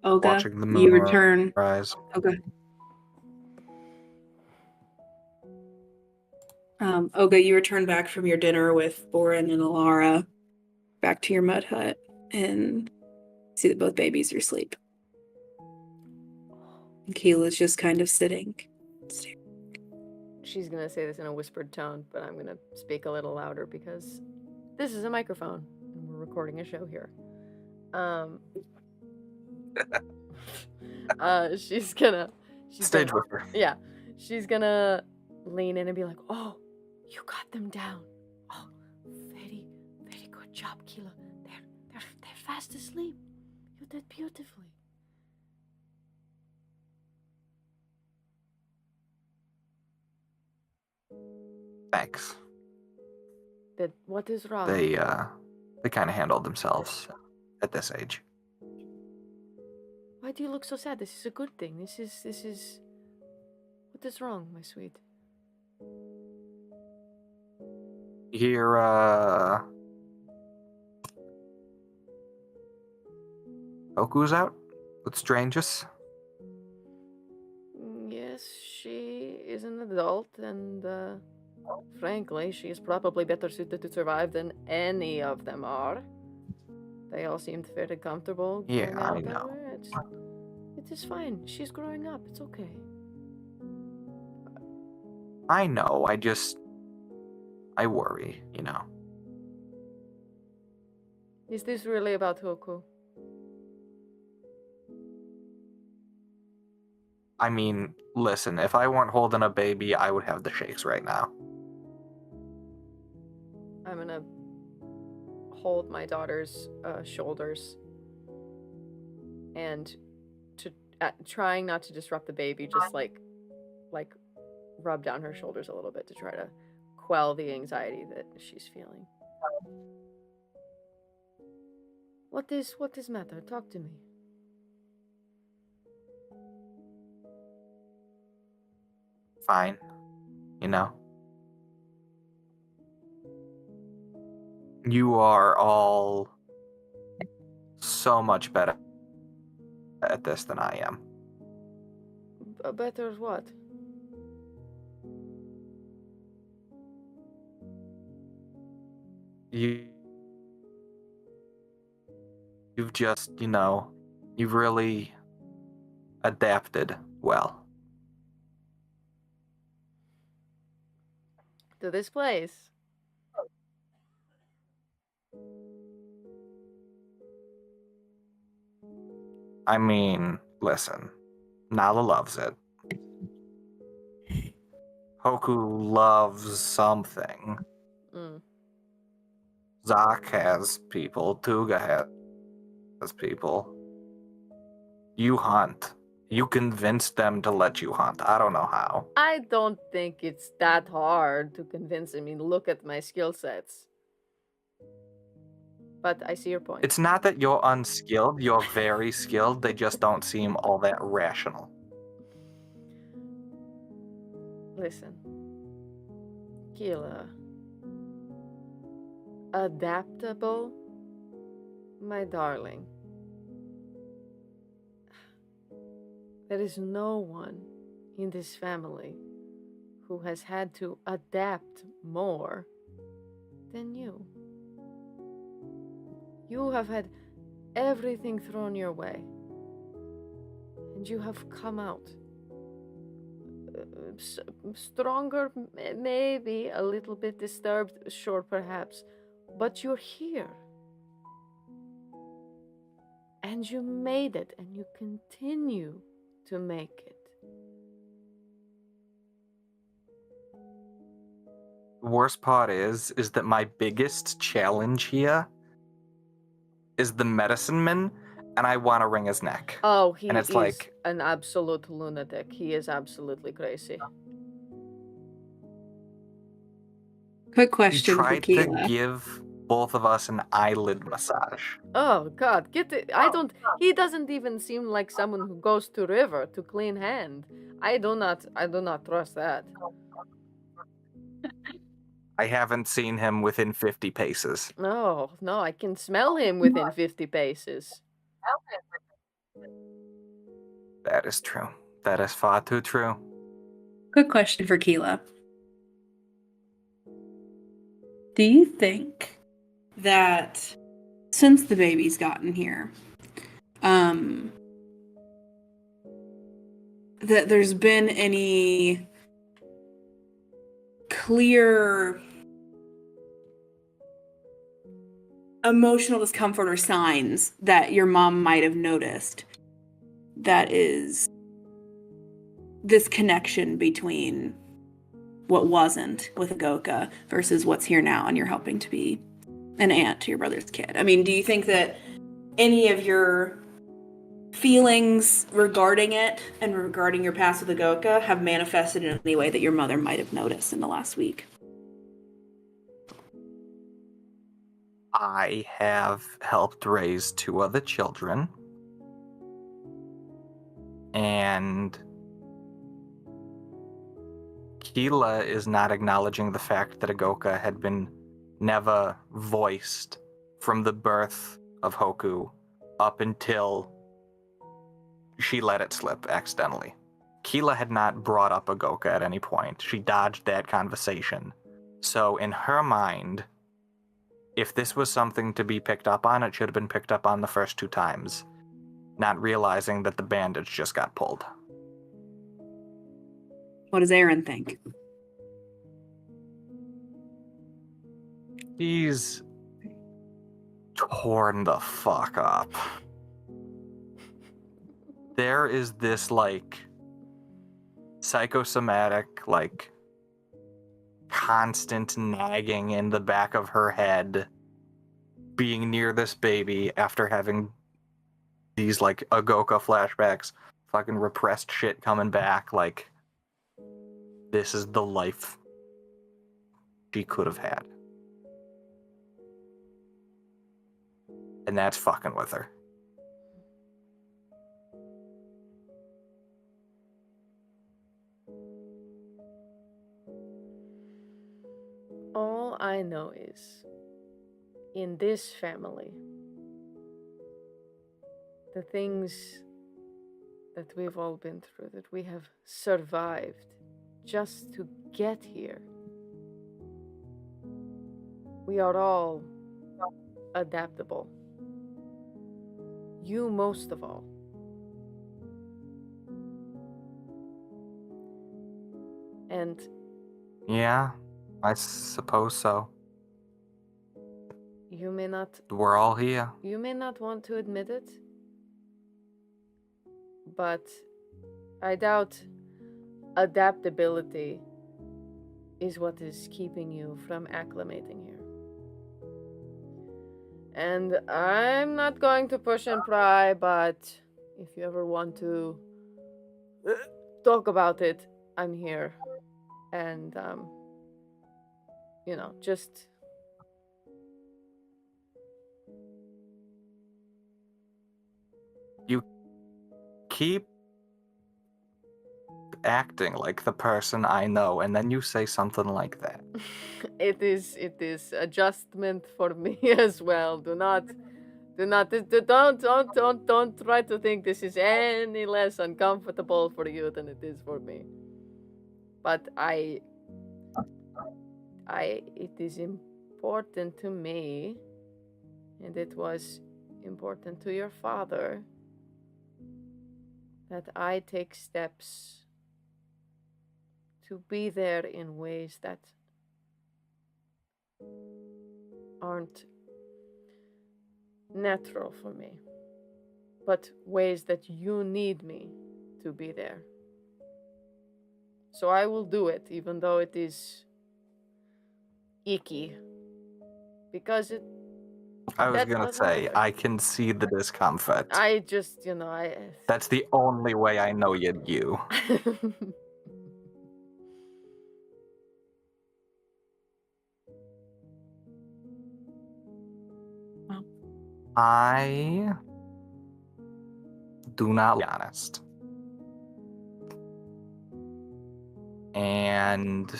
Olga, Watching the moon you return. rise. Okay. Olga, you return back from your dinner with Borin and Alara back to your mud hut and see that both babies are asleep. And Qeela's just kind of sitting. She's gonna say this in a whispered tone, but I'm gonna speak a little louder because this is a microphone and we're recording a show here. She's Stage gonna, whisper. yeah, she's gonna lean in and be like, "Oh, you got them down. Oh, very, very good job, Qeela. They're fast asleep. You did beautifully." Thanks. What is wrong? They kind of handled themselves at this age. Why do you look so sad? This is a good thing. This is. What is wrong, my sweet? Here, Hoku's out with strangers. Yes, she is an adult, and frankly, she is probably better suited to survive than any of them are. They all seemed fairly comfortable. Yeah, going out I that know. way. It is fine. She's growing up. It's okay. I know, I worry, you know. Is this really about Hoku? I mean, listen, if I weren't holding a baby, I would have the shakes right now. I'm gonna hold my daughter's shoulders and trying not to disrupt the baby, just like rub down her shoulders a little bit to try to quell the anxiety that she's feeling. What is matter? Talk to me. Fine, you know. You are all so much better at this than I am. Better what? You've just, you know, you've really adapted well. To this place. I mean, listen, Nala loves it. Hoku loves something. Zak has people. Tuga has people. You hunt. You convince them to let you hunt. I don't know how. I don't think it's that hard to convince him. I mean, look at my skill sets. But I see your point. It's not that you're unskilled. You're very skilled. They just don't seem all that rational. Listen. Qeela. Adaptable? My darling. There is no one in this family who has had to adapt more than you. You have had everything thrown your way, and you have come out stronger, maybe a little bit disturbed, sure, perhaps, but you're here. And you made it, and you continue to make it. The worst part is that my biggest challenge here is the medicine man, and I want to wring his neck. Oh, he And it's is like, an absolute lunatic. He is absolutely crazy. Quick he question for tried to Qeela. give both of us an eyelid massage. Oh God, get it! He doesn't even seem like someone who goes to river to clean hand. I do not trust that. I haven't seen him within 50 paces. No, I can smell him within 50 paces. That is true. That is far too true. Quick question for Qeela. Do you think that since the baby's gotten here, that there's been any clear emotional discomfort or signs that your mom might have noticed that is this connection between what wasn't with Agoka versus what's here now, and you're helping to be an aunt to your brother's kid? I mean, do you think that any of your feelings regarding it and regarding your past with Agoka have manifested in any way that your mother might have noticed in the last week? I have helped raise 2 other children. And Qeela is not acknowledging the fact that Agoka had been never voiced from the birth of Hoku up until she let it slip accidentally. Qeela had not brought up Agoka at any point. She dodged that conversation. So in her mind, if this was something to be picked up on, it should have been picked up on the first 2 times, not realizing that the bandage just got pulled. What does Aaron think? He's torn the fuck up. There is this, like, psychosomatic, like, constant nagging in the back of her head, being near this baby after having these, like, Agoka flashbacks, fucking repressed shit coming back. Like, this is the life she could have had. And that's fucking with her. All I know is, in this family, the things that we've all been through, that we have survived just to get here, we are all adaptable. You most of all. And Yeah, I suppose so. you may not We're all here. want to admit it, but I doubt adaptability is what is keeping you from acclimating here. And I'm not going to push and pry, but if you ever want to talk about it, I'm here. And, just... You keep acting like the person I know, and then you say something like that. It is adjustment for me as well. Don't try to think this is any less uncomfortable for you than it is for me. But it is important to me, and it was important to your father, that I take steps to be there in ways that aren't natural for me. but ways that you need me to be there. So I will do it, even though it is icky. Because it... I was That's gonna what say, happened. I can see the discomfort. I just, That's the only way I know you. I do not be honest. And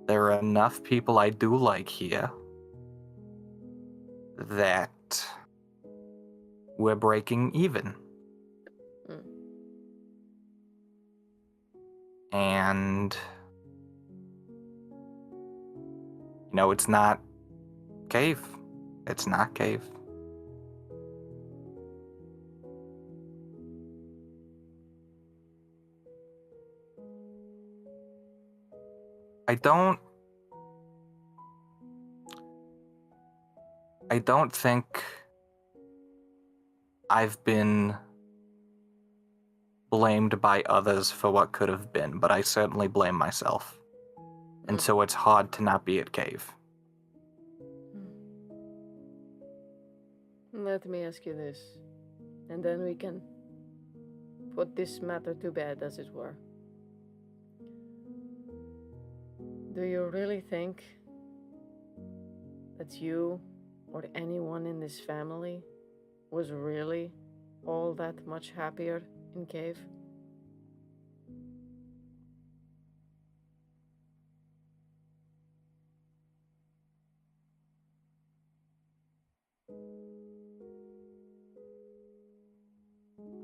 there are enough people I do like here that we're breaking even. Mm. And it's not Cave. It's not Cave. I don't think I've been blamed by others for what could have been, but I certainly blame myself. And so it's hard to not be at Cave. Let me ask you this, and then we can put this matter to bed, as it were. Do you really think that you or anyone in this family was really all that much happier in Cave?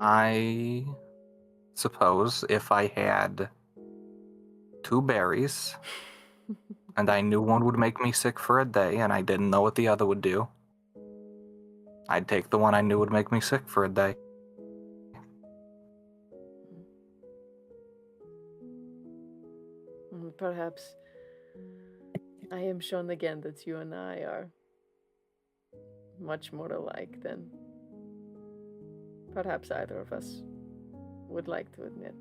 I suppose if I had 2 berries, and I knew one would make me sick for a day, and I didn't know what the other would do, I'd take the one I knew would make me sick for a day. Perhaps I am shown again that you and I are much more alike than perhaps either of us would like to admit.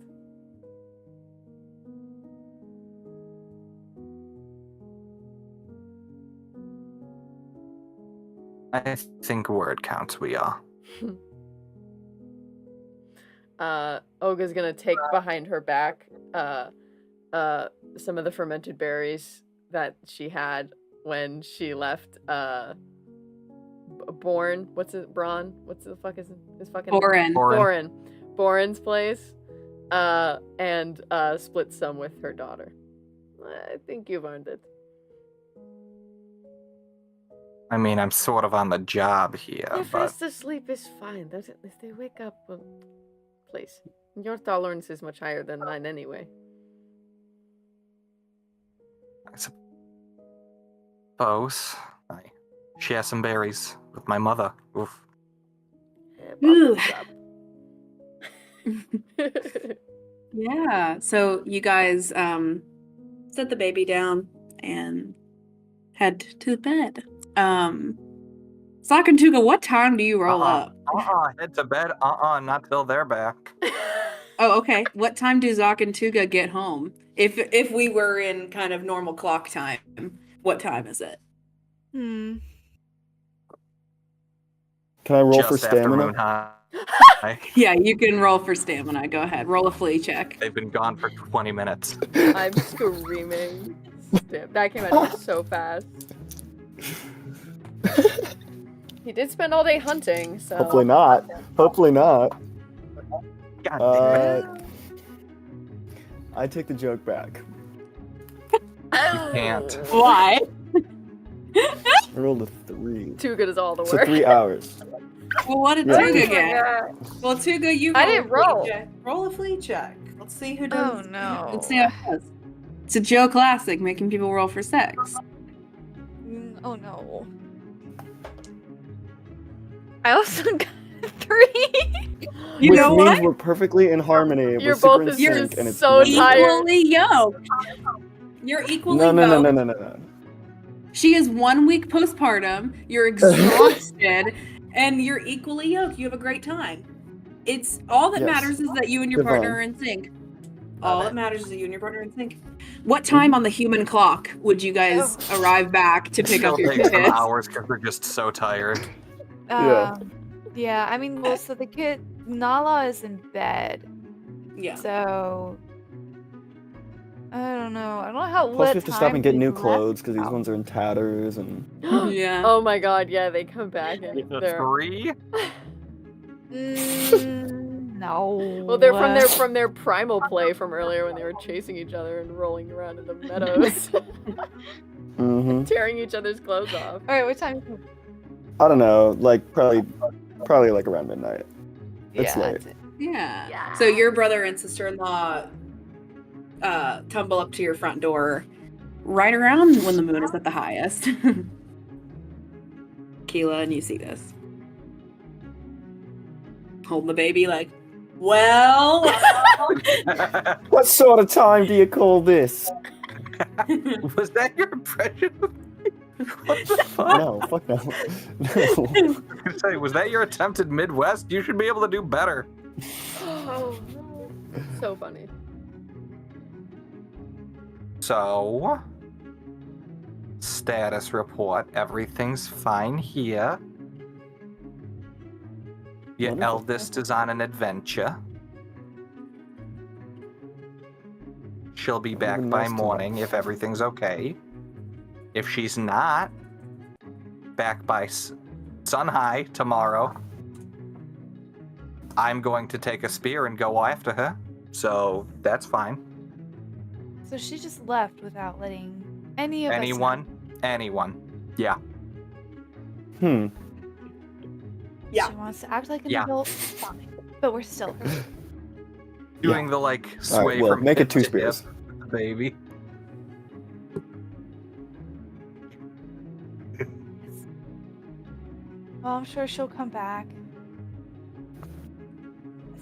I think word counts we are. Olga's gonna take behind her back some of the fermented berries that she had when she left Born. What's it? Braun? What's the fuck is his fucking Boren. Boren's place. And split some with her daughter. I think you've earned it. I mean, I'm sort of on the job here, If but rest of sleep is fine. If they wake up, well, please. Your tolerance is much higher than mine anyway. I suppose I share some berries with my mother. Oof. Ooh. Yeah, so you guys set the baby down and head to bed. Sock and Tuga, what time do you roll up? Head to bed? Not till they're back. Oh, okay. What time do Zoc and Tuga get home? If we were in kind of normal clock time, what time is it? Can I roll Just for after stamina? moon high. Yeah, you can roll for stamina. Go ahead. Roll a flea check. They've been gone for 20 minutes. I'm screaming. That came out so fast. He did spend all day hunting, so... Hopefully not. Hopefully not. God I take the joke back. damn. You can't. Why? I rolled a 3. Too good is all the So work. 3 hours. Well, what did Yeah. Tuga get? Well, Tuga, you I roll didn't a flea roll. check. Roll a flea check. Let's see who does. Oh, no. Let's see how it does. It's a Joe classic, making people roll for sex. Oh no. I also got a 3. You Which know means what? we're perfectly in harmony. You're We're super both in just sync, and it's so wonderful. tired. Equally yoked. You're equally No. yoked. No. She is 1 week postpartum. You're exhausted, and you're equally yoked. You have a great time. It's all that Yes. matters is that you and your Divine. partner are in sync. Love All it. that matters is that you and your partner are in sync. What time on the human clock would you guys arrive back to pick Still up your takes some kids? hours because we're just so tired. Yeah. Yeah, I mean, well, so the kid, Nala is in bed. Yeah. So, I don't know. I don't know how Plus, what we have to stop and time get we new left clothes because these out. ones are in tatters and. Yeah. Oh my god, yeah, they come back and they're 3? No. well, they're from their primal play from earlier when they were chasing each other and rolling around in the meadows, Mm-hmm. tearing each other's clothes off. All right, what time? I don't know, like probably like around midnight. It's Yeah, late. that's it. Yeah. Yeah. So your brother and sister-in-law tumble up to your front door right around when the moon is at the highest. Qeela, and you see this. Holding the baby like, well. What sort of time do you call this? Was that your impression? What the fuck? No, fuck no. No. I was gonna say, was that your attempt at Midwest? You should be able to do better. Oh no. So funny. So, status report. Everything's fine here. Your Wonderful. eldest is on an adventure. She'll be back Even by nice to know. morning if everything's okay. If she's not, back by sun high tomorrow. I'm going to take a spear and go after her. So that's fine. So she just left without letting any of us know. Anyone. Yeah. Hmm. Yeah. She wants to act like an Yeah. adult, fine. But we're still her. Doing the like sway Alright, well, from make hip it 2 to hip spears. with the baby. Well, I'm sure she'll come back.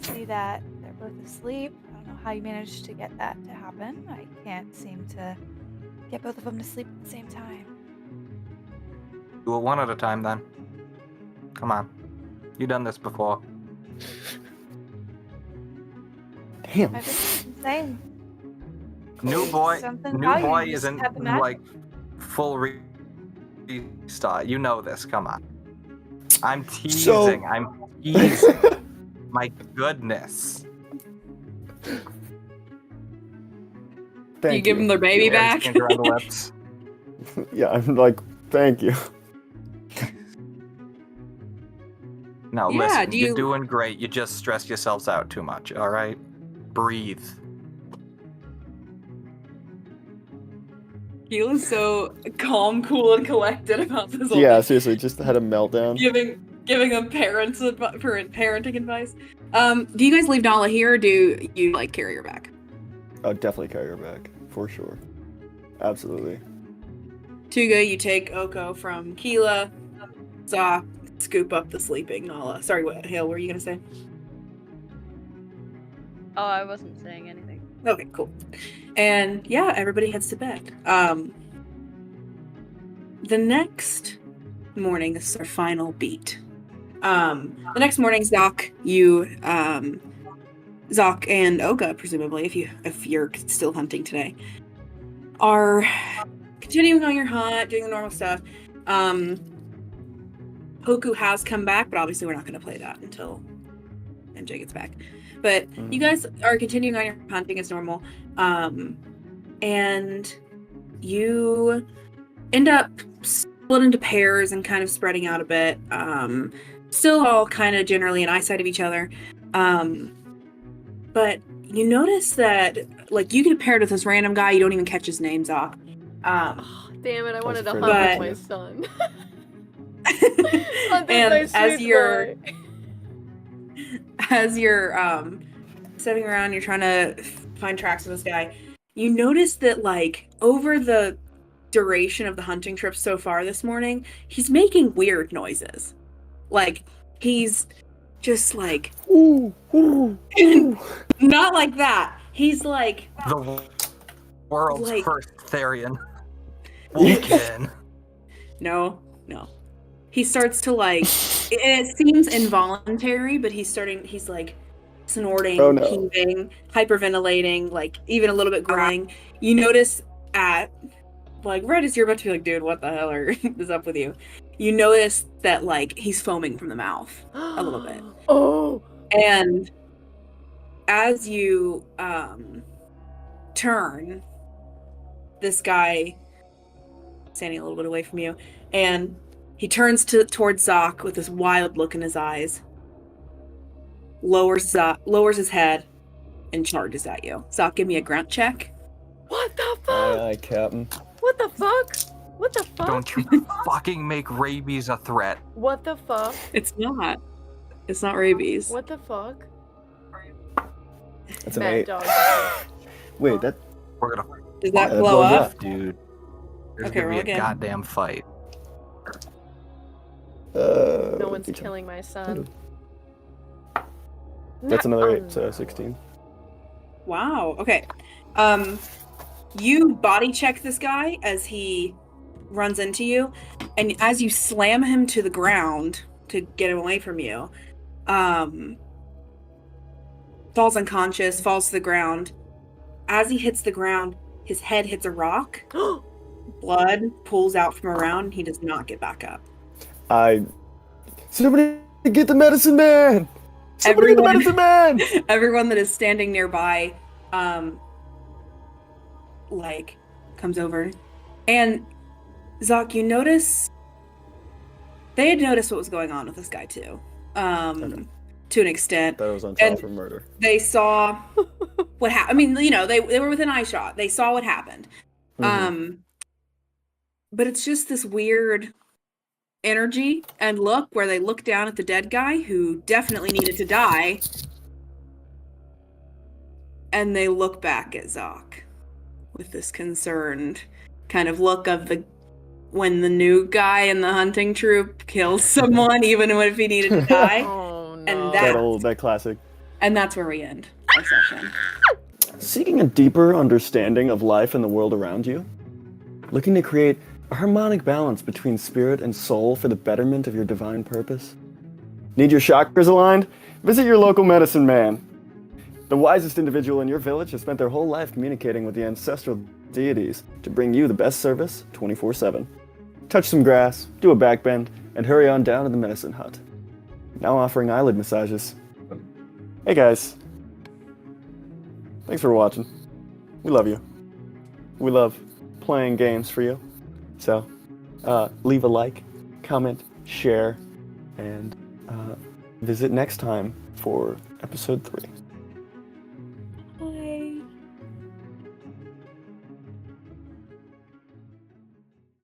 I see that they're both asleep. I don't know how you managed to get that to happen. I can't seem to get both of them to sleep at the same time. Do it one at a time then. Come on. You done this before. Damn. I've just been saying. New boy Something about you, boy you just isn't have the magic. like full restart. You know this, come on. I'm teasing. I'm teasing. My goodness. Thank you give them their baby back? Finger on the lips. Yeah, I'm like, thank you. No, Yeah, listen, do you're you- doing great. You just stress yourselves out too much, alright? Breathe. Qeela's so calm, cool, and collected about this whole Yeah, thing. seriously, just had a meltdown. Giving them parenting advice. Do you guys leave Nala here, or do you like carry her back? I'll definitely carry her back, for sure. Absolutely. Tuga, you take Oko from Qeela. Zoc, scoop up the sleeping Nala. Sorry, what Hale were you gonna say? Oh, I wasn't saying anything. Okay, cool. And yeah, everybody heads to bed. The next morning, this is our final beat. The next morning, Zoc, Zoc and Oga, presumably, if you're still hunting today, are continuing on your hunt, doing the normal stuff. Hoku has come back, but obviously we're not going to play that until MJ gets back. But you guys are continuing on your hunting as normal, and you end up split into pairs and kind of spreading out a bit. Still all kind of generally in eyesight of each other. But you notice that, like, you get paired with this random guy, you don't even catch his name, Zoc. Damn it, I wanted to afraid hunt of with it. my son. and my as sweet you're boy. as you're stepping around, you're trying to find tracks of this guy, you notice that, like, over the duration of the hunting trip so far this morning, he's making weird noises. Like, he's just like Ooh, ooh, ooh. not like that. He's like The world's Like- first Therian. Wolfkin. no. he starts to like, it seems involuntary, but he's like snorting, Oh, no. heaving, hyperventilating, like even a little bit growling. You notice like right as you're about to be like, dude, what the hell is up with you? You notice that like he's foaming from the mouth a little bit. Oh. And as you turn, this guy standing a little bit away from you, and he turns towards Zoc with this wild look in his eyes, lowers his head, and charges at you. Zoc, give me a grunt check. What the fuck? Aye, Captain. What the fuck? What the fuck? Don't you fucking make rabies a threat. What the fuck? It's not. It's not rabies. What the fuck? That's an Mad 8. dog. Wait, that... We're gonna Does that that blow blows up? up. dude. There's Okay, gonna roll be a again. goddamn fight. No one's D10. killing my son. That's another 8, so 16. Wow. Okay. You body check this guy as he runs into you, and as you slam him to the ground to get him away from you, falls unconscious, falls to the ground. As he hits the ground, his head hits a rock. Blood pools out from around. He does not get back up. Somebody get the medicine man! Somebody get the medicine man! Everyone that is standing nearby, like, comes over. And, Zoc, you notice... They had noticed what was going on with this guy, too. Okay. To an extent. That was on trial for murder. They saw what happened. I mean, you know, they were within eye shot. They saw what happened. Mhm. But it's just this weird energy and look where they look down at the dead guy who definitely needed to die. And they look back at Zoc with this concerned kind of look of when the new guy in the hunting troop kills someone, even if he needed to die. Oh, no. And That classic. And that's where we end our session. Seeking a deeper understanding of life and the world around you? Looking to create a harmonic balance between spirit and soul for the betterment of your divine purpose? Need your chakras aligned? Visit your local medicine man. The wisest individual in your village has spent their whole life communicating with the ancestral deities to bring you the best service 24/7. Touch some grass, do a backbend, and hurry on down to the medicine hut. Now offering eyelid massages. Hey guys. Thanks for watching. We love you. We love playing games for you. So, leave a like, comment, share, and visit next time for episode 3.